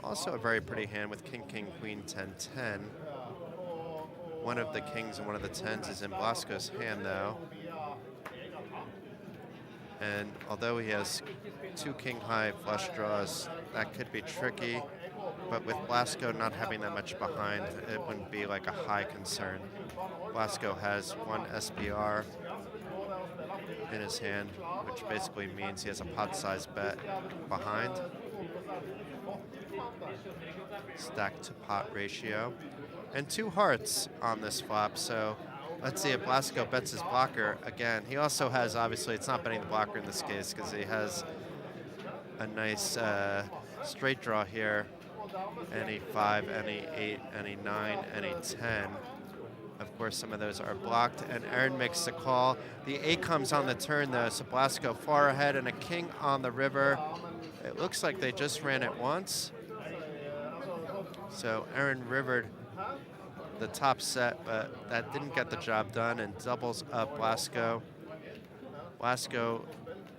also a very pretty hand with king, king, queen, 10, 10. One of the kings and one of the 10s is in Blasco's hand, though. And although he has 2 king high flush draws, that could be tricky. But with Blasco not having that much behind, it wouldn't be like a high concern. Blasco has 1 SPR in his hand, which basically means he has a pot-sized bet behind. Stack to pot ratio. And 2 hearts on this flop, so let's see if Blasco bets his blocker again. He also has, obviously, it's not betting the blocker in this case because he has a nice straight draw here. Any 5, any 8, any 9, any 10. Of course, some of those are blocked, and Aaron makes the call. The 8 comes on the turn, though, so Blasco far ahead, and a king on the river. It looks like they just ran it once. So Aaron rivered the top set, but that didn't get the job done, and doubles up Blasco. Blasco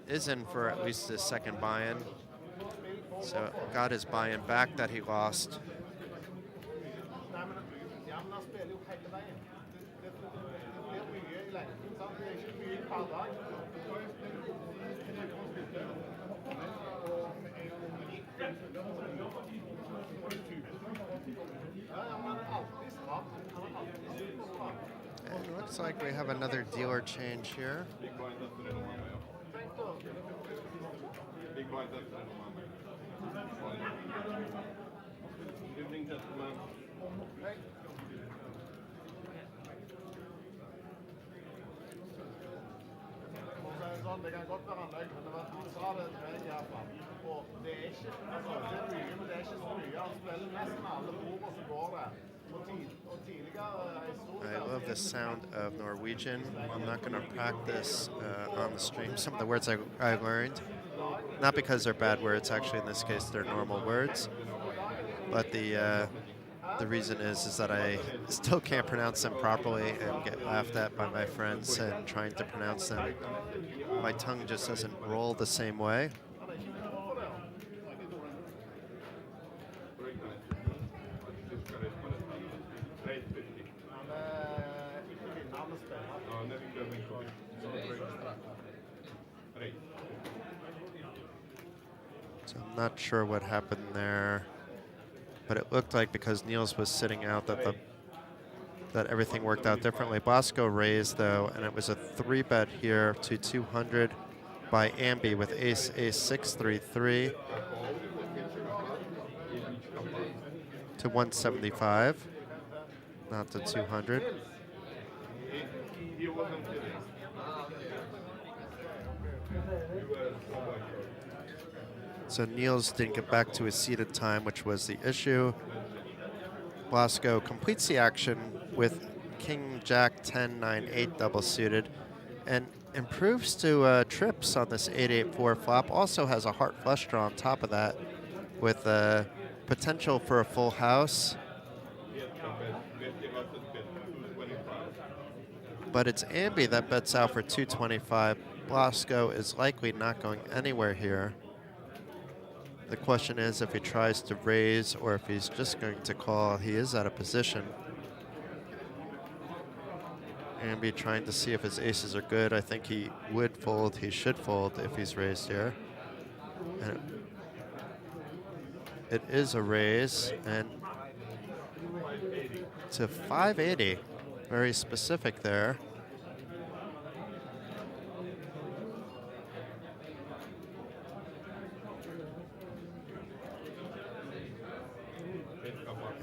is in for at least his second buy-in. So got his buy-in back that he lost. And it looks like we have another dealer change here. Big blind efter det de har med. Big blind efter det de har med. Evening, gentlemen. Det kan godt være løgn, men han sa det til meg i hvert fall. Og det er ikke, altså, det er mye, men det er ikke så mye. Han spiller nesten alle bord, og så går det. Og tidligere I love the sound of Norwegian. I'm not going to practice on the stream some of the words I learned. Not because they're bad words, actually in this case they're normal words. But the reason is that I still can't pronounce them properly and get laughed at by my friends and trying to pronounce them. My tongue just doesn't roll the same way. So I'm not sure what happened there, but it looked like because Niels was sitting out that everything worked out differently. Blasco raised though, and it was a 3-bet here to 200 by Ambi with ace, ace, 6, 3, 3 to 175, not to 200. So Niels didn't get back to his seated time, which was the issue. Blasco completes the action with King, Jack, 10, 9, 8 double suited, and improves to trips on this 8-8-4 flop. Also has a heart flush draw on top of that with potential for a full house. But it's Ambi that bets out for 225. Blasco is likely not going anywhere here. The question is if he tries to raise or if he's just going to call. He is out of position. Ambi trying to see if his aces are good. I think he would fold. He should fold if he's raised here. And it is a raise, and to 580. Very specific there.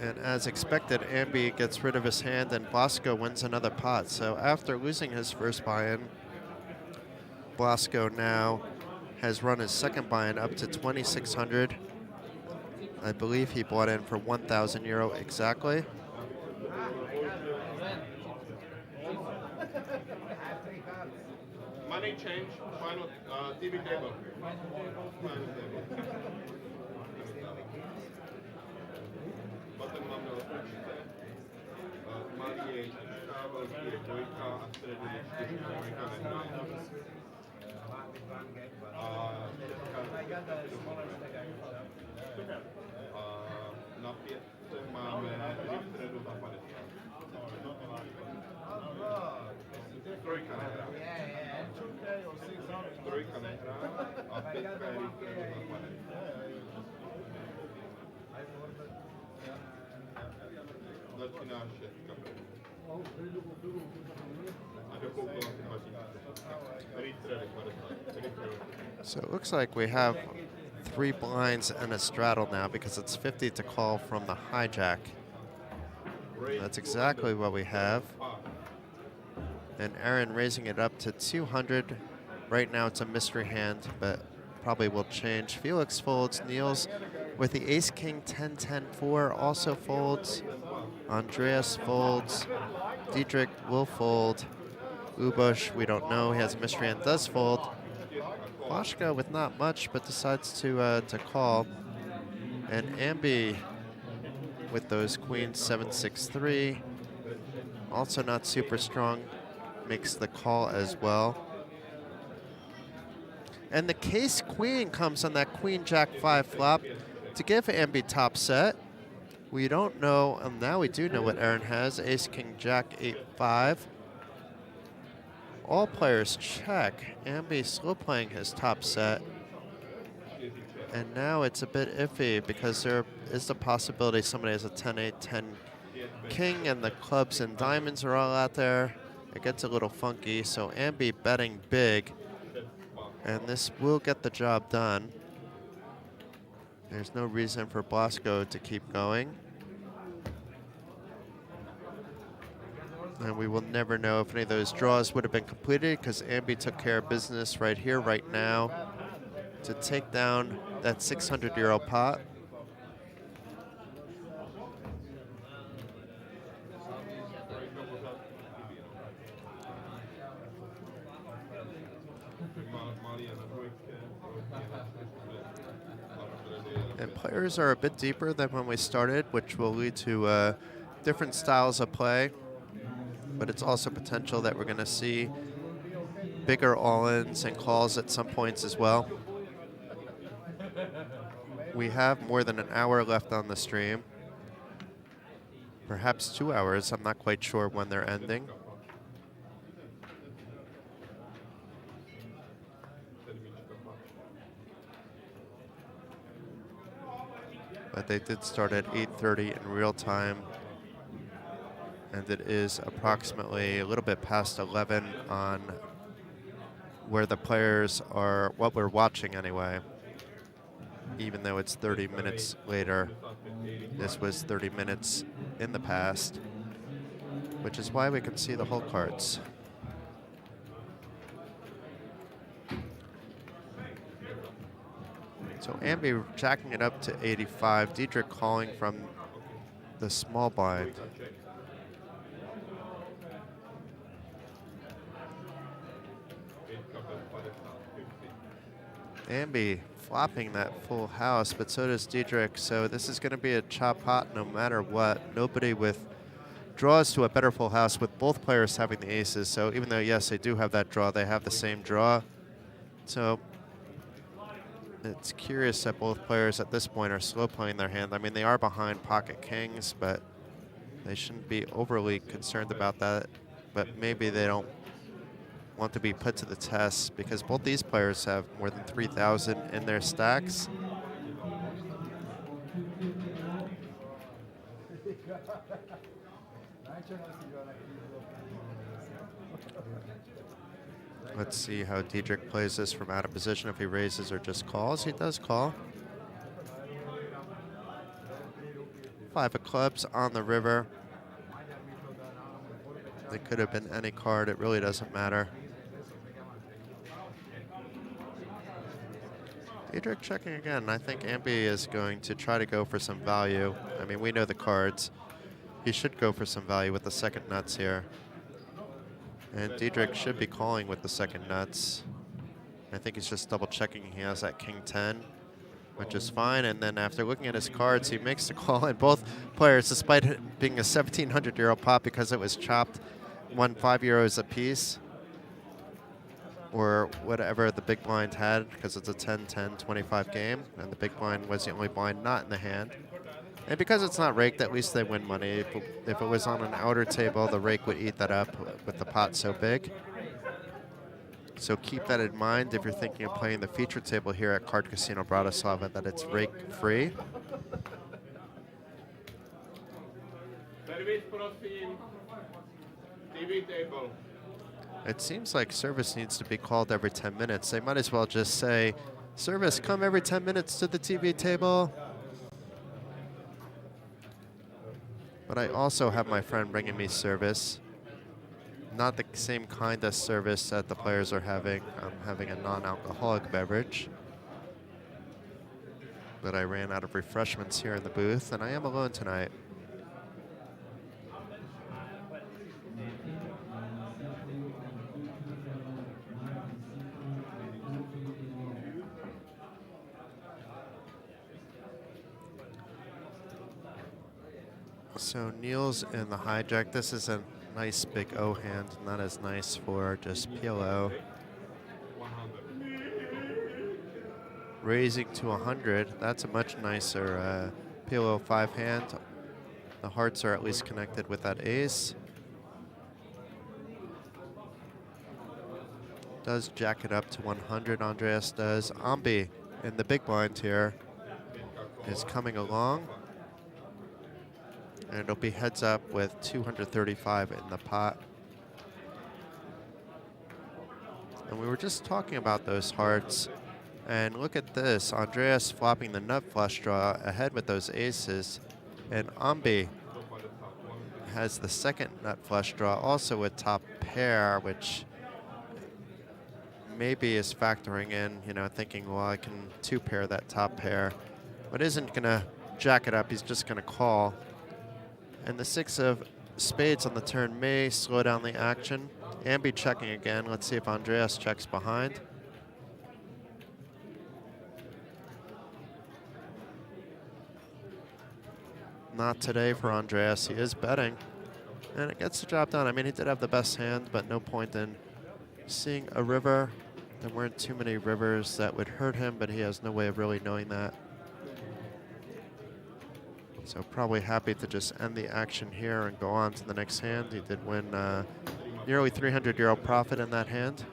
And as expected, Ambi gets rid of his hand and Blasco wins another pot. So after losing his first buy-in, Blasco now has run his second buy-in up to 2,600. I believe he bought in for 1,000 euro exactly. Money change, final TV table. Bottom mám na odpočíte. Malý je čtyřka, velký je dvojka a střední je čtyřka, dvojka nehraje. A na 5 máme středu za 50. Trojka nehrá. Trojka nehrá a 5 je středu za 50. Začíná 6. A do So it looks like we have 3 blinds and a straddle now because it's 50 to call from the hijack. That's exactly what we have. And Aaron raising it up to 200. Right now it's a mystery hand, but probably will change. Felix folds. Niels with the ace king 10-10-4 also folds. Andreas folds. Diedrich will fold. Ubush, we don't know. He has a mystery hand, does fold. Washka with not much, but decides to call. And Ambi with those queens 7-6-3. Also not super strong. Makes the call as well. And the case queen comes on that queen jack 5 flop to give Ambi top set. We don't know, and now we do know what Aaron has. Ace king jack 8-5. All players check. Ambi slow playing his top set. And now it's a bit iffy because there is the possibility somebody has a 10-8, 10 king, and the clubs and diamonds are all out there. It gets a little funky, so Ambi betting big, and this will get the job done. There's no reason for Blasco to keep going. And we will never know if any of those draws would have been completed because Ambi took care of business right here, right now, to take down that 600-euro pot. And players are a bit deeper than when we started, which will lead to different styles of play. But it's also potential that we're going to see bigger all-ins and calls at some points as well. We have more than an hour left on the stream. Perhaps 2 hours. I'm not quite sure when they're ending. But they did start at 8:30 in real time. And it is approximately a little bit past 11 on where the players are, what we're watching anyway. Even though it's 30 minutes later, this was 30 minutes in the past, which is why we can see the whole cards. So Ambi jacking it up to 85. Diedrich calling from the small blind. Ambi flopping that full house, but so does Diedrich. So this is going to be a chop pot no matter what. Nobody with draws to a better full house with both players having the aces. So even though, yes, they do have that draw, they have the same draw. So it's curious that both players at this point are slow playing their hand. I mean, they are behind pocket kings, but they shouldn't be overly concerned about that. But maybe they don't want to be put to the test because both these players have more than 3,000 in their stacks. Let's see how Diedrich plays this from out of position, if he raises or just calls. He does call. 5 of clubs on the river. It could have been any card. It really doesn't matter. Diedrich checking again. I think Ambi is going to try to go for some value. I mean, we know the cards. He should go for some value with the second nuts here. And Diedrich should be calling with the second nuts. I think he's just double checking he has that king 10, which is fine. And then after looking at his cards, he makes the call. And both players, despite it being a 1,700-euro pot because it was chopped, won 5 euros apiece, or whatever the big blind had, because it's a 10-10-25 game, and the big blind was the only blind not in the hand. And because it's not raked, at least they win money. If it was on an outer table, the rake would eat that up with the pot so big. So keep that in mind if you're thinking of playing the feature table here at Card Casino Bratislava, that it's rake free. Service, prosím. TV table. It seems like service needs to be called every 10 minutes. They might as well just say, service, come every 10 minutes to the TV table. But I also have my friend bringing me service. Not the same kind of service that the players are having. I'm having a non-alcoholic beverage. But I ran out of refreshments here in the booth, and I am alone tonight. So Neil's in the hijack. This is a nice big O hand, not as nice for just PLO. Raising to 100, that's a much nicer PLO5 hand. The hearts are at least connected with that ace. Does jack it up to 100, Andreas does. Ambi in the big blind here is coming along. And it'll be heads up with 235 in the pot. And we were just talking about those hearts. And look at this, Andreas flopping the nut flush draw ahead with those aces. And Ambi has the second nut flush draw also with top pair, which maybe is factoring in, you know, thinking, well, I can two pair that top pair. But isn't gonna jack it up, he's just gonna call. And the 6 of spades on the turn may slow down the action. Ambi checking again. Let's see if Andreas checks behind. Not today for Andreas. He is betting. And it gets the job done. I mean, he did have the best hand, but no point in seeing a river. There weren't too many rivers that would hurt him, but he has no way of really knowing that. So probably happy to just end the action here and go on to the next hand. He did win nearly 300 euro profit in that hand.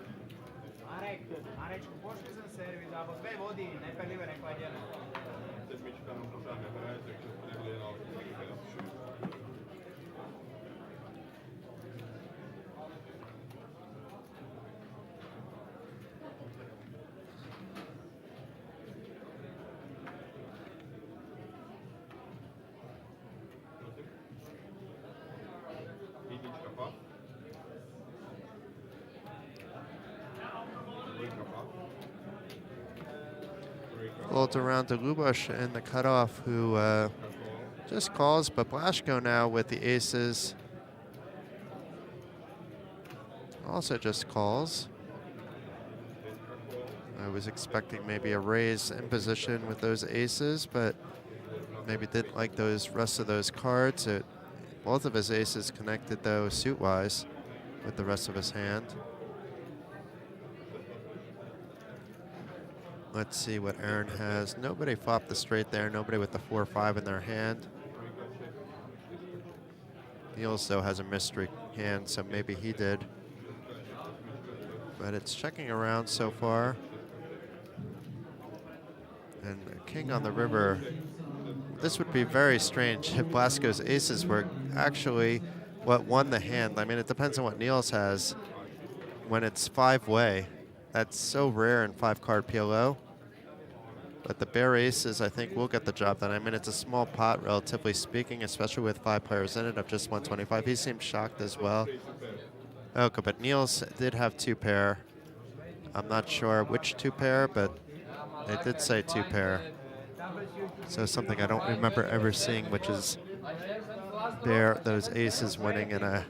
Pulled around to Lubosh in the cutoff, who just calls, but Blaszko now with the aces also just calls. I was expecting maybe a raise in position with those aces, but maybe didn't like those rest of those cards. Both of his aces connected though suit-wise with the rest of his hand. Let's see what Aaron has. Nobody flopped the straight there. Nobody with the 4-5 in their hand. Niels, though, has a mystery hand, so maybe he did. But it's checking around so far. And a king on the river. This would be very strange if Blaszko's aces were actually what won the hand. I mean, it depends on what Niels has. When it's 5-way, that's so rare in 5-card PLO. But the bare aces, I think, will get the job done. I mean, it's a small pot, relatively speaking, especially with 5 players in it of just 125. He seemed shocked as well. Okay, but Niels did have 2 pair. I'm not sure which 2 pair, but they did say 2 pair. So something I don't remember ever seeing, which is those aces winning in a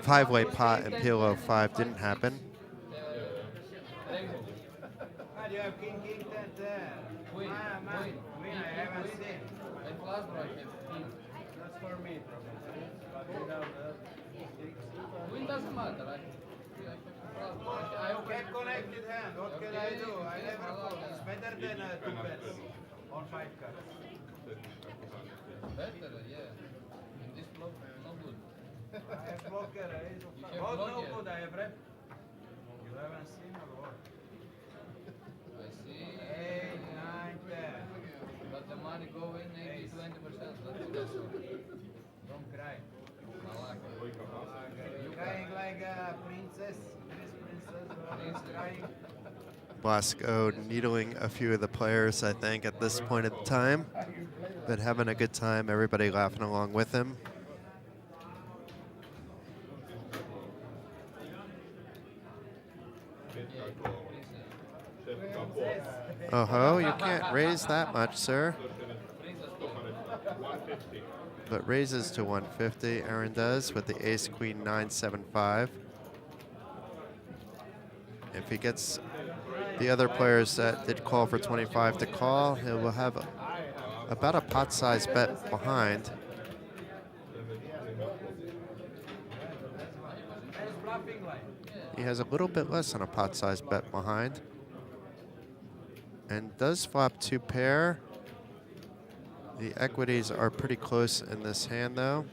5-way pot in PLO5 didn't happen. Doesn't matter. I Get connected hand. What can I do? I never call. It's better than 2 bets on 5 cards. Better, yeah. In this block, no good. I have blocker. Oh, no good. I have rep. You haven't seen or what? I see. 8, 9, 10. But the money go in maybe 20%. That's all. Don't cry. Malaka. You're crying like a princess. Blasco needling a few of the players, I think, at this point in time, but having a good time, everybody laughing along with him. Oh-ho, you can't raise that much, sir. But raises to 150, Aaron does, with the ace, queen, 9, 7, 5. If he gets the other players that did call for 25 to call, he will have about a pot-sized bet behind. He has a little bit less than a pot-sized bet behind. And does flop 2 pair. The equities are pretty close in this hand, though.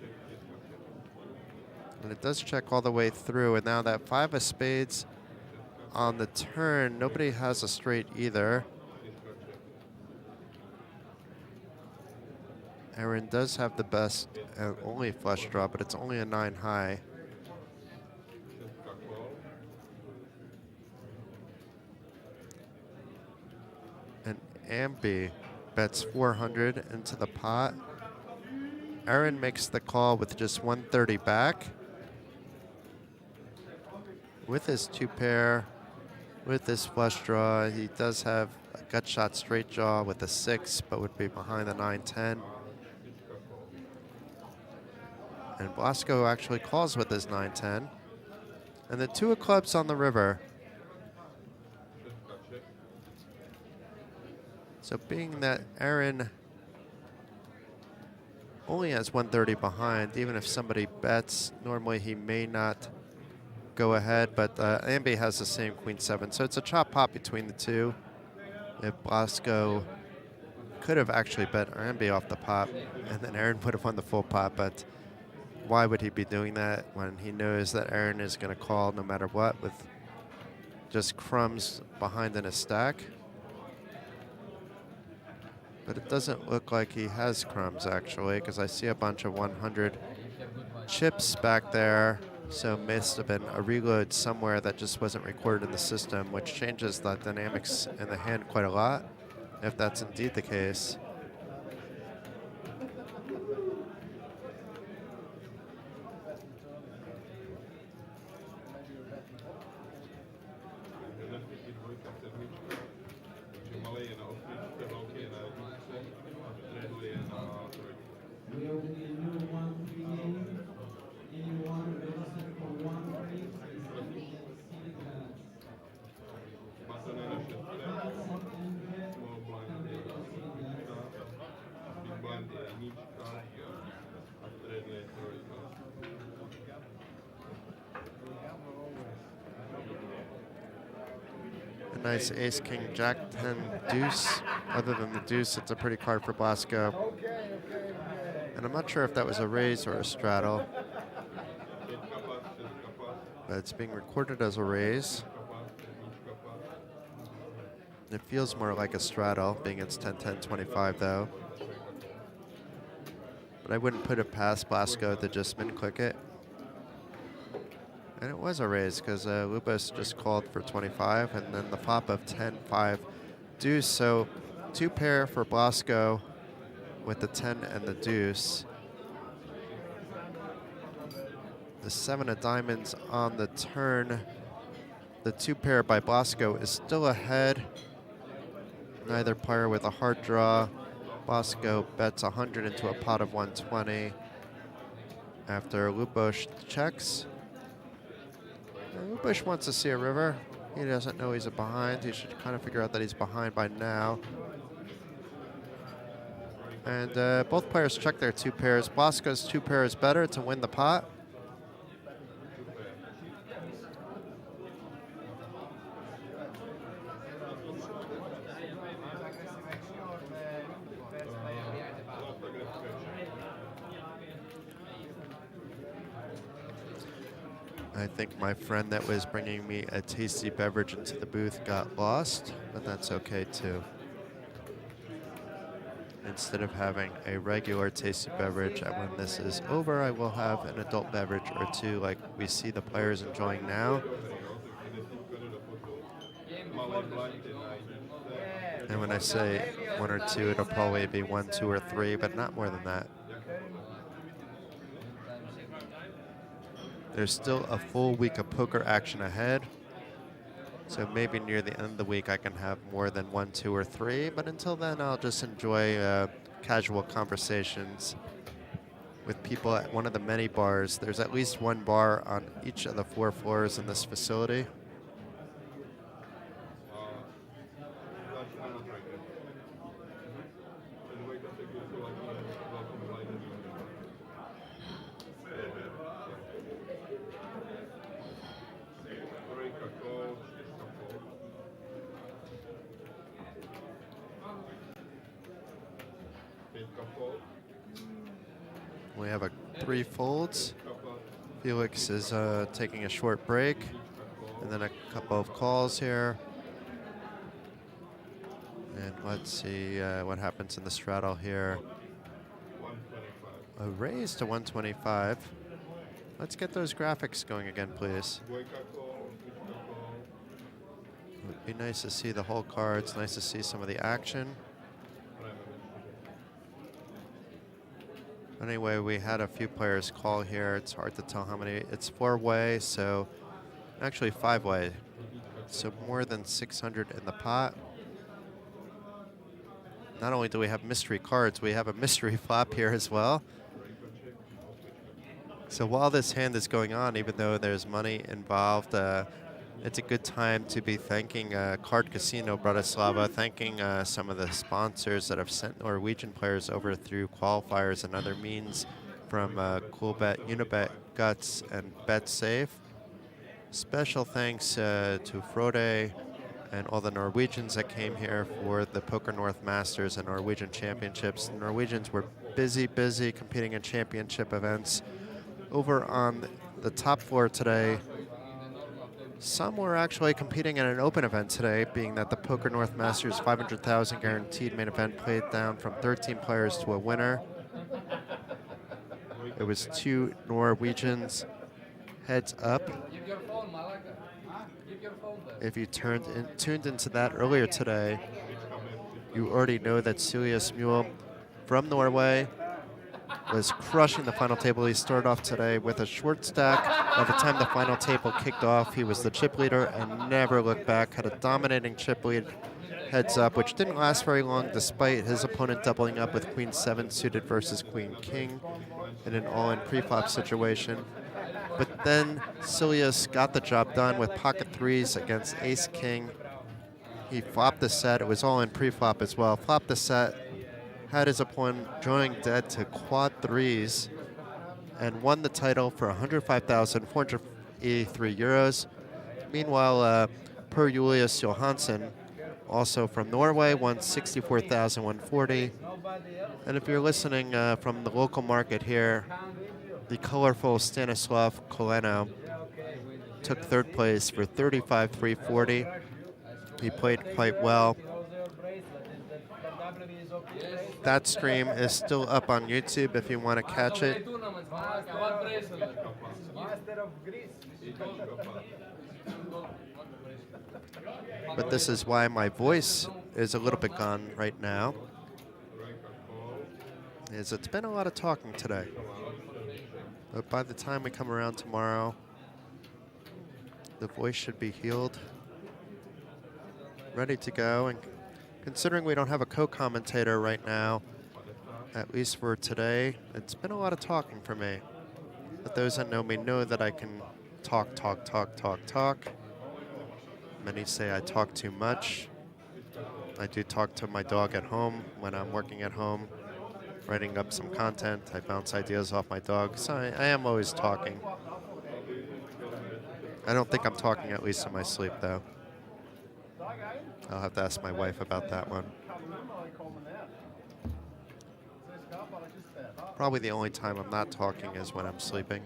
And it does check all the way through. And now that 5 of spades on the turn, nobody has a straight either. Aaron does have the best and only flush draw, but it's only a 9 high. And Ambi bets 400 into the pot. Aaron makes the call with just 130 back. With his 2 pair, with this flush draw, he does have a gut shot straight draw with a 6, but would be behind the 9-10. And Blasco actually calls with his 9-10. And the 2 of clubs on the river. So being that Aaron only has 130 behind, even if somebody bets, normally he may not go ahead, but Ambi has the same queen 7. So it's a chop pot between the two. If Blasco could have actually bet Ambi off the pot, and then Aaron would have won the full pot, but why would he be doing that when he knows that Aaron is going to call no matter what with just crumbs behind in his stack? But it doesn't look like he has crumbs, actually, because I see a bunch of 100 chips back there. So must have been a reload somewhere that just wasn't recorded in the system, which changes the dynamics in the hand quite a lot, if that's indeed the case. A nice ace, king, jack, 10, deuce. Other than the deuce, it's a pretty card for Blasco. And I'm not sure if that was a raise or a straddle. But it's being recorded as a raise. It feels more like a straddle, being it's 10, 10, 25 though. But I wouldn't put it past Blasco to just min click it. And it was a raise because Lubos just called for 25 and then the flop of 10, 5, deuce. So 2 pair for Blasco with the 10 and the deuce. The 7 of diamonds on the turn. The 2 pair by Blasco is still ahead. Neither player with a hard draw. Blasco bets 100 into a pot of 120 after Lubos checks. Lubos wants to see a river. He doesn't know he's behind. He should kind of figure out that he's behind by now. And both players check their 2 pairs. Blasco's 2 pair is better to win the pot. I think my friend that was bringing me a tasty beverage into the booth got lost, but that's okay too. Instead of having a regular tasty beverage, and when this is over, I will have an adult beverage or 2 like we see the players enjoying now. And when I say 1 or 2, it'll probably be 1, 2, or 3, but not more than that. There's still a full week of poker action ahead. So maybe near the end of the week I can have more than 1, 2, or 3. But until then, I'll just enjoy casual conversations with people at one of the many bars. There's at least one bar on each of the 4 floors in this facility. We have 3 folds. Felix is taking a short break, and then a couple of calls here. And let's see what happens in the straddle here. A raise to 125. Let's get those graphics going again, please. It would be nice to see the whole cards, nice to see some of the action. Anyway, we had a few players call here. It's hard to tell how many. It's 4-way, so actually 5-way. So more than 600 in the pot. Not only do we have mystery cards, we have a mystery flop here as well. So while this hand is going on, even though there's money involved, it's a good time to be thanking Card Casino Bratislava, thanking some of the sponsors that have sent Norwegian players over through qualifiers and other means from CoolBet, Unibet, Guts, and BetSafe. Special thanks to Frode and all the Norwegians that came here for the Poker North Masters and Norwegian Championships. The Norwegians were busy competing in championship events. Over on the top floor today, some were actually competing in an open event today, being that the Poker North Masters 500,000 guaranteed main event played down from 13 players to a winner. It was 2 Norwegians heads up. If you tuned into that earlier today, you already know that Silja Smule from Norway was crushing the final table. He started off today with a short stack. By the time the final table kicked off, he was the chip leader and never looked back. Had a dominating chip lead heads up, which didn't last very long despite his opponent doubling up with Queen 7 suited versus Queen King in an all-in pre-flop situation. But then Silja got the job done with pocket 3s against Ace King. He flopped the set. It was all in pre-flop as well. Flopped the set, had his opponent drawing dead to quad 3s, and won the title for 105,483 euros. Meanwhile, Per Julius Johansson, also from Norway, won 64,140. And if you're listening from the local market here, the colorful Stanislav Koleno took 3rd place for 35,340. He played quite well. That stream is still up on YouTube if you want to catch it. But this is why my voice is a little bit gone right now. It's been a lot of talking today. But by the time we come around tomorrow, the voice should be healed, ready to go. And considering we don't have a co-commentator right now, at least for today, it's been a lot of talking for me. But those that know me know that I can talk. Many say I talk too much. I do talk to my dog at home when I'm working at home, writing up some content. I bounce ideas off my dog, so I am always talking. I don't think I'm talking, at least in my sleep, though. I'll have to ask my wife about that one. Probably the only time I'm not talking is when I'm sleeping.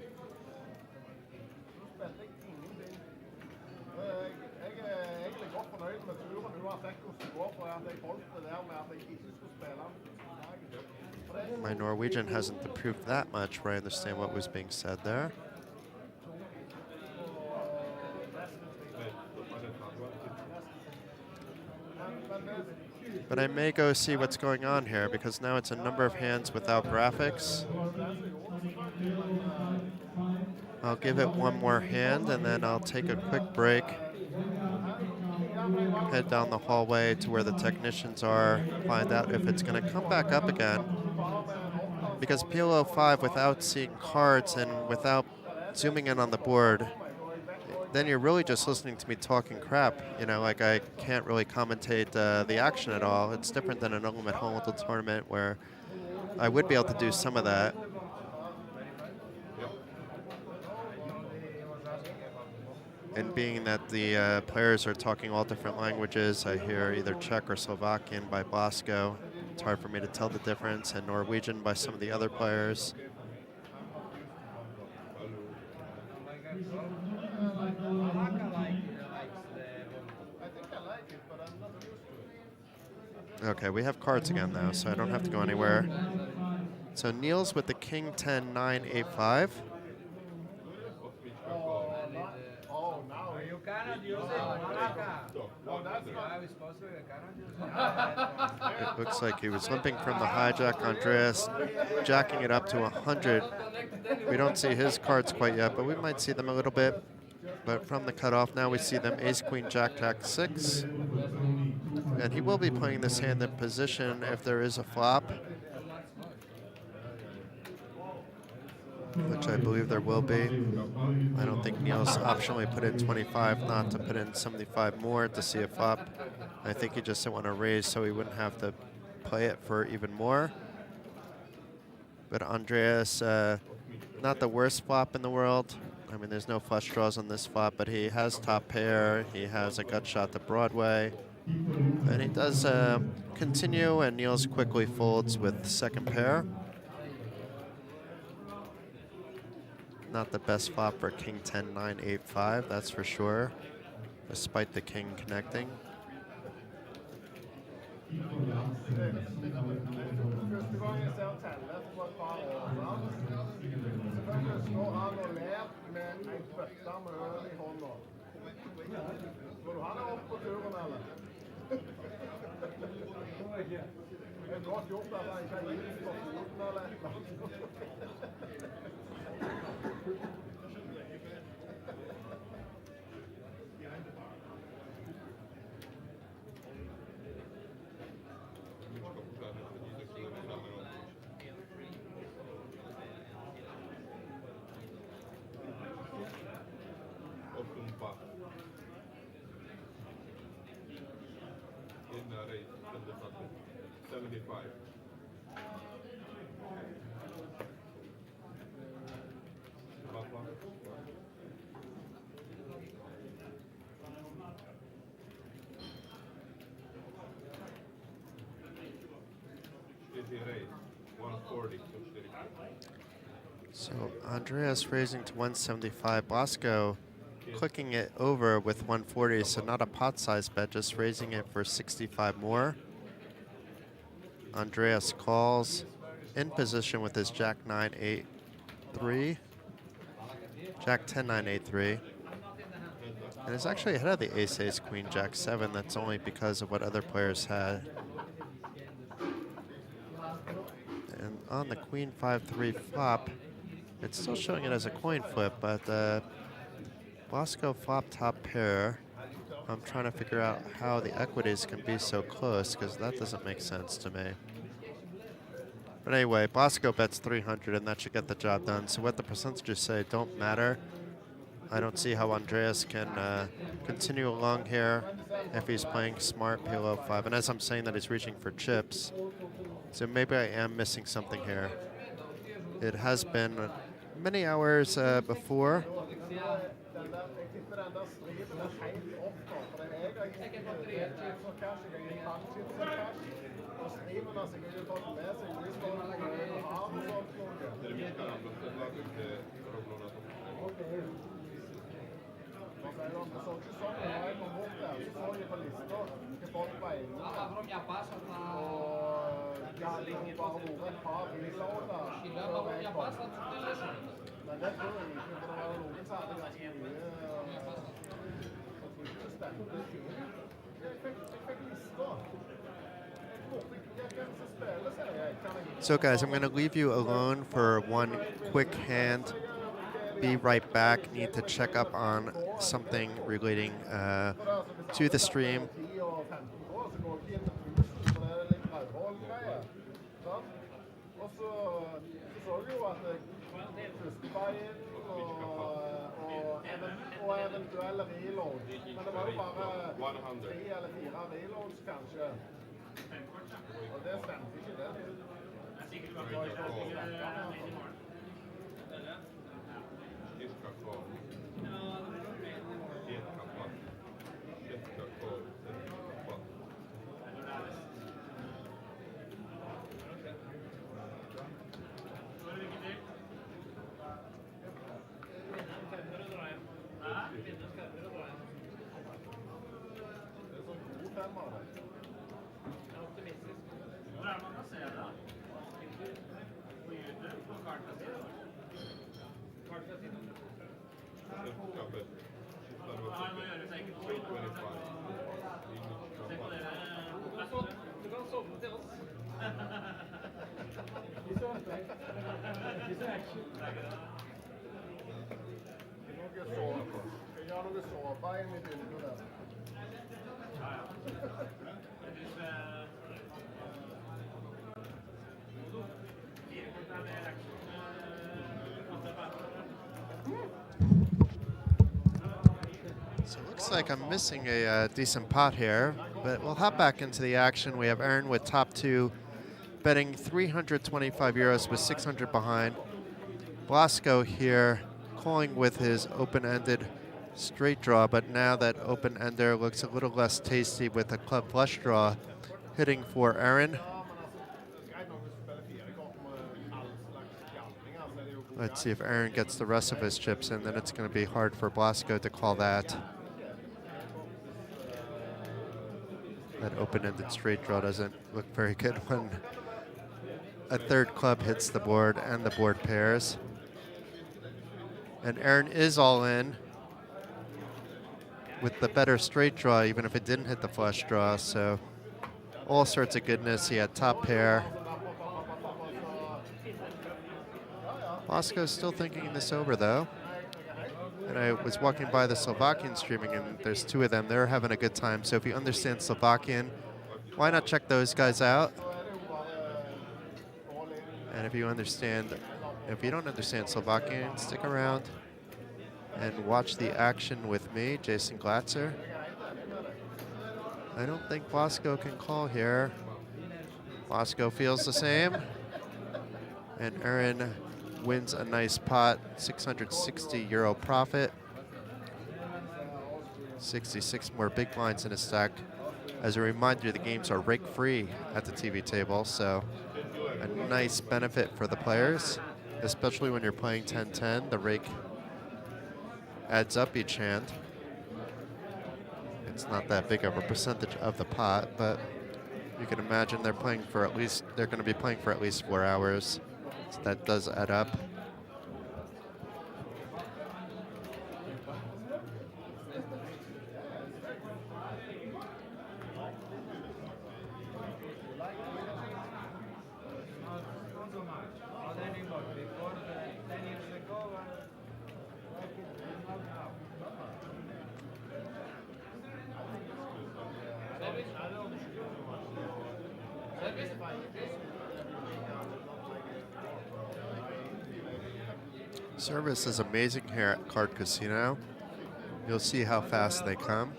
My Norwegian hasn't improved that much where I understand what was being said there. But I may go see what's going on here because now it's a number of hands without graphics. I'll give it one more hand and then I'll take a quick break. Head down the hallway to where the technicians are, find out if it's going to come back up again. Because PLO5, without seeing cards and without zooming in on the board, then you're really just listening to me talking crap. You know, like I can't really commentate the action at all. It's different than an Ultimate Hold'em tournament where I would be able to do some of that. And being that the players are talking all different languages, I hear either Czech or Slovakian by Blasco. It's hard for me to tell the difference, and Norwegian by some of the other players. Okay, we have cards again though, so I don't have to go anywhere. So Niels with the King 10, 9, 8, 5. It looks like he was limping from the hijack. Andreas jacking it up to 100. We don't see his cards quite yet, but we might see them a little bit. But from the cutoff now we see them Ace, Queen, Jack, Jack, 6. And he will be playing this hand in position if there is a flop, which I believe there will be. I don't think Niels optionally put in 25 not to put in 75 more to see a flop. I think he just didn't want to raise so he wouldn't have to play it for even more. But Andreas, not the worst flop in the world. I mean, there's no flush draws on this flop, but he has top pair. He has a gut shot to Broadway. And he does continue, and Niels quickly folds with second pair. Not the best flop for King 10, 9, 8, 5, that's for sure, despite the King connecting. So Andreas raising to 175. Blasco clicking it over with 140, so not a pot size bet, just raising it for 65 more. Andreas calls in position with his Jack 9, 8, 3. Jack 10, 9, 8, 3. And is actually ahead of the Ace, Ace, Queen, Jack 7. That's only because of what other players had. And on the Queen 5, 3 flop, it's still showing it as a coin flip, but Blasco flop top pair. I'm trying to figure out how the equities can be so close, because that doesn't make sense to me. But anyway, Blasco bets 300, and that should get the job done. So what the percentages say don't matter. I don't see how Andreas can continue along here if he's playing smart PLO5. And as I'm saying that, he's reaching for chips. So maybe I am missing something here. It has been many hours before. So guys, I'm going to leave you alone for one quick hand. Be right back. Need to check up on something relating to the stream. Og eventuelle reload. Men det var jo bare 3 eller 4 reloads, kanskje. Og det stemte ikke, det. So it looks like I'm missing a decent pot here, but we'll hop back into the action. We have Aaron with top 2, betting 325 euros with 600 behind. Blasco here calling with his open-ended straight draw, but now that open-ender looks a little less tasty with a club flush draw hitting for Aaron. Let's see if Aaron gets the rest of his chips in, then it's going to be hard for Blasco to call that. That open-ended straight draw doesn't look very good when a third club hits the board and the board pairs. And Aaron is all in with the better straight draw, even if it didn't hit the flush draw. So all sorts of goodness. He had top pair. Blasco's still thinking this over, though. And I was walking by the Slovakian streaming, and there's 2 of them. They're having a good time. So if you understand Slovakian, why not check those guys out? And if you don't understand Slovakian, stick around and watch the action with me, Jason Glatzer. I don't think Blasco can call here. Blasco feels the same. And Aaron wins a nice pot, 660 euro profit. 66 more big blinds in his stack. As a reminder, the games are rake-free at the TV table, so a nice benefit for the players, especially when you're playing 10-10. The rake adds up each hand. It's not that big of a percentage of the pot, but you can imagine they're going to be playing for at least 4 hours. So that does add up. Service is amazing here at Card Casino. You'll see how fast they come.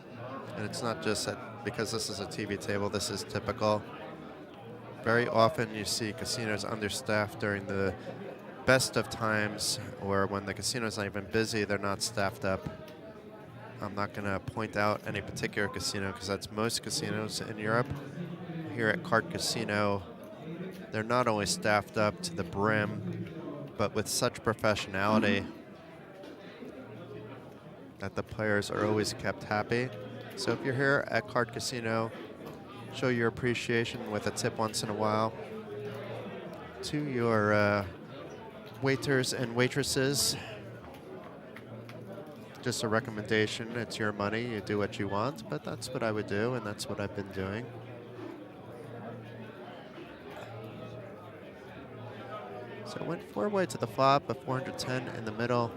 And it's not just because this is a TV table, this is typical. Very often you see casinos understaffed during the best of times, or when the casino's not even busy, they're not staffed up. I'm not going to point out any particular casino because that's most casinos in Europe. Here at Card Casino, they're not only staffed up to the brim, but with such professionality that the players are always kept happy. So if you're here at Card Casino, show your appreciation with a tip once in a while to your waiters and waitresses. Just a recommendation. It's your money. You do what you want, but that's what I would do, and that's what I've been doing. So it went 4-way to the flop, a 410 in the middle.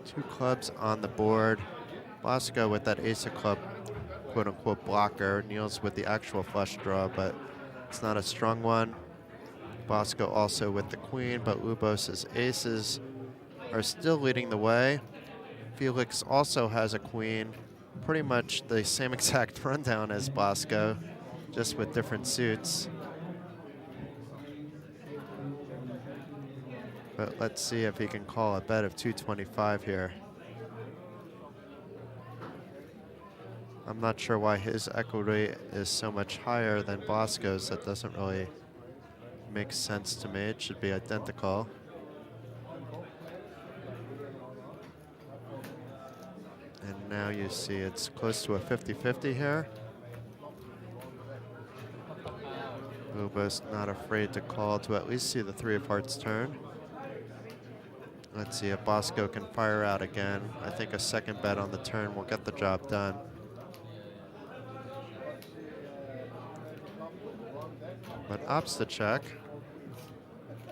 2 clubs on the board. Bosco with that ace of club, quote unquote blocker, Niels with the actual flush draw, but it's not a strong one. Bosco also with the queen, but Lubos's aces are still leading the way. Felix also has a queen, pretty much the same exact rundown as Bosco, just with different suits. But let's see if he can call a bet of 225 here. I'm not sure why his equity is so much higher than Bosco's. That doesn't really make sense to me. It should be identical. And now you see it's close to a 50-50 here. Lubos not afraid to call to at least see the 3 of hearts turn. Let's see if Bosco can fire out again. I think a second bet on the turn will get the job done. But opts to check.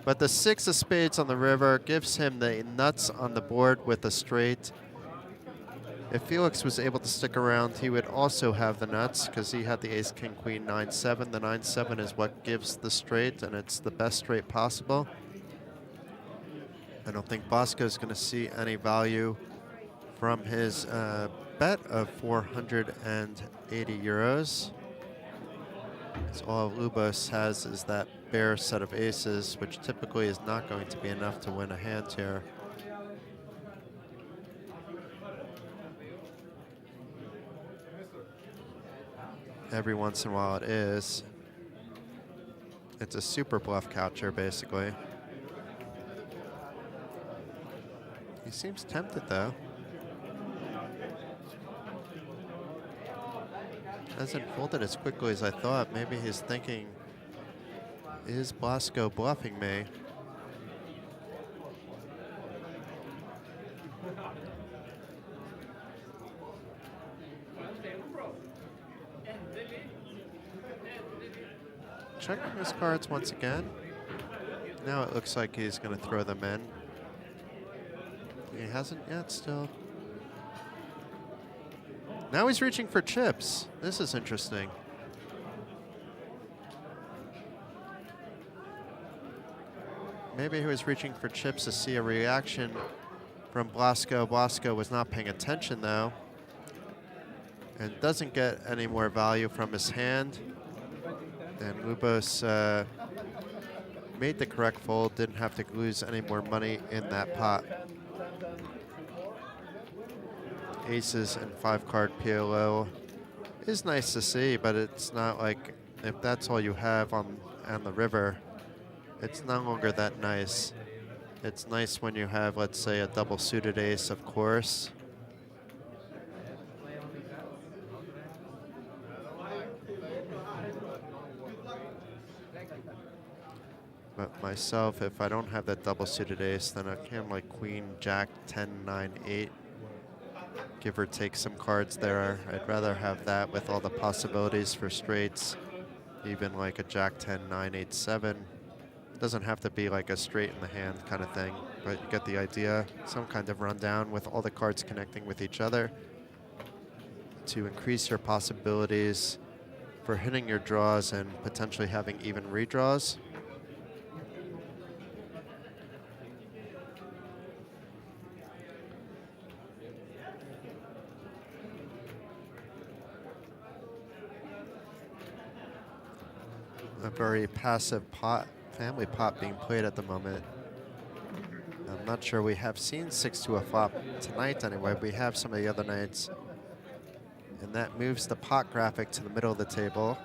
But the 6 of spades on the river gives him the nuts on the board with a straight. If Felix was able to stick around, he would also have the nuts because he had the ace, king, queen, 9-7. The 9-7 is what gives the straight, and it's the best straight possible. I don't think Bosco's going to see any value from his bet of 480 euros. So all Lubos has is that bare set of aces, which typically is not going to be enough to win a hand here. Every once in a while it is. It's a super bluff catcher, basically. He seems tempted, though. Hasn't folded as quickly as I thought. Maybe he's thinking, is Bosco bluffing me? Checking his cards once again. Now it looks like he's going to throw them in. He hasn't yet still. Now he's reaching for chips. This is interesting. Maybe he was reaching for chips to see a reaction from Bosco. Bosco was not paying attention though, and doesn't get any more value from his hand. And Lubos made the correct fold, didn't have to lose any more money in that pot. Aces and 5-card PLO is nice to see, but it's not like, if that's all you have on the river, it's no longer that nice. It's nice when you have, let's say, a double suited ace, of course. But myself, if I don't have that double suited ace, then I can like queen, jack, 10, 9, 8. Give or take some cards there. I'd rather have that with all the possibilities for straights. Even like a jack 10, 9, 8, 7. Doesn't have to be like a straight in the hand kind of thing, but you get the idea. Some kind of rundown with all the cards connecting with each other to increase your possibilities for hitting your draws and potentially having even redraws. A very passive family pot being played at the moment. I'm not sure we have seen 6 to a flop tonight anyway. We have some of the other nights. And that moves the pot graphic to the middle of the table.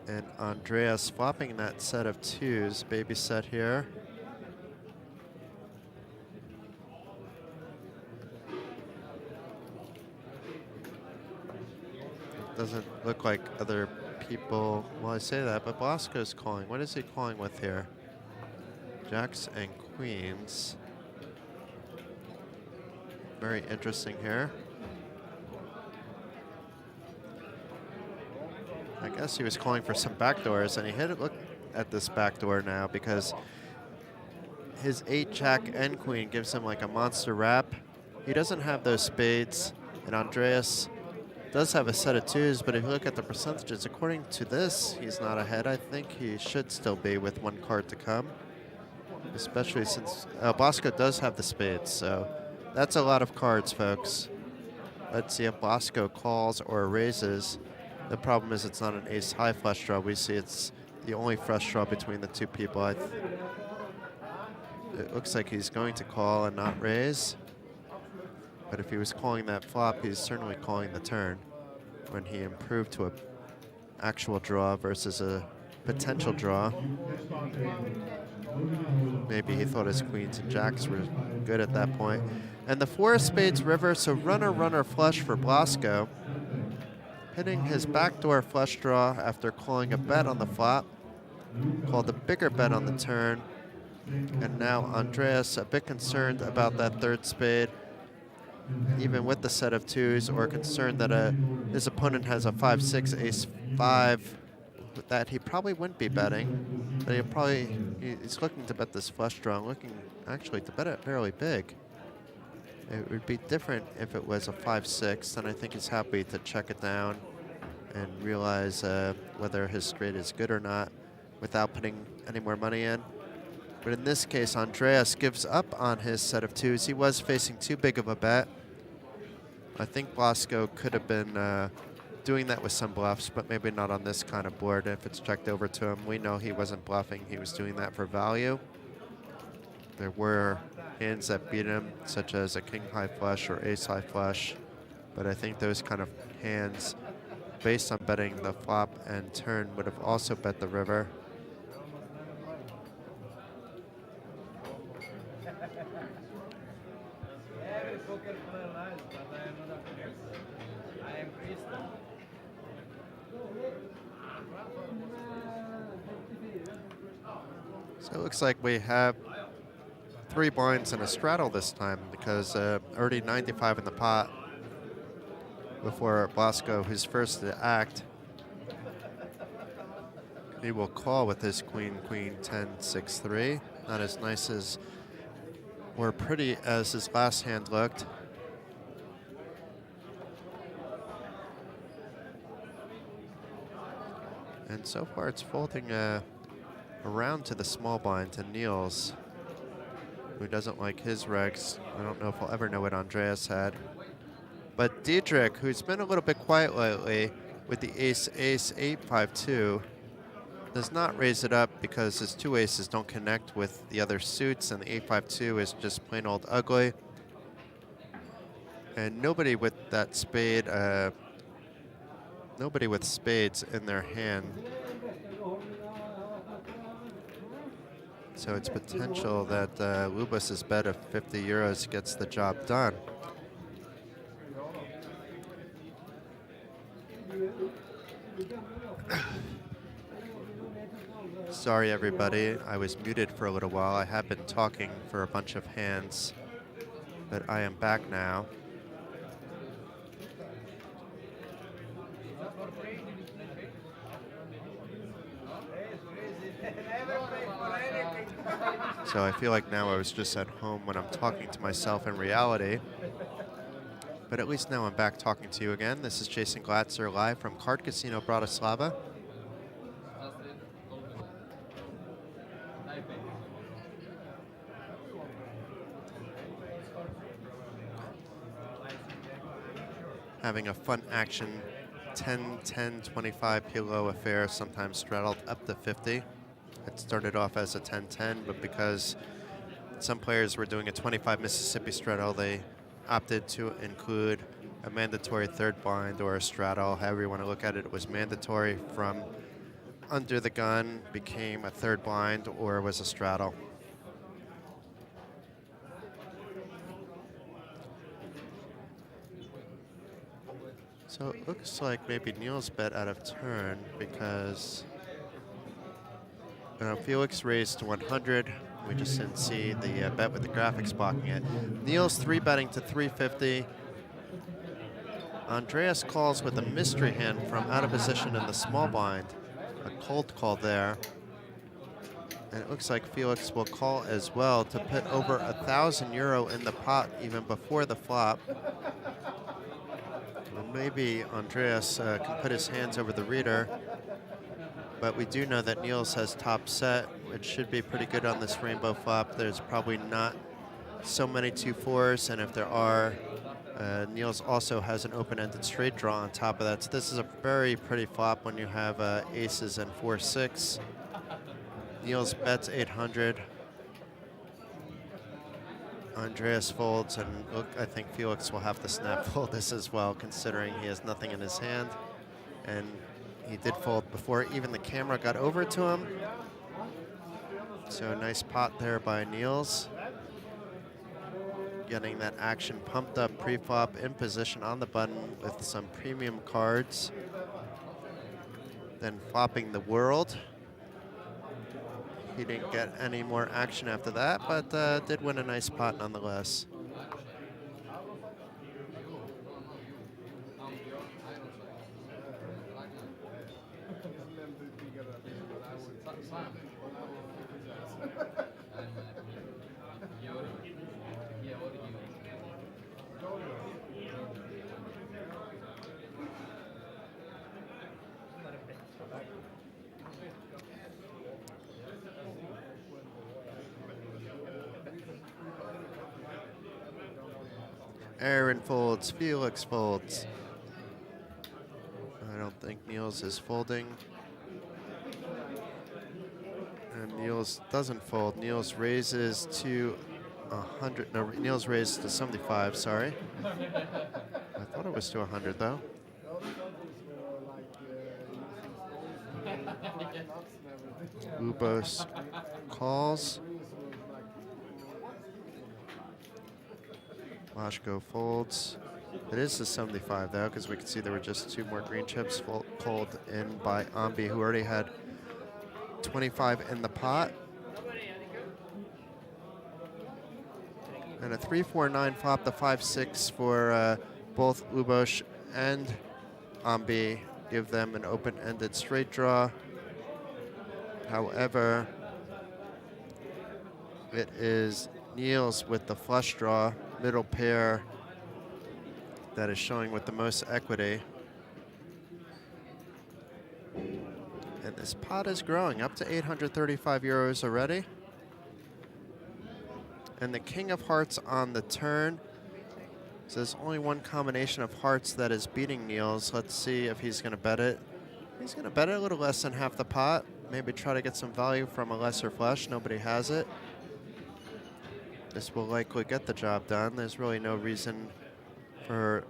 And Andreas flopping that set of 2s, baby set here. Doesn't look like other people, well, I say that, but Bosco's calling. What is he calling with here? Jacks and queens. Very interesting here. I guess he was calling for some backdoors, and he hit it. Look at this backdoor now because his 8 jack and queen gives him like a monster wrap. He doesn't have those spades, and Andreas does have a set of 2s, but if you look at the percentages, according to this, he's not ahead. I think he should still be with 1 card to come, especially since Blasco does have the spades, so that's a lot of cards, folks. Let's see if Blasco calls or raises. The problem is it's not an ace-high flush draw. We see it's the only flush draw between the 2 people. It looks like he's going to call and not raise. But if he was calling that flop, he's certainly calling the turn when he improved to an actual draw versus a potential draw. Maybe he thought his queens and jacks were good at that point. And the 4 of spades river, so runner flush for Blasco. Hitting his backdoor flush draw after calling a bet on the flop. Called a bigger bet on the turn. And now Andreas a bit concerned about that 3rd spade, even with the set of 2s, or concerned that his opponent has a 5-6, ace-5 that he probably wouldn't be betting. But he's looking to bet this flush draw, looking actually to bet it fairly big. It would be different if it was a 5-6, and I think he's happy to check it down and realize whether his straight is good or not without putting any more money in. But in this case, Andreas gives up on his set of 2s. He was facing too big of a bet. I think Blasco could have been doing that with some bluffs, but maybe not on this kind of board. If it's checked over to him, we know he wasn't bluffing. He was doing that for value. There were hands that beat him, such as a king-high flush or ace-high flush. But I think those kind of hands, based on betting the flop and turn, would have also bet the river. So it looks like we have 3 blinds and a straddle this time because already 95 in the pot before Blasco, who's first to act. He will call with his queen, 10, 6, 3. Not as nice as or pretty as his last hand looked. And so far it's folding around to the small blind to Niels, who doesn't like his regs. I don't know if we'll ever know what Andreas had. But Diedrich, who's been a little bit quiet lately with the ace-ace 8-5-2, does not raise it up because his 2 aces don't connect with the other suits, and the 8-5-2 is just plain old ugly. And nobody with that spade, nobody with spades in their hand. So it's potential that Lubas's bet of 50 euros gets the job done. Sorry, everybody. I was muted for a little while. I have been talking for a bunch of hands, but I am back now. So I feel like now I was just at home when I'm talking to myself in reality. But at least now I'm back talking to you again. This is Jason Glatzer live from Card Casino Bratislava. Having a fun action 10, 10, 25 PLO affair, sometimes straddled up to 50. It started off as a 10-10, but because some players were doing a 25 Mississippi straddle, they opted to include a mandatory 3rd blind or a straddle. However you want to look at it, it was mandatory from under the gun, became a 3rd blind, or was a straddle. So it looks like maybe Niels bet out of turn because Felix raised to 100. We just didn't see the bet with the graphics blocking it. Niels 3-betting to 350. Andreas calls with a mystery hand from out of position in the small blind. A cold call there. And it looks like Felix will call as well to put over €1,000 in the pot even before the flop. And maybe Andreas can put his hands over the reader. But we do know that Niels has top set, which should be pretty good on this rainbow flop. There's probably not so many 2-4s, and if there are, Niels also has an open-ended straight draw on top of that. So this is a very pretty flop when you have aces and 4-6. Niels bets 800. Andreas folds, and look, I think Felix will have to snap fold this as well, considering he has nothing in his hand. And he did fold before even the camera got over to him. So a nice pot there by Niels. Getting that action pumped up pre-flop in position on the button with some premium cards. Then flopping the world. He didn't get any more action after that, but did win a nice pot nonetheless. Aaron folds, Felix folds. I don't think Niels is folding. And Niels doesn't fold. Niels raises to 100. No, Niels raises to 75, sorry. I thought it was to 100 though. Ubos calls. Lashko folds. It is the 75 though, because we can see there were just 2 more green chips called in by Ambi, who already had 25 in the pot. And a 3-4-9 flop, the 5-6 for both Ubos and Ambi, give them an open-ended straight draw. However, it is Niels with the flush draw, middle pair, that is showing with the most equity. And this pot is growing up to 835 euros already. And the king of hearts on the turn. So there's only one combination of hearts that is beating Niels. Let's see if he's going to bet it. He's going to bet it a little less than half the pot. Maybe try to get some value from a lesser flush. Nobody has it. This will likely get the job done. There's really no reason for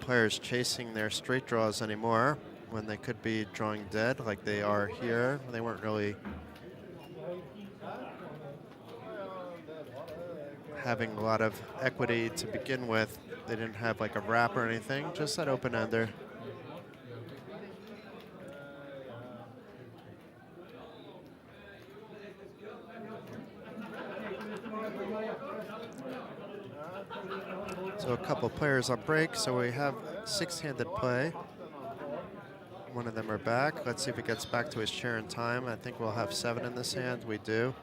players chasing their straight draws anymore when they could be drawing dead like they are here. They weren't really having a lot of equity to begin with. They didn't have like a wrap or anything, just that open-ender. So a couple players on break, so we have 6-handed play. One of them are back. Let's see if he gets back to his chair in time. I think we'll have 7 in this hand. We do.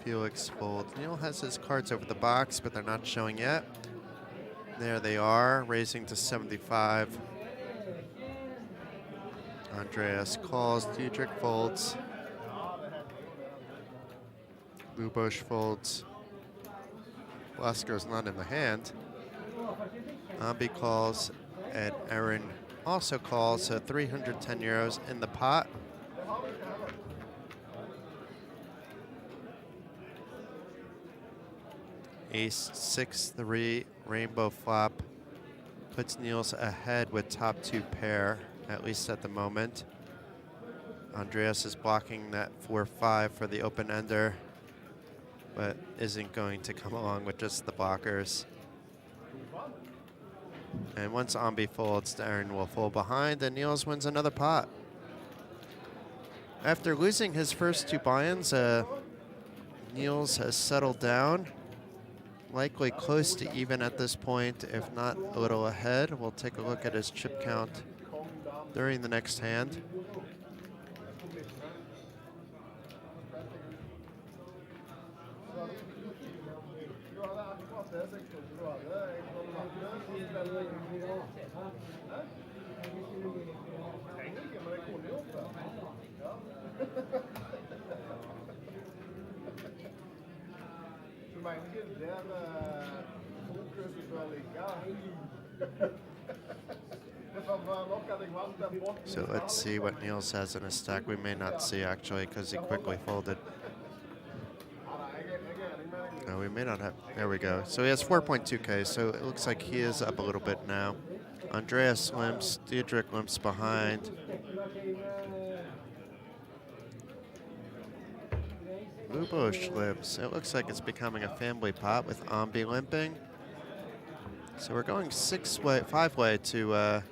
Felix folds. Neil has his cards over the box, but they're not showing yet. There they are, raising to 75. Andreas calls, Diedrich folds. Luboš folds. Lasko's not in the hand. Ambi calls, and Aaron also calls, so 310 euros in the pot. Ace 6-3 rainbow flop puts Niels ahead with top 2 pair, at least at the moment. Andreas is blocking that 4-5 for the open ender, but isn't going to come along with just the blockers. And once Ambi folds, Aaron will fold behind, and Niels wins another pot. After losing his first 2 buy-ins, Niels has settled down, likely close to even at this point, if not a little ahead. We'll take a look at his chip count during the next hand. Du mener ikke der fokuset bør ligge? So let's see what Niels has in his stack. We may not see actually because he quickly folded. No, we may not have. There we go. So he has 4.2K, so it looks like he is up a little bit now. Andreas limps, Diedrich limps behind. Luboš limps. It looks like it's becoming a family pot with Ambi limping. So we're going 5-way to,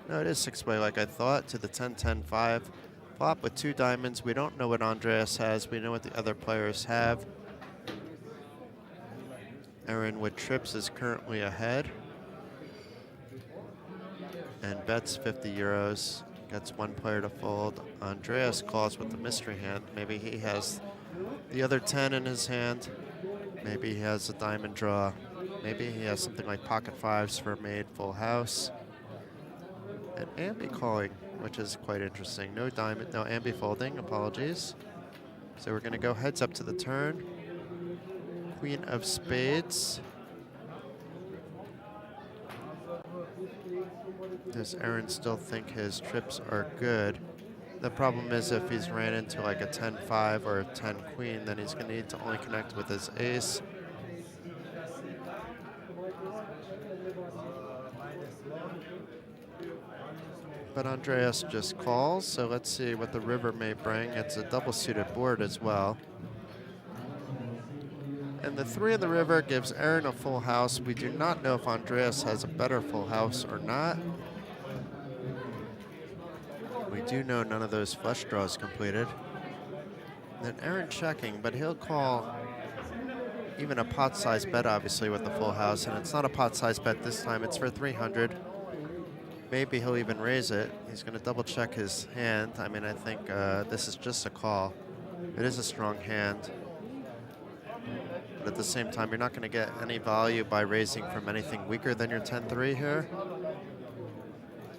no, it is 6-way like I thought, to the 10-10-5 flop with 2 diamonds. We don't know what Andreas has. We know what the other players have. Aaron with trips is currently ahead and bets 50 euros. Gets 1 player to fold. Andreas calls with the mystery hand. Maybe he has the other 10 in his hand. Maybe he has a diamond draw. Maybe he has something like pocket 5s for a made full house. And Ambi calling, which is quite interesting. No diamond, no Ambi folding, apologies. So we're gonna go heads up to the turn. Queen of spades. Does Aaron still think his trips are good? The problem is if he's ran into like a 10-5 or a 10-queen, then he's gonna need to only connect with his ace. But Andreas just calls, so let's see what the river may bring. It's a double-suited board as well. And the 3 of the river gives Aaron a full house. We do not know if Andreas has a better full house or not. We do know none of those flush draws completed. Then Aaron checking, but he'll call even a pot-sized bet, obviously, with the full house. And it's not a pot-sized bet this time. It's for 300. Maybe he'll even raise it. He's going to double-check his hand. I mean, I think this is just a call. It is a strong hand. But at the same time, you're not going to get any value by raising from anything weaker than your 10-3 here.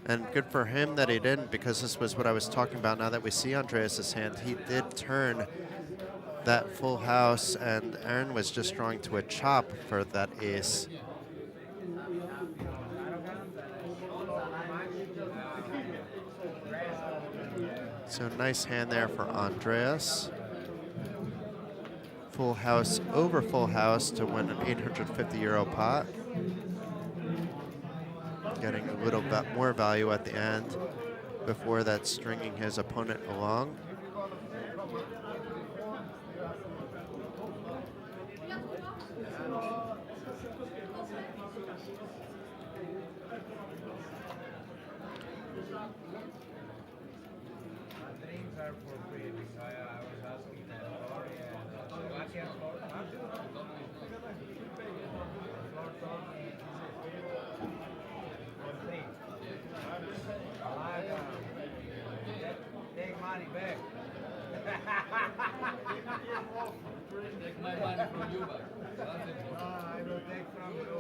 And good for him that he didn't, because this was what I was talking about. Now that we see Andreas' hand, he did turn that full house, and Aaron was just drawing to a chop for that ace. So nice hand there for Andreas. Full house over full house to win an 850 euro pot. Getting a little bit more value at the end before that stringing his opponent along. Take money back. Take my money from you back. I will take from you.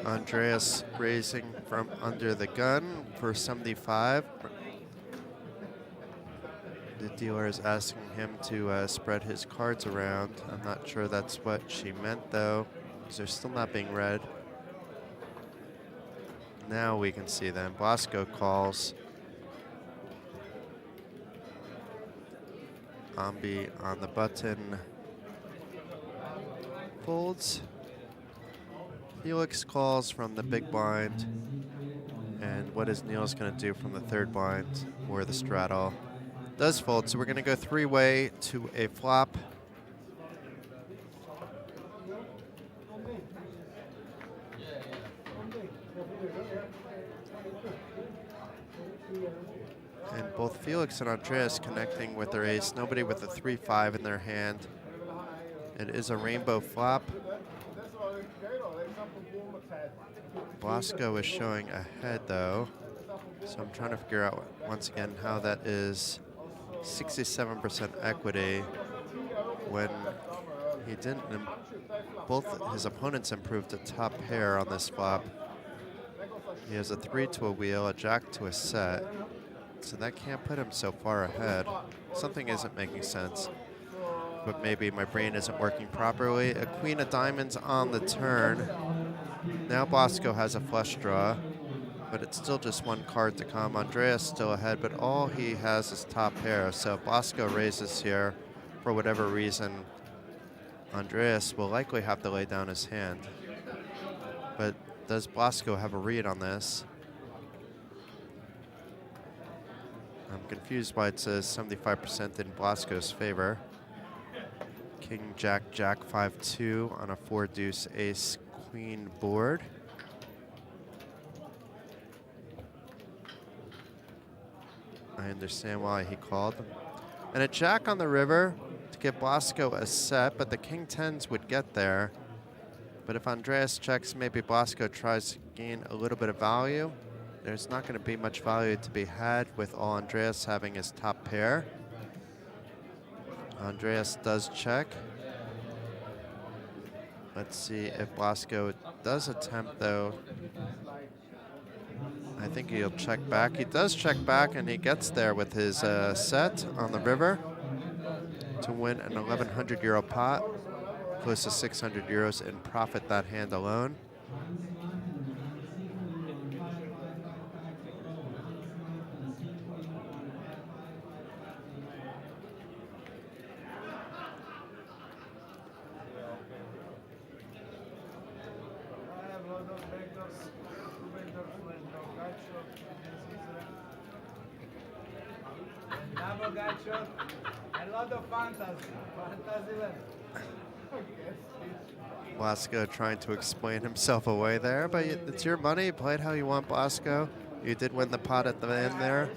Andreas raising from under the gun for 75. The dealer is asking him to spread his cards around. I'm not sure that's what she meant though, because they're still not being read. Now we can see them. Blasco calls. Ambi on the button. Folds. Felix calls from the big blind. And what is Niels going to do from the third blind? before the straddle does fold. So we're going to go three-way to a flop. And both Felix and Andreas connecting with their ace. Nobody with a 3-5 in their hand. It is a rainbow flop. Blasco is showing ahead though. So I'm trying to figure out once again how that is 67% equity when he didn't. Both his opponents improved a top pair on this flop. He has a 3 to a wheel, a jack to a set. So that can't put him so far ahead. Something isn't making sense. But maybe my brain isn't working properly. A queen of diamonds on the turn. Now Blasco has a flush draw, but it's still just one card to come. Andreas still ahead, but all he has is top pair. So if Blasco raises here, for whatever reason, Andreas will likely have to lay down his hand. But does Blasco have a read on this? I'm confused why it says 75% in Blasco's favor. King, Jack, Jack, 5-2 on a 4-deuce, ace, queen board. I understand why he called. And a jack on the river to give Blasco a set, but the king 10s would get there. But if Andreas checks, maybe Blasco tries to gain a little bit of value. There's not going to be much value to be had with all Andreas having his top pair. Andreas does check. Let's see if Blasco does attempt, though. I think he'll check back. He does check back, and he gets there with his set on the river to win an 1,100 euro pot, close to 600 euros in profit that hand alone. A lot of fantasy. Blasco trying to explain himself away there, but it's your money. You played how you want, Blasco. You did win the pot at the end there.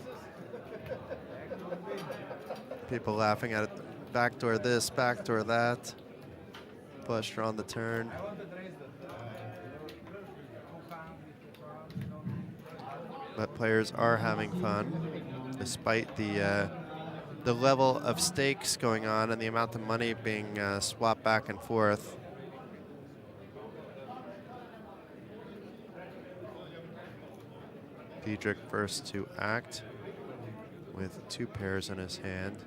People laughing at it. Backdoor this, backdoor that. Flush draw on the turn. But players are having fun, despite the level of stakes going on and the amount of money being swapped back and forth. Diedrich first to act with 2 pairs in his hand.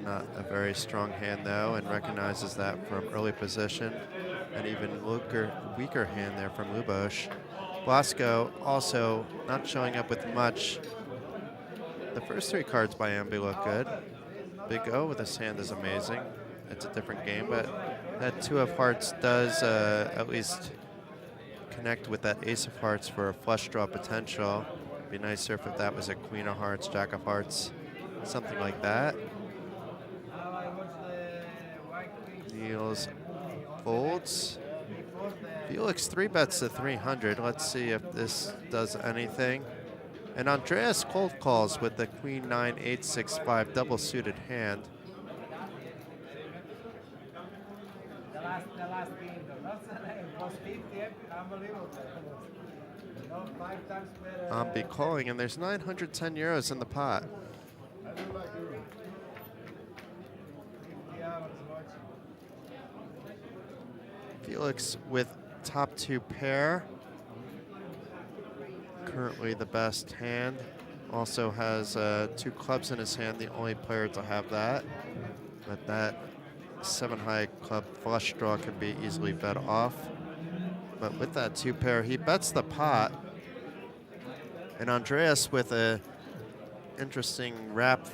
Not a very strong hand though, and recognizes that from early position. And even weaker hand there from Lubos. Blasco also not showing up with much. The first 3 cards by Ambi look good. Big O with his hand is amazing. It's a different game, but that 2 of hearts does at least connect with that ace of hearts for a flush draw potential. Be nicer if that was a queen of hearts, jack of hearts, something like that. Deals, folds. Felix 3-bets to 300. Let's see if this does anything. And Andreas cold calls with the queen 9, 8, 6, 5 double suited hand. The last game though, it was 50, unbelievable. 5 times better. Ambi calling, and there's 910 euros in the pot. Felix with top 2 pair. Currently the best hand. Also has 2 clubs in his hand, the only player to have that. But that 7-high club flush draw can be easily bet off. But with that 2 pair, he bets the pot. And Andreas with a interesting wrap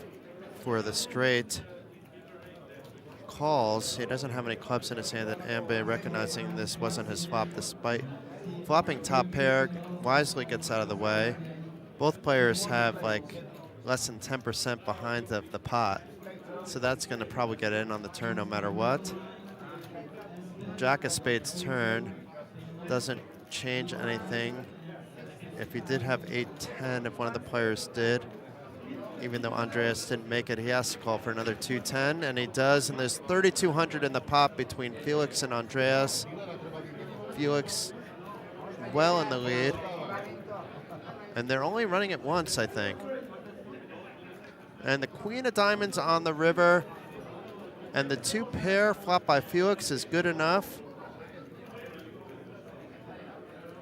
for the straight calls. He doesn't have any clubs in his hand, and Ambe, recognizing this wasn't his flop despite flopping top pair, wisely gets out of the way. Both players have like less than 10% behind of the pot. So that's going to probably get in on the turn no matter what. Jack of spades turn doesn't change anything. If he did have 8-10, if one of the players did, even though Andreas didn't make it, he has to call for another 210, and he does, and there's 3,200 in the pot between Felix and Andreas. Felix well in the lead, and they're only running it once, I think. And the queen of diamonds on the river, and the 2 pair flop by Felix is good enough.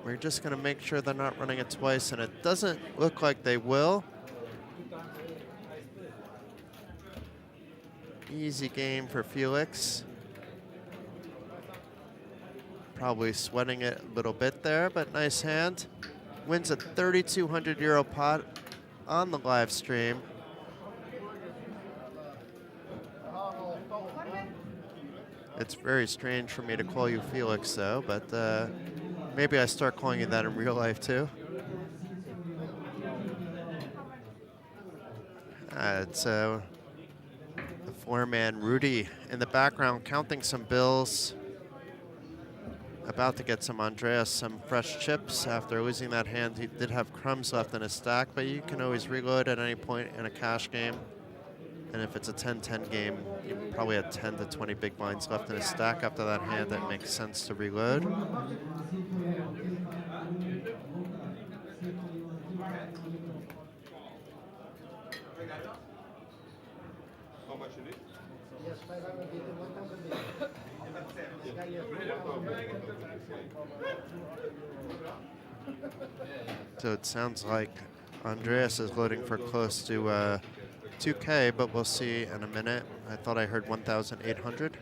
We're just going to make sure they're not running it twice, and it doesn't look like they will. Easy game for Felix. Probably sweating it a little bit there, but nice hand. Wins a 3,200 euro pot on the live stream. It's very strange for me to call you Felix, though, but maybe I start calling you that in real life, too. It's the 4-man Rudy in the background counting some bills. About to get some Andreas some fresh chips after losing that hand. He did have crumbs left in his stack, but you can always reload at any point in a cash game. And if it's a 10-10 game, you probably had 10 to 20 big blinds left in his stack after that hand. That makes sense to reload. How much it is? Yes, 550, 1,000. So it sounds like Andreas is loading for close to 2K, but we'll see in a minute. I thought I heard 1,800.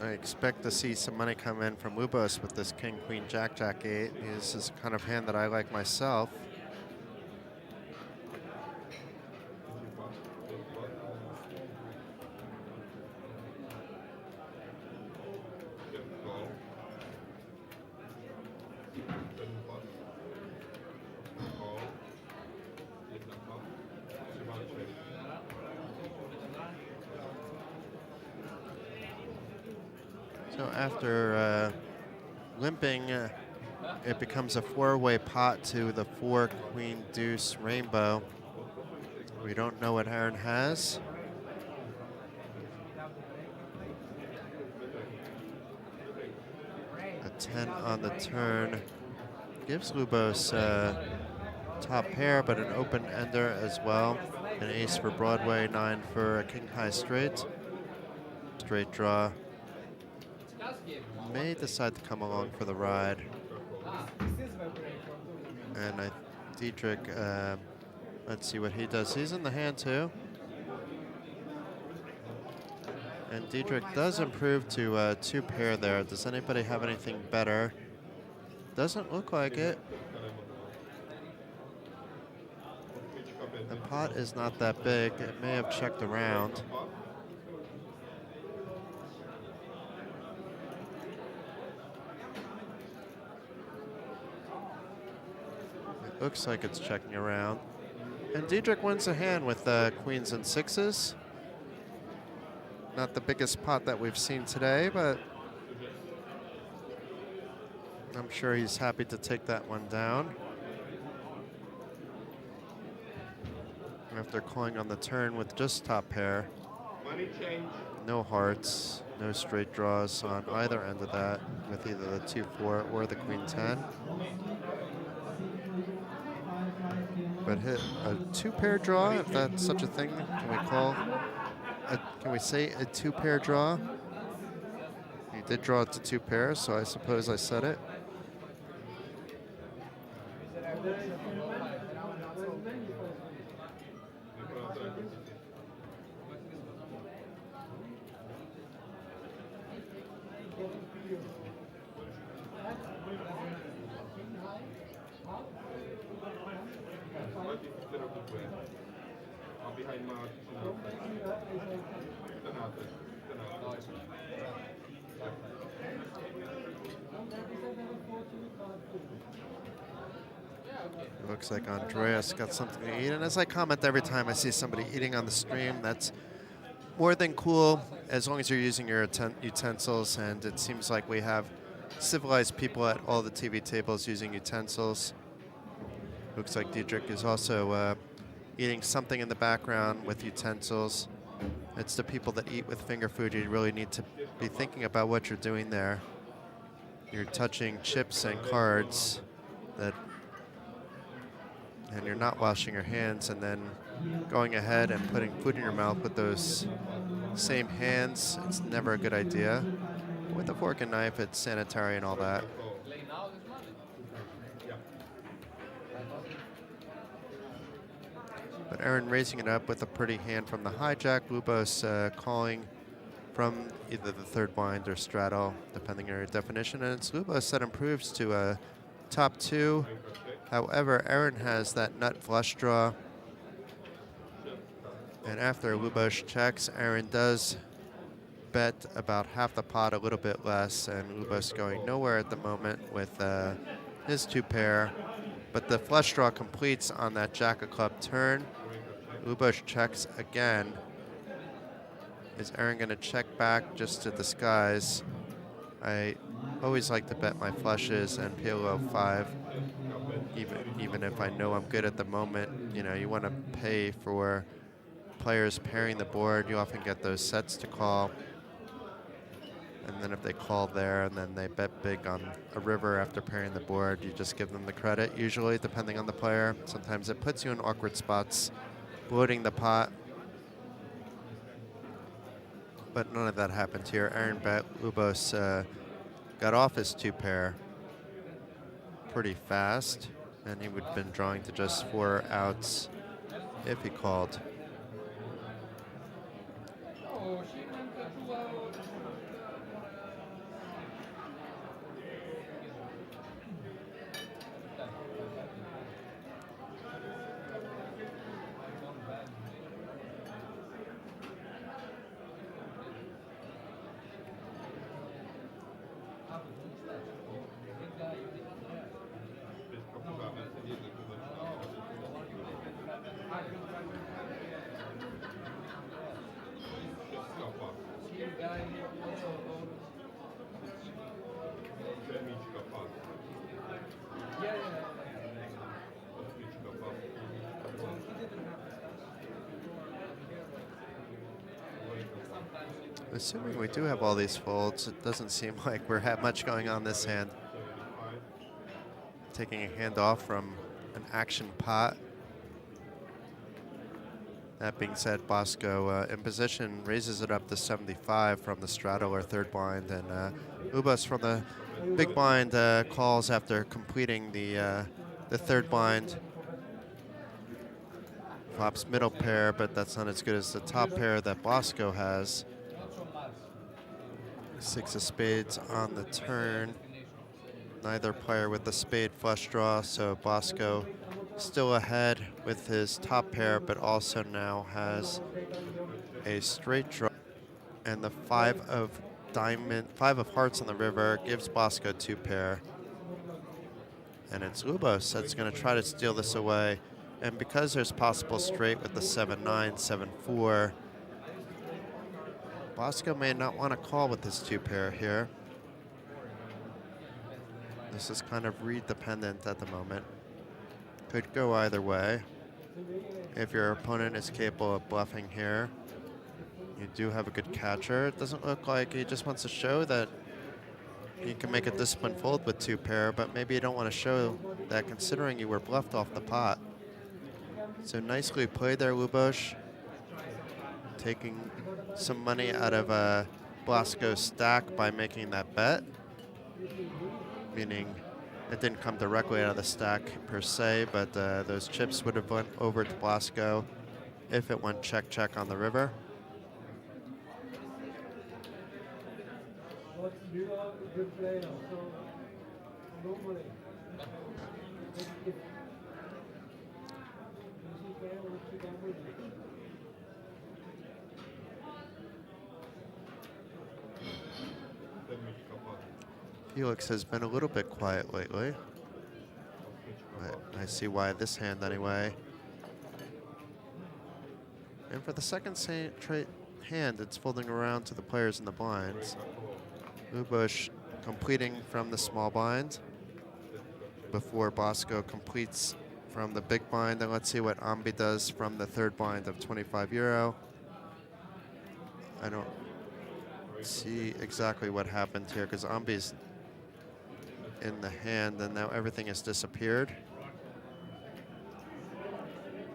I expect to see some money come in from Lubos with this king, queen, jack, jack, 8. This is the kind of hand that I like myself. So after limping, it becomes a 4-way pot to the 4 queen deuce rainbow. We don't know what Aaron has. A 10 on the turn gives Lubos top pair, but an open ender as well. An ace for Broadway, 9 for a king high straight. Straight draw. May decide to come along for the ride. And Dietrich, let's see what he does. He's in the hand too. And Dietrich does improve to 2 pair there. Does anybody have anything better? Doesn't look like it. The pot is not that big. It may have checked around. Looks like it's checking around. And Dietrich wins a hand with queens and 6s. Not the biggest pot that we've seen today, but I'm sure he's happy to take that one down. After calling on the turn with just top pair. Money change. No hearts, no straight draws on either end of that with either the 2-4 or the queen 10. But hit a 2-pair draw, if that's such a thing. Can we say a 2-pair draw? He did draw it to 2 pairs, so I suppose I said it. It looks like Andreas got something to eat. And as I comment every time I see somebody eating on the stream, that's more than cool as long as you're using your utensils. And it seems like we have civilized people at all the TV tables using utensils. Looks like Diedrich is also eating something in the background with utensils. It's the people that eat with finger food. You really need to be thinking about what you're doing there. You're touching chips and cards and you're not washing your hands and then going ahead and putting food in your mouth with those same hands. It's never a good idea. With a fork and knife, it's sanitary and all that. But Aaron raising it up with a pretty hand from the hijack. Lubos calling from either the third blind or straddle, depending on your definition. And it's Lubos that improves to a top 2. However, Aaron has that nut flush draw. And after Lubos checks, Aaron does bet about half the pot, a little bit less. And Lubos going nowhere at the moment with his 2 pair. But the flush draw completes on that jack of club turn. Lubos checks again. Is Aaron going to check back just to disguise? I always like to bet my flushes and PLO5, even if I know I'm good at the moment. You know, you want to pay for players pairing the board. You often get those sets to call. And then if they call there and then they bet big on a river after pairing the board, you just give them the credit, usually, depending on the player. Sometimes it puts you in awkward spots, bloating the pot. But none of that happened here. Aaron bet, Lubos got off his 2 pair pretty fast, and he would have been drawing to just 4 outs if he called. Assuming we do have all these folds, it doesn't seem like we're have much going on this hand. Taking a hand off from an action pot. That being said, Bosco in position raises it up to 75 from the straddle or third blind, and Lubos from the big blind calls after completing the third blind. Flops middle pair, but that's not as good as the top pair that Bosco has. 6 of spades on the turn. Neither player with the spade flush draw, so Bosco still ahead with his top pair, but also now has a straight draw. And the 5 of hearts on the river gives Bosco 2 pair. And it's Lubos that's going to try to steal this away. And because there's possible straight with the 7-9, 7-4, Bosco may not want to call with this 2 pair here. This is kind of read dependent at the moment. Could go either way. If your opponent is capable of bluffing here, you do have a good catcher. It doesn't look like he just wants to show that you can make a disciplined fold with 2 pair, but maybe you don't want to show that considering you were bluffed off the pot. So nicely played there, Lubos. Taking some money out of Bosco's stack by making that bet. Meaning it didn't come directly out of the stack per se, but those chips would have went over to Bosco if it went check-check on the river. Felix has been a little bit quiet lately. But I see why this hand anyway. And for the second hand, it's folding around to the players in the blinds. Ubush completing from the small blind before Bosco completes from the big blind. And let's see what Ambi does from the third blind of 25 euro. I don't see exactly what happened here because Ambi's in the hand and now everything has disappeared.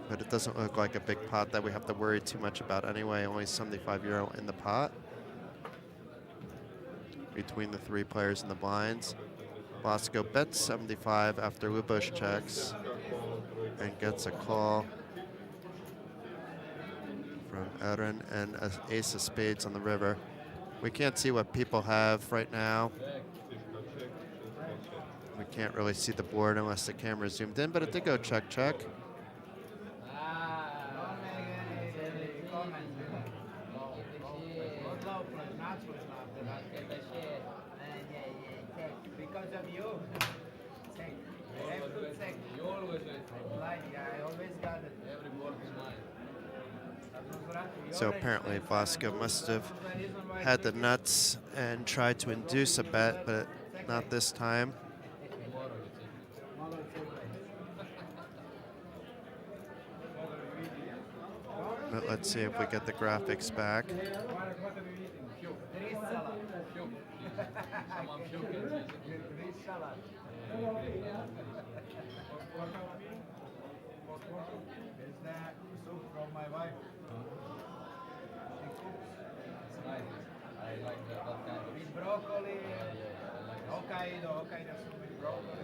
But it doesn't look like a big pot that we have to worry too much about anyway. Only 75 euro in the pot between the three players in the blinds. Bosco bets 75 after Ubush checks and gets a call from Erin and an ace of spades on the river. We can't see what people have right now. We can't really see the board unless the camera zoomed in, but it did go check, check. Because of you. Check. I have to check. You always like I always got it. Every board is mine. So apparently Bosco must have had the nuts and tried to induce a bet, but not this time. But let's see if we get the graphics back. Is that soup from my wife? I like that kind of With broccoli, Hokkaido soup with broccoli.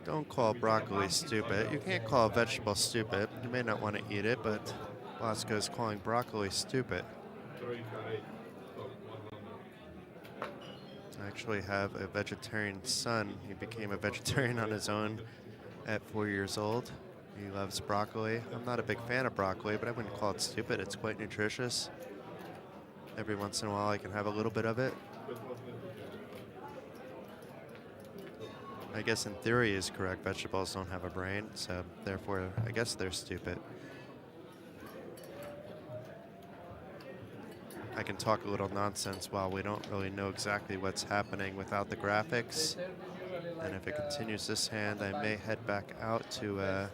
Don't call broccoli stupid. You can't call a vegetable stupid. You may not want to eat it, but Bosco is calling broccoli stupid. I actually have a vegetarian son. He became a vegetarian on his own at 4 years old. He loves broccoli. I'm not a big fan of broccoli, but I wouldn't call it stupid. It's quite nutritious. Every once in a while I can have a little bit of it. I guess in theory is correct. Vegetables don't have a brain, so therefore I guess they're stupid. I can talk a little nonsense while we don't really know exactly what's happening without the graphics. And if it continues this hand, I may head back out to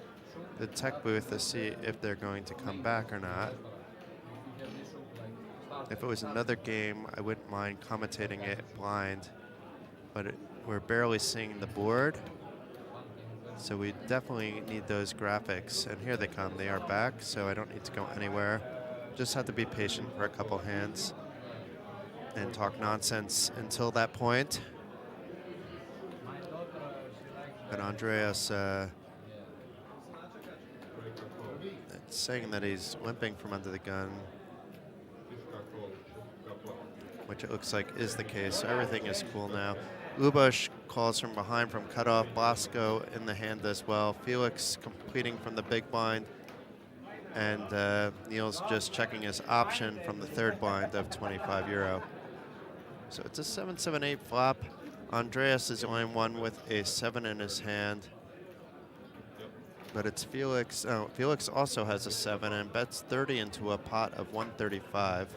the tech booth to see if they're going to come back or not. If it was another game, I wouldn't mind commentating it blind, but we're barely seeing the board. So we definitely need those graphics. And here they come. They are back, so I don't need to go anywhere. Just have to be patient for a couple hands and talk nonsense until that point. But Andreas saying that he's limping from under the gun, which it looks like is the case. So everything is cool now. Ubush calls from behind from cutoff. Bosco in the hand as well. Felix completing from the big blind. And Neil's just checking his option from the third blind of 25 euro. So it's a 7-7-8 flop. Andreas is the only one with a 7 in his hand. But it's Felix. Oh, Felix also has a 7 and bets 30 into a pot of 135.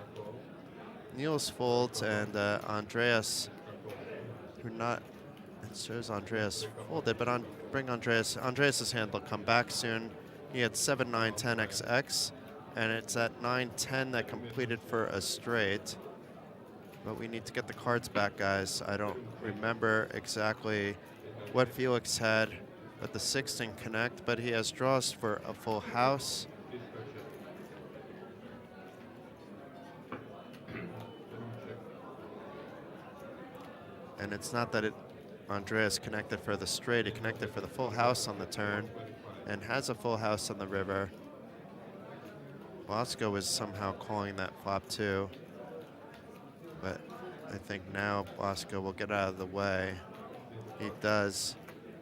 Niels folds and Andreas, who not, it shows Andreas folded, but bring Andreas. Andreas's hand will come back soon. He had 7, 9, 10 XX, and it's at 9, 10 that completed for a straight. But we need to get the cards back, guys. I don't remember exactly what Felix had, but the 6 didn't connect, but he has draws for a full house. And it's not that Andreas connected for the straight, he connected for the full house on the turn and has a full house on the river. Bosco is somehow calling that flop too. But I think now Bosco will get out of the way. He does.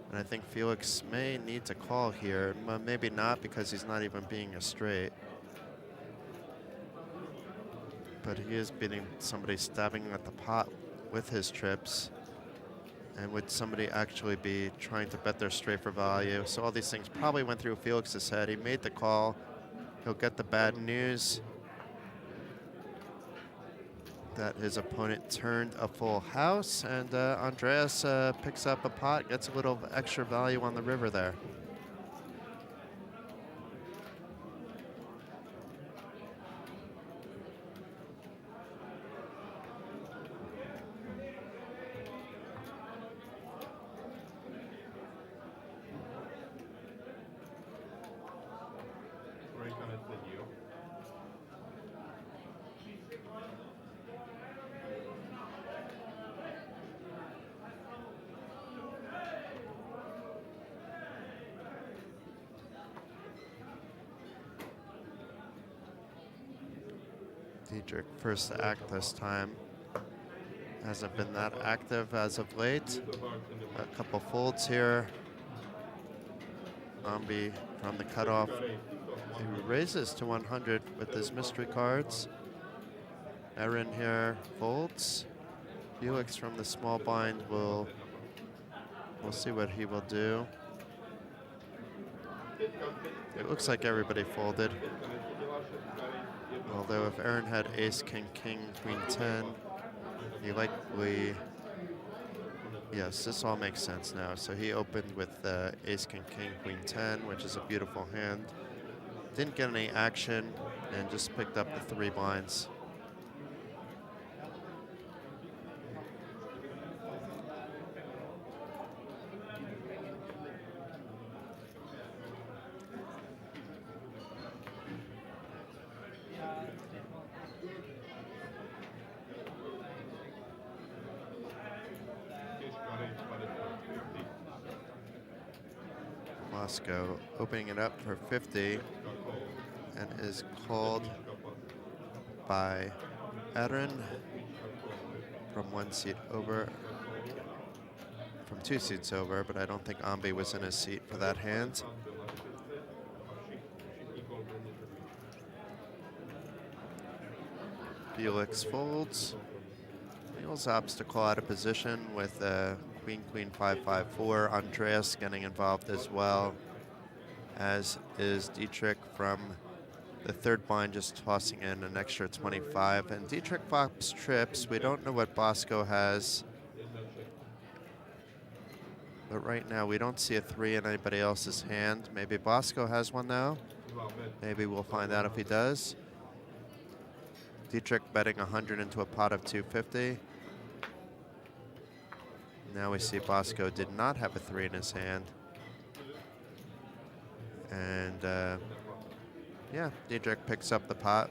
And I think Felix may need to call here. Maybe not because he's not even being a straight. But he is beating somebody stabbing at the pot with his trips. And would somebody actually be trying to bet their straight for value? So all these things probably went through Felix's head. He made the call. He'll get the bad news that his opponent turned a full house, and Andreas picks up a pot, gets a little extra value on the river there. Trojka nesedí, jo? Dietrich first act this time. Hasn't been that active as of late. A couple folds here. Ambi from the cutoff. He raises to 100 with his mystery cards. Erin here folds. Felix from the small blind we'll see what he will do. It looks like everybody folded. Although if Aaron had ace, king, king, queen 10, he likely, yes, this all makes sense now. So he opened with ace, king, king, queen 10, which is a beautiful hand. Didn't get any action and just picked up the 3 blinds. Moscow opening it up for 50 and is called by Adrin from 1 seat over, from 2 seats over, but I don't think Ambi was in his seat for that hand. Felix folds. Niels opts to call out of position with queen, queen, 5-5-4. Andreas getting involved as well, as is Dietrich from the 3rd blind, just tossing in an extra 25. And Dietrich flops trips. We don't know what Bosco has, but right now we don't see a 3 in anybody else's hand. Maybe Bosco has one now. Maybe we'll find out if he does. Dietrich betting 100 into a pot of 250. Now we see Bosco did not have a 3 in his hand. And yeah, Dietrich picks up the pot.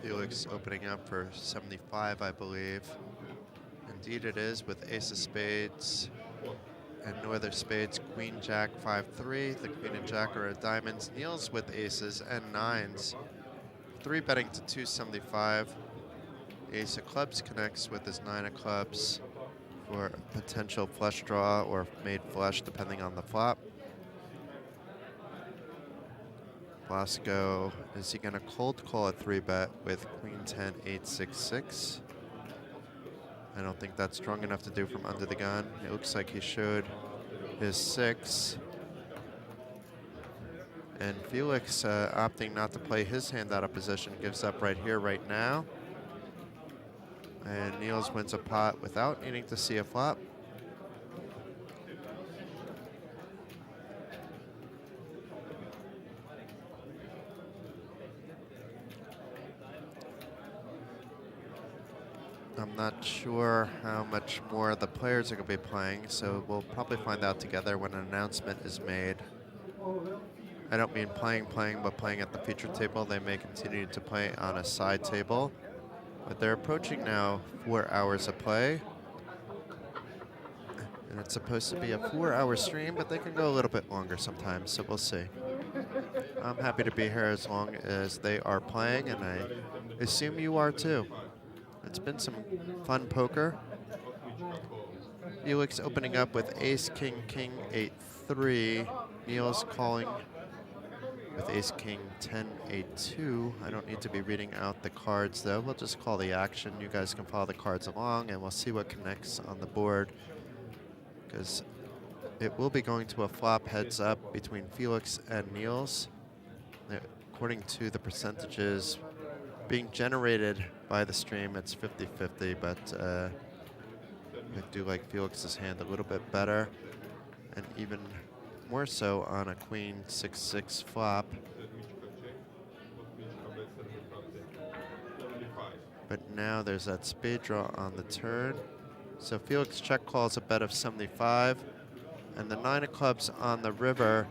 Felix opening up for 75, I believe. Indeed it is, with ace of spades and no other spades. Queen, jack, 5-3. The queen and jack are diamonds. Niels with aces and 9s. 3 betting to 275. Ace of clubs connects with his 9 of clubs for a potential flush draw or made flush depending on the flop. Bosco, is he gonna cold call a 3-bet with queen 10, 8, 6, 6? I don't think that's strong enough to do from under the gun. It looks like he showed his 6. And Felix opting not to play his hand out of position, gives up right here, right now. And Niels wins a pot without needing to see a flop. I'm not sure how much more the players are going to be playing, so we'll probably find out together when an announcement is made. I don't mean playing, but playing at the feature table. They may continue to play on a side table, but they're approaching now 4 hours of play. And it's supposed to be a 4-hour stream, but they can go a little bit longer sometimes, so we'll see. I'm happy to be here as long as they are playing, and I assume you are too. It's been some fun poker. Felix opening up with ace, king, king, 8-3. Niels calling with ace, king, 10, 8-2. I don't need to be reading out the cards though. We'll just call the action. You guys can follow the cards along and we'll see what connects on the board, because it will be going to a flop heads up between Felix and Niels. According to the percentages being generated by the stream, it's 50-50, but I do like Felix's hand a little bit better, and even more so on a queen 6-6 flop. But now there's that spade draw on the turn. So Felix check calls a bet of 75, and the 9 of clubs on the river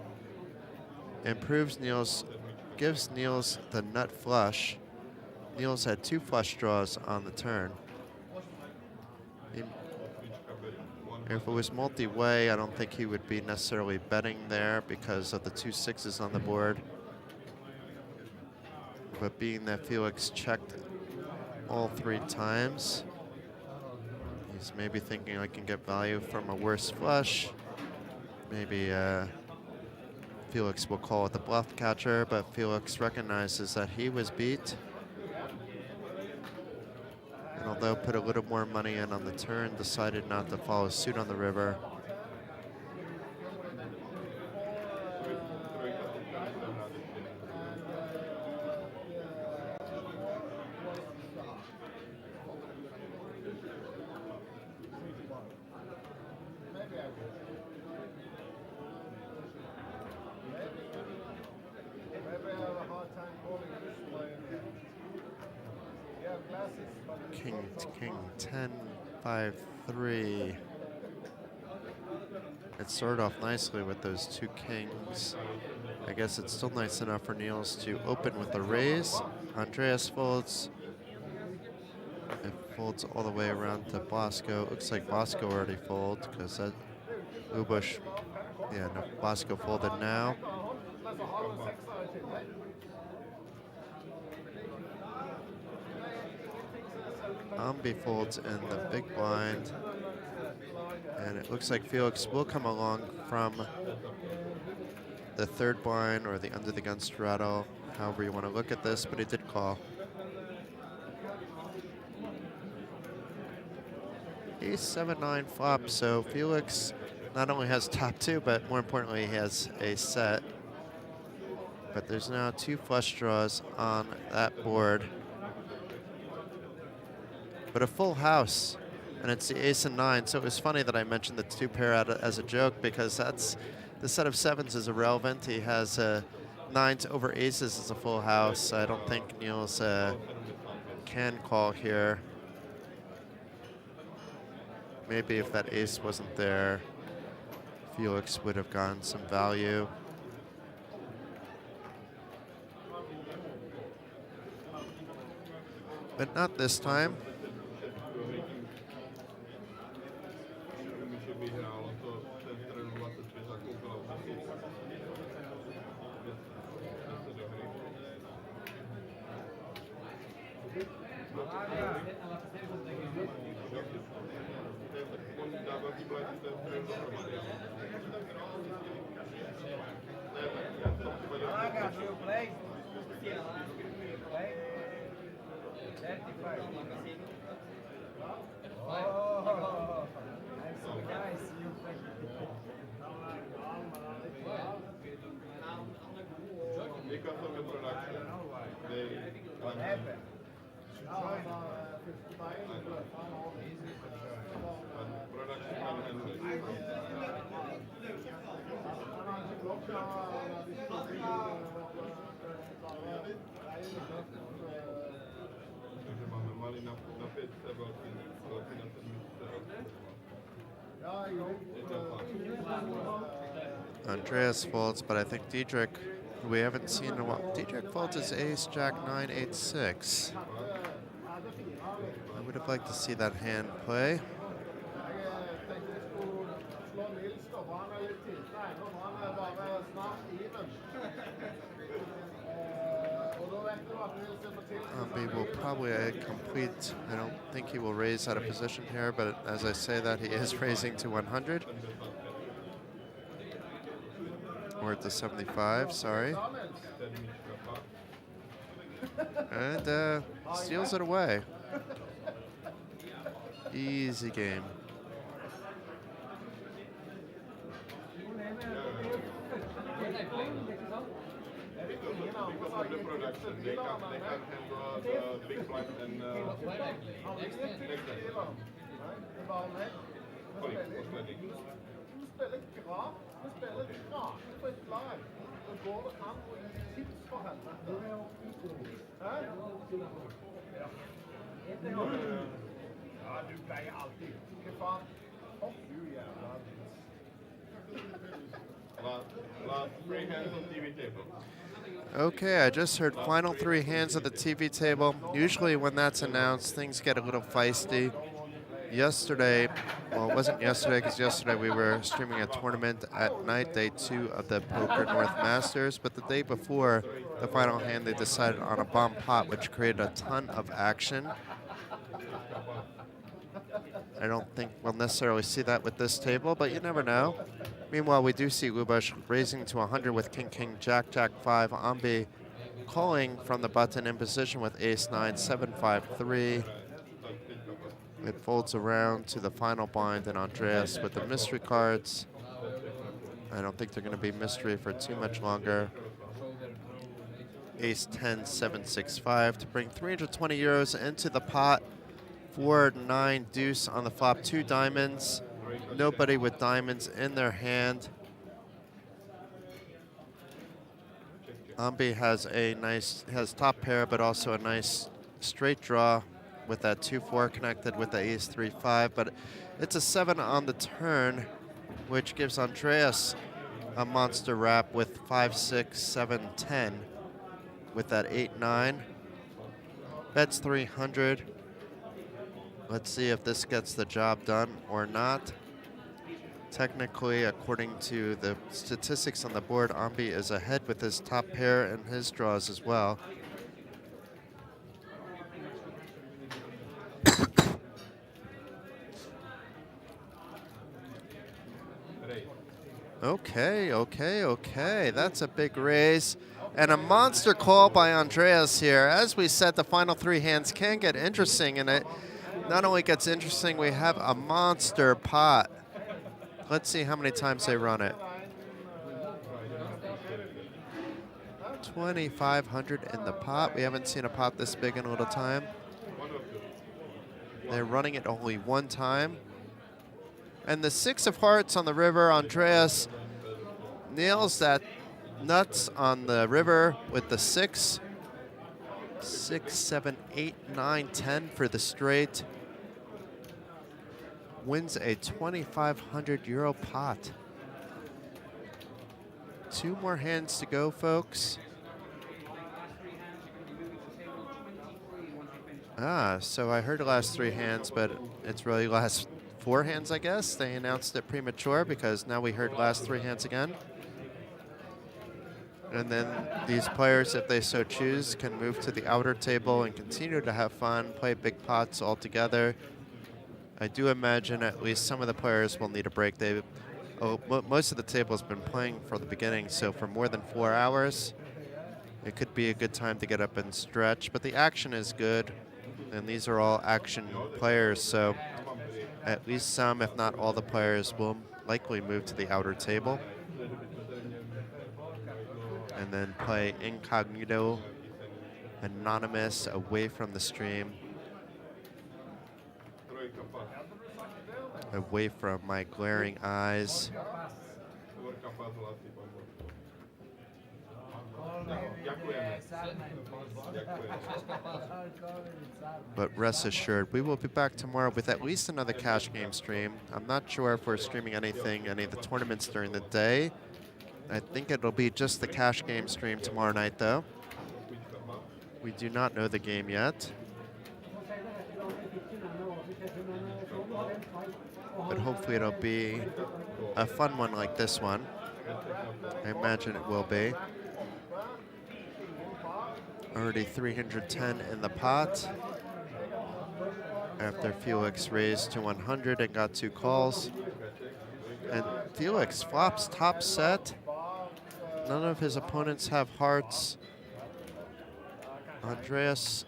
improves Niels, gives Niels the nut flush. Niels had 2 flush draws on the turn. If it was multi-way, I don't think he would be necessarily betting there because of the 2 6s on the board. But being that Felix checked all 3 times, he's maybe thinking I can get value from a worse flush. Maybe Felix will call it the bluff catcher, but Felix recognizes that he was beat. And although put a little more money in on the turn, decided not to follow suit on the river. King 10, 5, 3. It started off nicely with those 2 kings. I guess it's still nice enough for Niels to open with a raise. Andreas folds. It folds all the way around to Bosco. Looks like Bosco already folded because that Ubush, yeah, no, Bosco folded now. Ambi folds in the big blind, and it looks like Felix will come along from the 3rd blind or the under the gun straddle, however you want to look at this, but he did call. Ace 7-9 flop, so Felix not only has top 2, but more importantly he has a set. But there's now 2 flush draws on that board. But a full house, and it's the ace and 9. So it was funny that I mentioned the 2 pair as a joke, because that's the set of 7s is irrelevant. He has 9s over aces as a full house. I don't think Niels can call here. Maybe if that ace wasn't there, Felix would have gotten some value. But not this time. Takže máme malý na 5 CB Golfin na sedmičce. Ja, jo. Andreas folds, but I think Diedrich, who we haven't seen in a while. Diedrich folds his ace, jack 9, 8, 6. I would have liked to see that hand play. Ambi will probably complete. I don't think he will raise out of position here, but as I say that, he is raising to 100. Or at the 75, sorry. And steals it away. Easy game. Because of the production, they can handle the big blind and next time. Poslední. Du spiller graf, du spiller krake på et lag. Så går det an å gi tips for helvete. Hæ? Ja, du pleier alltid. Hva faen? Fuck you, jævla. Last three hands on TV table. Okay, I just heard final 3 hands of the TV table. Usually when that's announced, things get a little feisty. Yesterday, well, it wasn't yesterday because yesterday we were streaming a tournament at night, day 2 of the Poker North Masters, but the day before the final hand, they decided on a bomb pot, which created a ton of action. I don't think we'll necessarily see that with this table, but you never know. Meanwhile, we do see Lubash raising to 100 with King, King, Jack, Jack 5. Ambi calling from the button in position with Ace 9, 7, 5, 3. It folds around to the final blind, and Andreas with the mystery cards. I don't think they're going to be mystery for too much longer. Ace 10, 7, 6, 5 to bring 320 euros into the pot. 4, 9, deuce on the flop, 2 diamonds. Nobody with diamonds in their hand. Ambi has top pair, but also a nice straight draw with that 2-4 connected with the ace 3-5, but it's a 7 on the turn, which gives Andreas a monster wrap with 5, 6, 7, 10 with that 8-9. Bets 300. Let's see if this gets the job done or not. Technically, according to the statistics on the board, Ambi is ahead with his top pair and his draws as well. Okay. That's a big raise. And a monster call by Andreas here. As we said, the final 3 hands can get interesting, and it not only gets interesting, we have a monster pot. Let's see how many times they run it. 2,500 in the pot. We haven't seen a pot this big in a little time. They're running it only 1 time. And the 6 of hearts on the river, Andreas nails that nuts on the river with the 6. 6, 7, 8, 9, 10 for the straight. Wins a 2,500 euro pot. 2 more hands to go, folks. So I heard the last 3 hands, but it's really last 4 hands, I guess. They announced it premature because now we heard last 3 hands again. And then these players, if they so choose, can move to the outer table and continue to have fun, play big pots all together. I do imagine at least some of the players will need a break. Most of the table has been playing for the beginning, so for more than 4 hours, it could be a good time to get up and stretch. But the action is good, and these are all action players, so at least some, if not all the players, will likely move to the outer table and then play incognito, anonymous, away from the stream, away from my glaring eyes. But rest assured, we will be back tomorrow with at least another cash game stream. I'm not sure if we're streaming any of the tournaments during the day. I think it'll be just the cash game stream tomorrow night, though. We do not know the game yet. But hopefully it'll be a fun one like this one. I imagine it will be. Already 310 in the pot. After Felix raised to 100 and got 2 calls. And Felix flops top set. None of his opponents have hearts. Andreas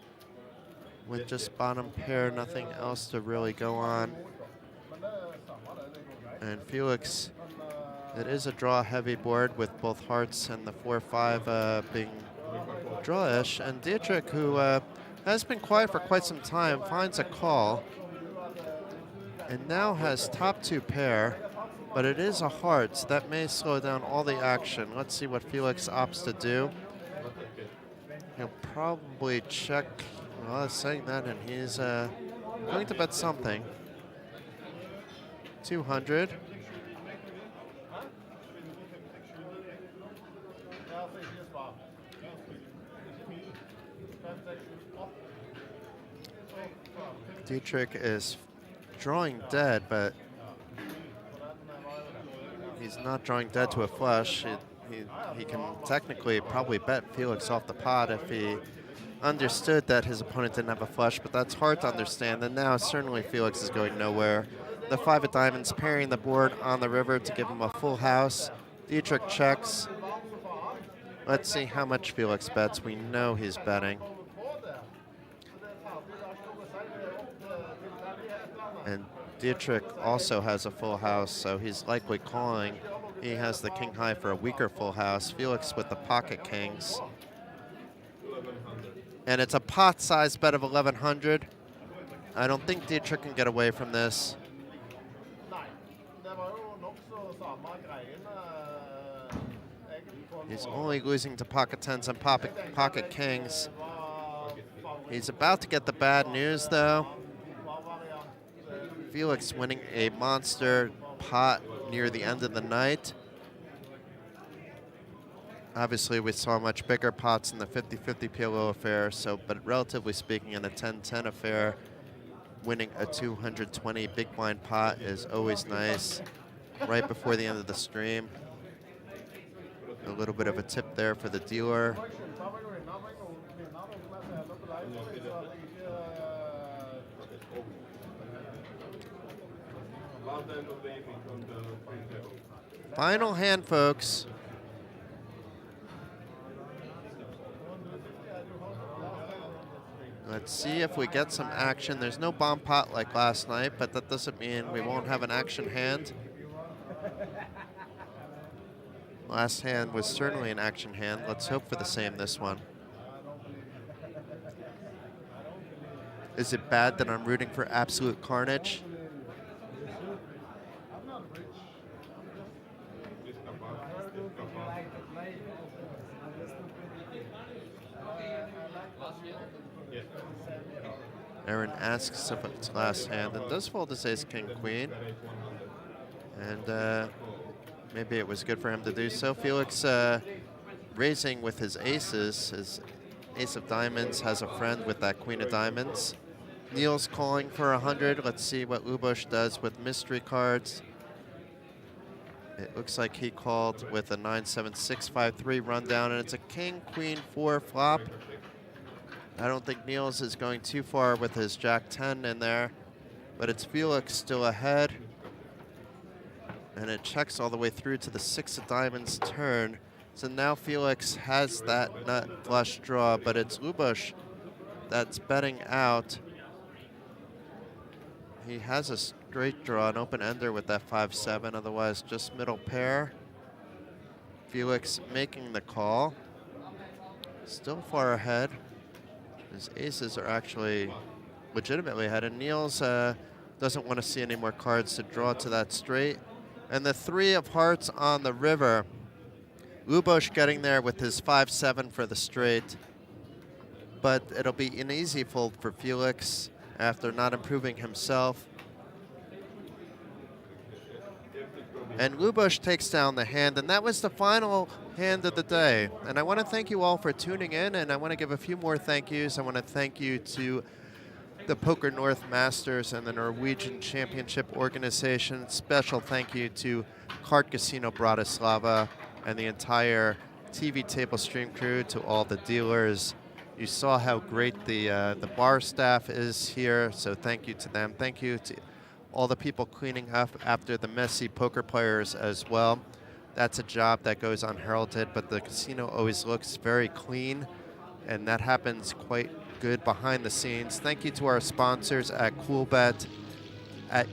with just bottom pair, nothing else to really go on. And Felix, it is a draw-heavy board with both hearts and the 4-5 being draw-ish. And Dietrich, who has been quiet for quite some time, finds a call. And now has top 2 pair, but it is a heart, so that may slow down all the action. Let's see what Felix opts to do. He'll probably check, well, he's saying that, and he's going to bet something. 200. Dietrich is drawing dead, but he's not drawing dead to a flush. He can technically probably bet Felix off the pot if he understood that his opponent didn't have a flush, but that's hard to understand. And now certainly Felix is going nowhere. The 5 of diamonds pairing the board on the river to give him a full house. Dietrich checks. Let's see how much Felix bets. We know he's betting. And Dietrich also has a full house, so he's likely calling. He has the king high for a weaker full house. Felix with the pocket kings. And it's a pot-sized bet of 1,100. I don't think Dietrich can get away from this. He's only losing to pocket tens and pocket kings. He's about to get the bad news, though. Felix winning a monster pot near the end of the night. Obviously, we saw much bigger pots in the 50-50 PLO affair, but relatively speaking, in a 10-10 affair, winning a 220 big blind pot is always nice. Right before the end of the stream. A little bit of a tip there for the dealer. Final hand, folks. Let's see if we get some action. There's no bomb pot like last night, but that doesn't mean we won't have an action hand. Last hand was certainly an action hand. Let's hope for the same this one. Is it bad that I'm rooting for absolute carnage? Aaron asks if it's last hand and does fold his ace, king, queen. And maybe it was good for him to do so. Felix raising with his aces. His ace of diamonds has a friend with that queen of diamonds. Niels calling for 100. Let's see what Luboš does with mystery cards. It looks like he called with a 9-7-6-5-3 rundown, and it's a king, queen, 4 flop. I don't think Niels is going too far with his jack-10 in there, but it's Felix still ahead. And it checks all the way through to the 6 of diamonds turn. So now Felix has that nut flush draw, but it's Luboš that's betting out. He has a straight draw, an open ender with that 5-7, otherwise just middle pair. Felix making the call. Still far ahead. His aces are actually legitimately ahead, and Niels doesn't want to see any more cards to draw to that straight. And the 3 of hearts on the river. Luboš getting there with his 5-7 for the straight. But it'll be an easy fold for Felix after not improving himself. And Luboš takes down the hand, and that was the final hand of the day. And I want to thank you all for tuning in, and I want to give a few more thank yous. I want to thank you to the Poker North Masters and the Norwegian Championship Organization. Special thank you to Card Casino Bratislava and the entire TV table stream crew, to all the dealers. You saw how great the bar staff is here, so thank you to them. Thank you to all the people cleaning up after the messy poker players as well. That's a job that goes unheralded, but the casino always looks very clean, and that happens quite good behind the scenes. Thank you to our sponsors at CoolBet, at